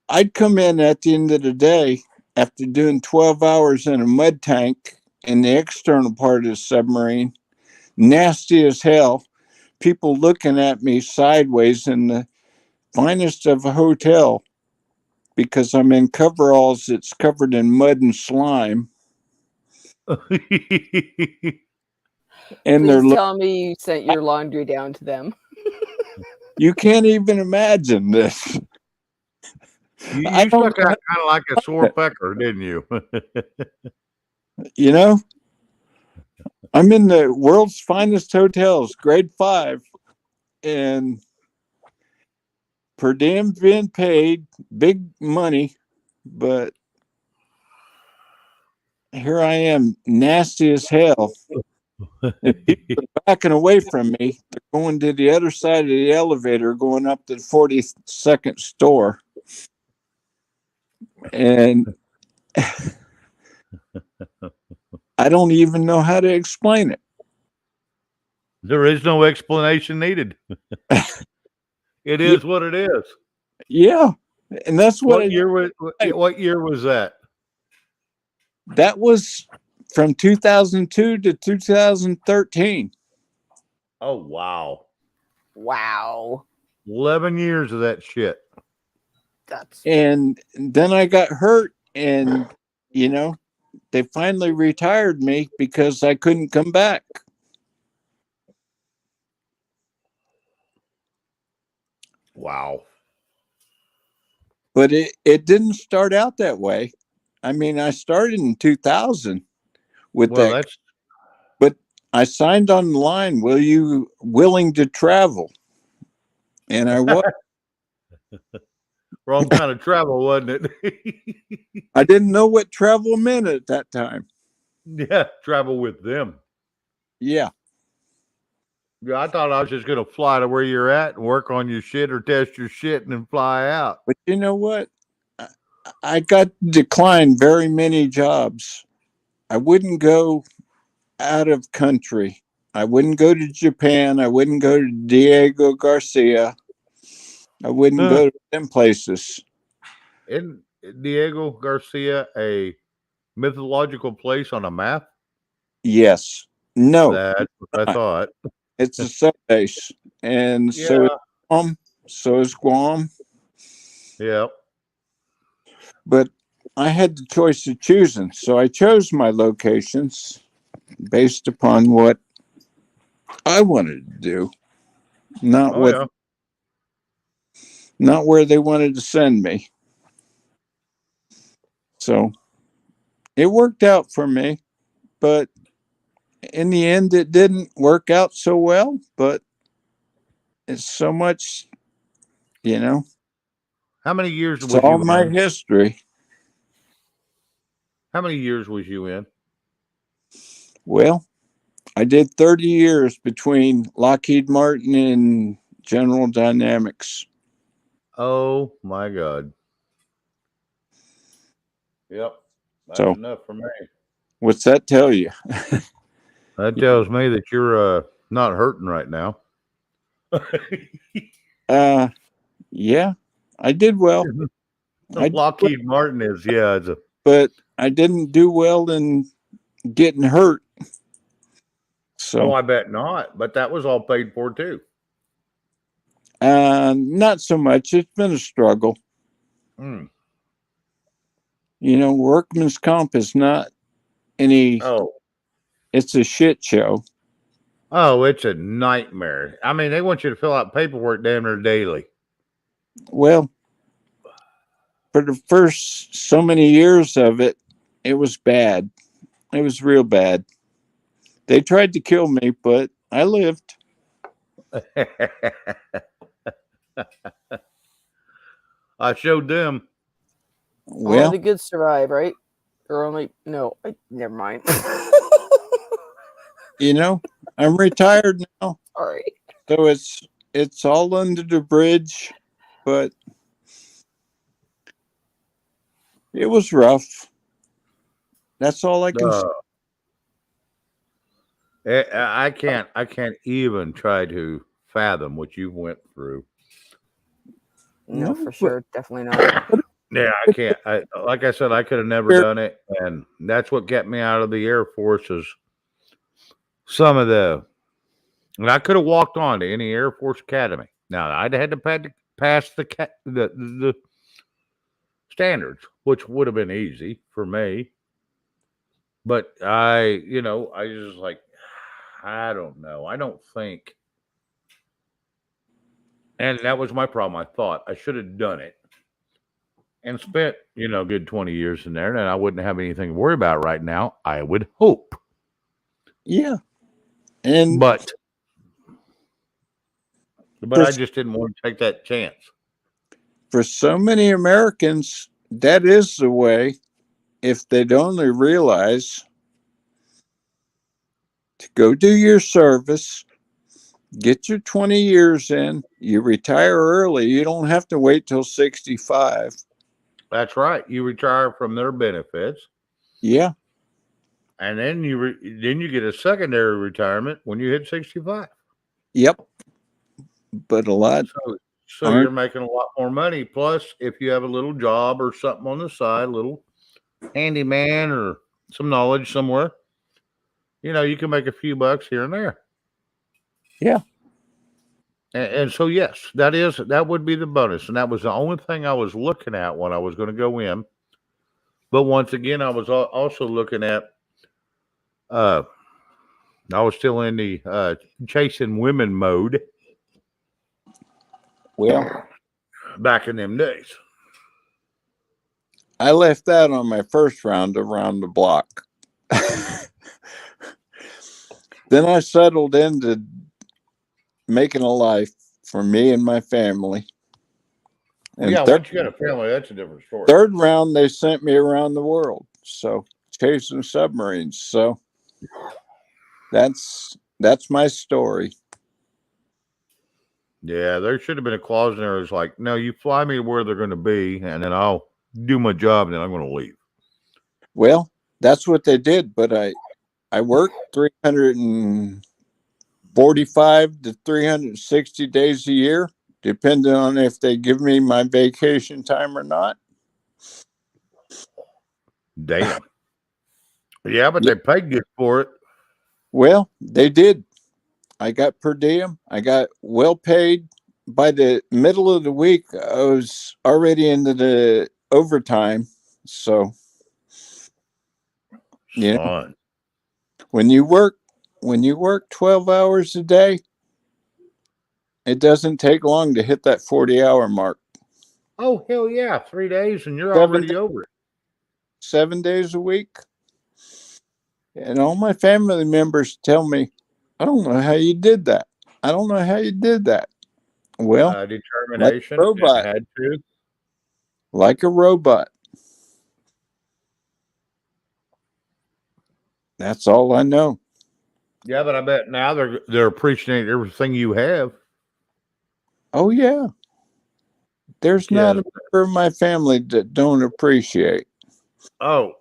I'd come in at the end of the day after doing 12 hours in a mud tank in the external part of the submarine, nasty as hell, people looking at me sideways in the finest of a hotel because I'm in coveralls that's covered in mud and slime. And Please tell me you sent your laundry down to them. you can't even imagine this. You I don't stuck out kind of like a sore pecker, didn't you? I'm in the world's finest hotels, grade 5, and per diem being paid, big money, but here I am, nasty as hell. And people are backing away from me. They're going to the other side of the elevator, going up to the 42nd store. And I don't even know how to explain it. There is no explanation needed. It is what it is. Yeah. And that's What year was that? that was from 2002 to 2013. Oh wow. Wow. 11 years of that shit. That's And then I got hurt, and they finally retired me because I couldn't come back. Wow. But it didn't start out that way. I mean, I started in 2000 with Well, that. that's But I signed on the line, "Will you willing to travel?" And I was. wrong kind of travel, wasn't it? I didn't know what travel meant at that time. Yeah, travel with them. Yeah. Yeah, I thought I was just gonna fly to where you're at and work on your shit or test your shit and then fly out. But you know what? I got declined very many jobs. I wouldn't go out of country. I wouldn't go to Japan. I wouldn't go to Diego Garcia. I wouldn't go to them places. Isn't Diego Garcia a mythological place on a map? Yes. No, That's what I thought. it's a sub base. And so is Guam. So is Guam. Yep. But I had the choice of choosing. So I chose my locations based upon what I wanted to do, not Oh, what yeah. not where they wanted to send me. So it worked out for me, but in the end it didn't work out so well. But it's so much, How many years it's was all you my in? history. How many years was you in? Well, I did 30 years between Lockheed Martin and General Dynamics. Oh my God. Yep. That's So enough for me. what's that tell you? That tells me that you're not hurting right now. Yeah, I did well. Lockheed Martin is, yeah, it's a But I didn't do well in getting hurt. So, I bet not. But that was all paid for too. not so much. It's been a struggle. Mm. Workman's comp is not any. Oh. It's a shit show. Oh, it's a nightmare. I mean, they want you to fill out paperwork damn near daily. Well, for the first so many years of it, it was bad. It was real bad. They tried to kill me, but I lived. I showed them. only Well, the good survive, right? Or only no, never mind. I'm retired now, All right. so it's all under the bridge, but it was rough. That's all I can say. I can't even try to fathom what you went through. No, No, for but- sure. Definitely not. Yeah, I can't. Like I said, I could have never done it, and that's what kept me out of the Air Force. Is some of and I could have walked on to any Air Force Academy. Now I'd had to pass the standards, which would have been easy for me. But I just like, I don't know. I don't think, and that was my problem. I thought I should have done it and spent good 20 years in there, and I wouldn't have anything to worry about right now. I would hope. Yeah. And But I just didn't want to take that chance. for so many Americans, that is the way. If they'd only realize to go do your service, get your 20 years in, you retire early. You don't have to wait till 65. That's right. You retire from their benefits, Yeah. and then you get a secondary retirement when you hit 65. Yep. But a lot So you're making a lot more money. Plus, if you have a little job or something on the side, a little handyman or some knowledge somewhere, you can make a few bucks here and there. Yeah. And so, yes, that would be the bonus. And that was the only thing I was looking at when I was going to go in. But once again, I was also looking at, I was still in the chasing women mode well, back in them days. I left that on my first round around the block. Then I settled into making a life for me and my family. And Yeah, once you got a family, that's a different story. third round, they sent me around the world. So chasing submarines. So that's my story. Yeah, there should have been a clause in there that's like, no, you fly me where they're going to be, and then I'll do my job, and then I'm going to leave. Well, that's what they did. But I worked 345 to 360 days a year, depending on if they give me my vacation time or not. Damn. Yeah, but they paid good for it. Well, they did. I got per diem. I got well paid. By the middle of the week, I was already into the overtime. So, Son. when you work 12 hours a day, it doesn't take long to hit that 40-hour mark. Oh, hell yeah. 3 days, and you're already over it. 7 days a week. And all my family members tell me, I don't know how you did that. I don't know how you did that. Well, Determination. like a robot. Had to. Like a robot. That's all I know. Yeah, but I bet now they're appreciating everything you have. Oh yeah. There's Yeah. not a member of my family that don't appreciate. Oh,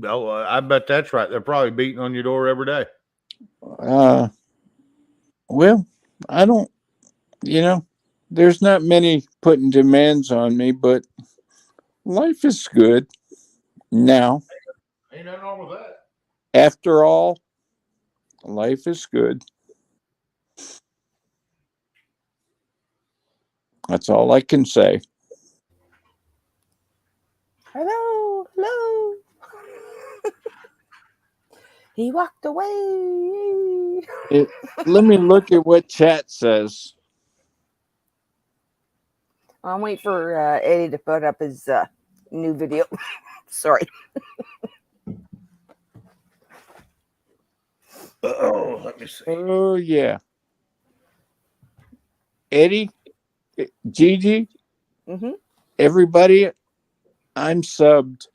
I bet that's right. They're probably beating on your door every day. Well, I don't, there's not many putting demands on me, but life is good now. Ain't nothing wrong with that. After all, life is good. That's all I can say. Hello. He walked away. Let me look at what chat says. I'm waiting for Eddie to put up his new video. Sorry. Oh, let me see. Oh yeah. Eddie, Gigi, everybody, I'm subbed.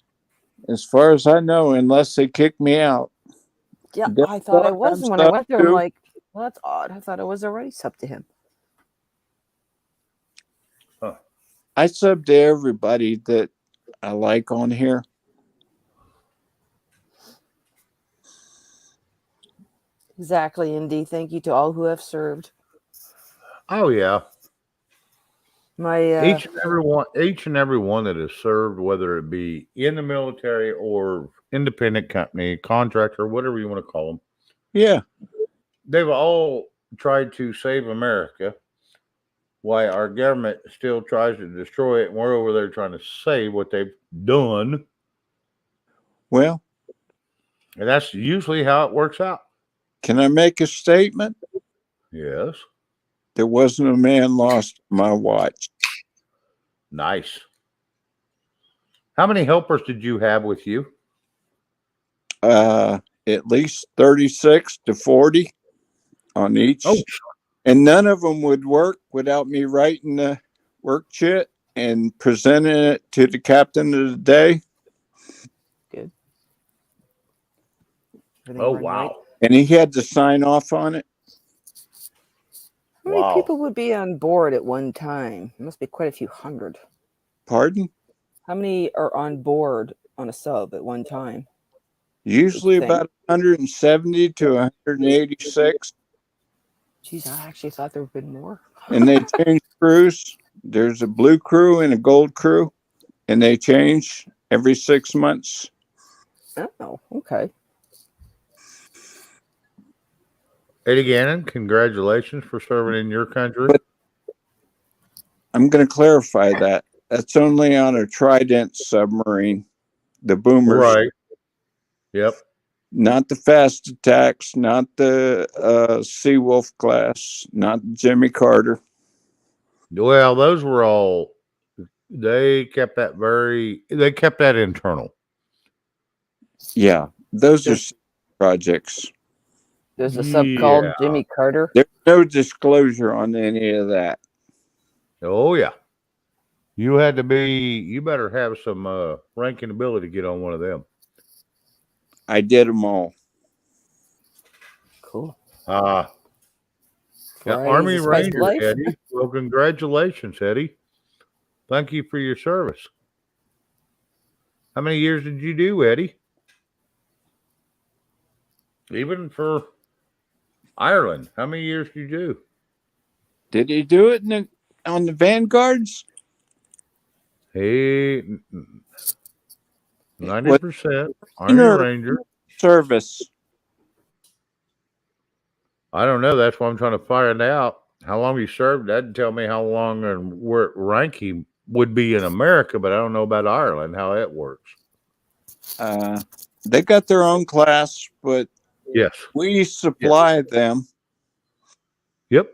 As far as I know, unless they kick me out. Yeah, I thought I was. And when I went there, I'm like, well, that's odd. I thought I was already subbed to him. Huh. I sub to everybody that I like on here. Exactly, Indy. Thank you to all who have served. Oh yeah. My each and every one that has served, whether it be in the military or independent company, contractor, whatever you want to call them. Yeah. They've all tried to save America, while our government still tries to destroy it, and we're over there trying to save what they've done. Well, and that's usually how it works out. Can I make a statement? Yes. There wasn't a man lost on my watch. Nice. How many helpers did you have with you? At least 36 to 40 on each. Oh. And none of them would work without me writing the work sheet and presenting it to the captain of the day. Good. Oh, wow. Right? And he had to sign off on it. How many people would be on board at one time? There must be quite a few hundred. Pardon? How many are on board on a sub at one time? Usually about 170 to 186. Geez, I actually thought there would have been more. And they change crews. There's a blue crew and a gold crew, and they change every 6 months. Oh, okay. Eddie Gannon, congratulations for serving in your country. But I'm going to clarify that. That's only on a Trident submarine, the boomers. Right. Yep. Not the Fast Attacks, not the Seawolf class, not Jimmy Carter. Well, those were all. They kept that internal. Yeah, those are projects. There's a sub called Yeah. Jimmy Carter. There's no disclosure on any of that. Oh yeah. You better have some ranking ability to get on one of them. I did them all. Cool. Yeah, Varieties Army of spice Ranger, life. Eddie. Well, congratulations, Eddie. Thank you for your service. How many years did you do, Eddie? Even for Ireland, how many years did you do? Did he do it on the Vanguards? Hey, 90% Army Inner- Ranger. Service. I don't know. That's what I'm trying to find out. How long he served, that'd tell me how long and what rank he would be in America, but I don't know about Ireland, how that works. They got their own class, but Yes. we supply them. Yep.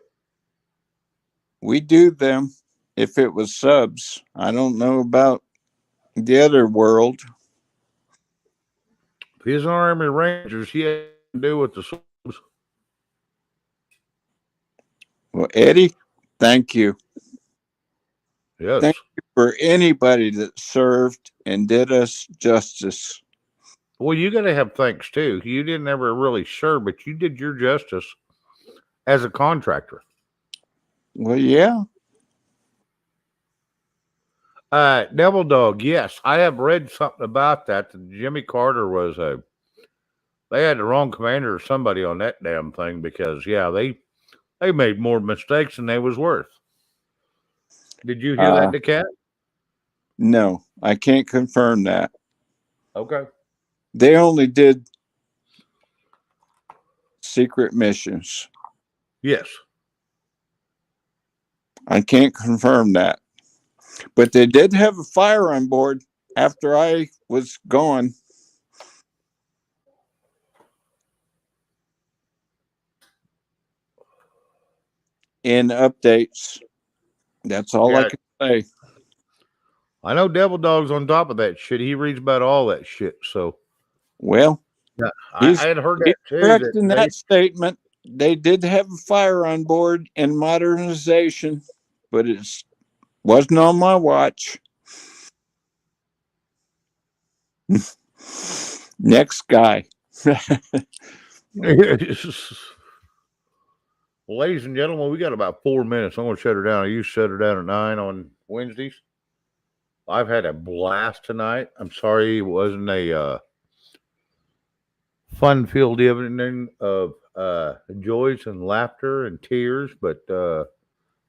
We do them if it was subs. I don't know about the other world. If he's an Army Rangers, he had to do with the subs. Well, Eddie, thank you Yes. Thank for anybody that served and did us justice. Well, you got to have thanks too. You didn't ever really serve, but you did your justice as a contractor. Well, yeah. Devil Dog, yes, I have read something about that. Jimmy Carter was they had the wrong commander or somebody on that damn thing because they made more mistakes than they was worth. Did you hear that, DeCat? No, I can't confirm that. Okay. They only did secret missions. Yes. I can't confirm that. But they did have a fire on board after I was gone. In updates. That's all I Yeah. can say. I know Devil Dog's on top of that shit. He reads about all that shit. So, Well, I had heard that too. correct in they- that statement. They did have a fire on board and modernization, but it wasn't on my watch. Next guy. Ladies and gentlemen, we got about 4 minutes. I'm going to shut her down. I used to shut her down at 9 on Wednesdays. I've had a blast tonight. I'm sorry it wasn't a fun-filled evening of joys and laughter and tears, but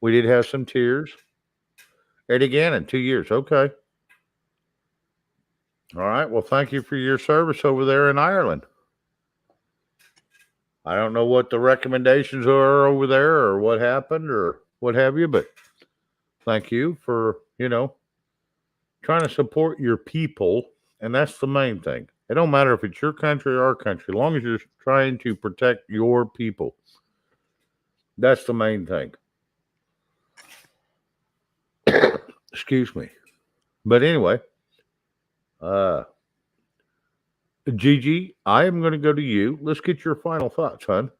we did have some tears. Eddie Gannon, 2 years. Okay. All right. Well, thank you for your service over there in Ireland. I don't know what the recommendations are over there or what happened or what have you, but thank you for, trying to support your people. And that's the main thing. It don't matter if it's your country or our country, as long as you're trying to protect your people. That's the main thing. Excuse me. But anyway, Gigi, I am going to go to you. Let's get your final thoughts, hon.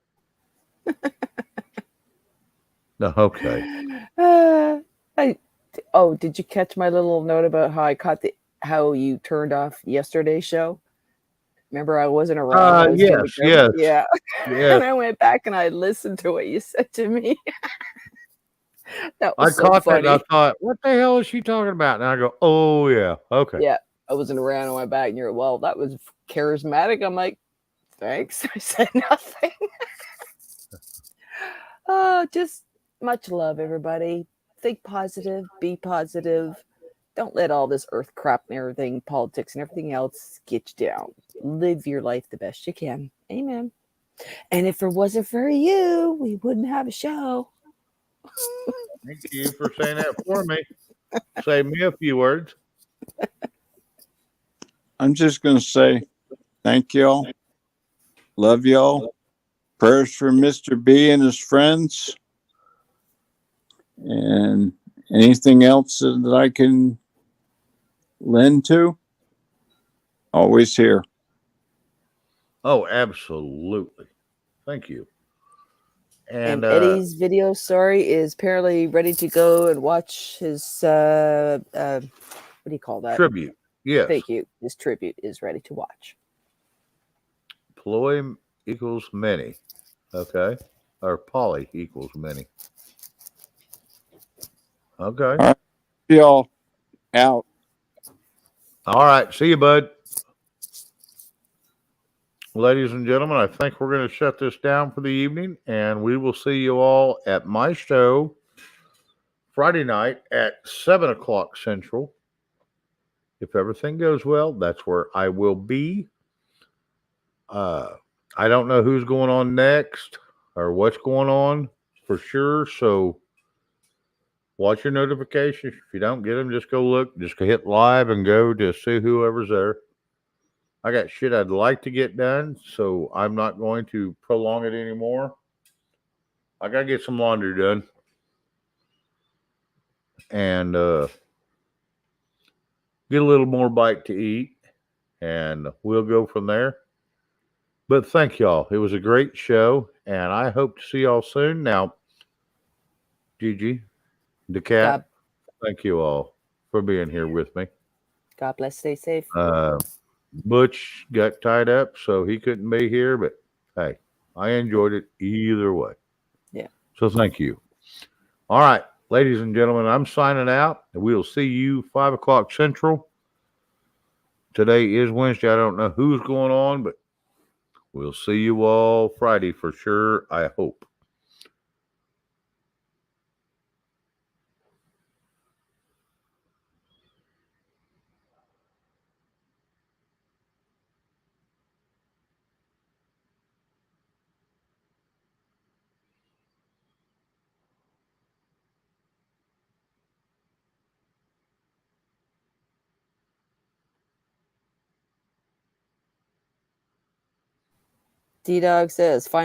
No, okay. Did you catch my little note about how I caught how you turned off yesterday's show? Remember, I wasn't around. I was Yes. yeah. Yeah. And I went back and I listened to what you said to me. That I was so caught funny. that and I thought, what the hell is she talking about? And I go, oh, yeah. Okay. Yeah, I wasn't around. I went back and you're, well, that was charismatic. I'm like, thanks. I said nothing. Oh, just much love, everybody. Think positive, be positive. Don't let all this earth crap and everything, politics and everything else get you down. Live your life the best you can. Amen. And if it wasn't for you, we wouldn't have a show. Thank you for saying that for me. Save me a few words. I'm just going to say thank y'all. Love y'all. Prayers for Mr. B and his friends. And anything else that I can lend to, always here. Oh, absolutely. Thank you. And Eddie's video, sorry, is apparently ready to go and watch his what do you call that? Tribute. Yes. Thank you. His tribute is ready to watch. Ploy equals many. Okay. Or poly equals many. Okay. All right. Y'all out. All right. See you, bud. Ladies and gentlemen, I think we're going to shut this down for the evening, and we will see you all at my show Friday night at 7 o'clock Central. If everything goes well, that's where I will be. I don't know who's going on next or what's going on for sure, so watch your notifications. If you don't get them, just go look. Just hit live and go to see whoever's there. I got shit I'd like to get done, so I'm not going to prolong it anymore. I got to get some laundry done. And get a little more bite to eat. And we'll go from there. But thank y'all. It was a great show. And I hope to see y'all soon. Now, Gigi, the cat, thank you all for being here with me. God bless. Stay safe. Butch got tied up, so he couldn't be here. But hey, I enjoyed it either way. Yeah. So thank you. All right, ladies and gentlemen, I'm signing out. And we'll see you 5 o'clock Central. Today is Wednesday. I don't know who's going on, but we'll see you all Friday for sure, I hope. D-Dog says, final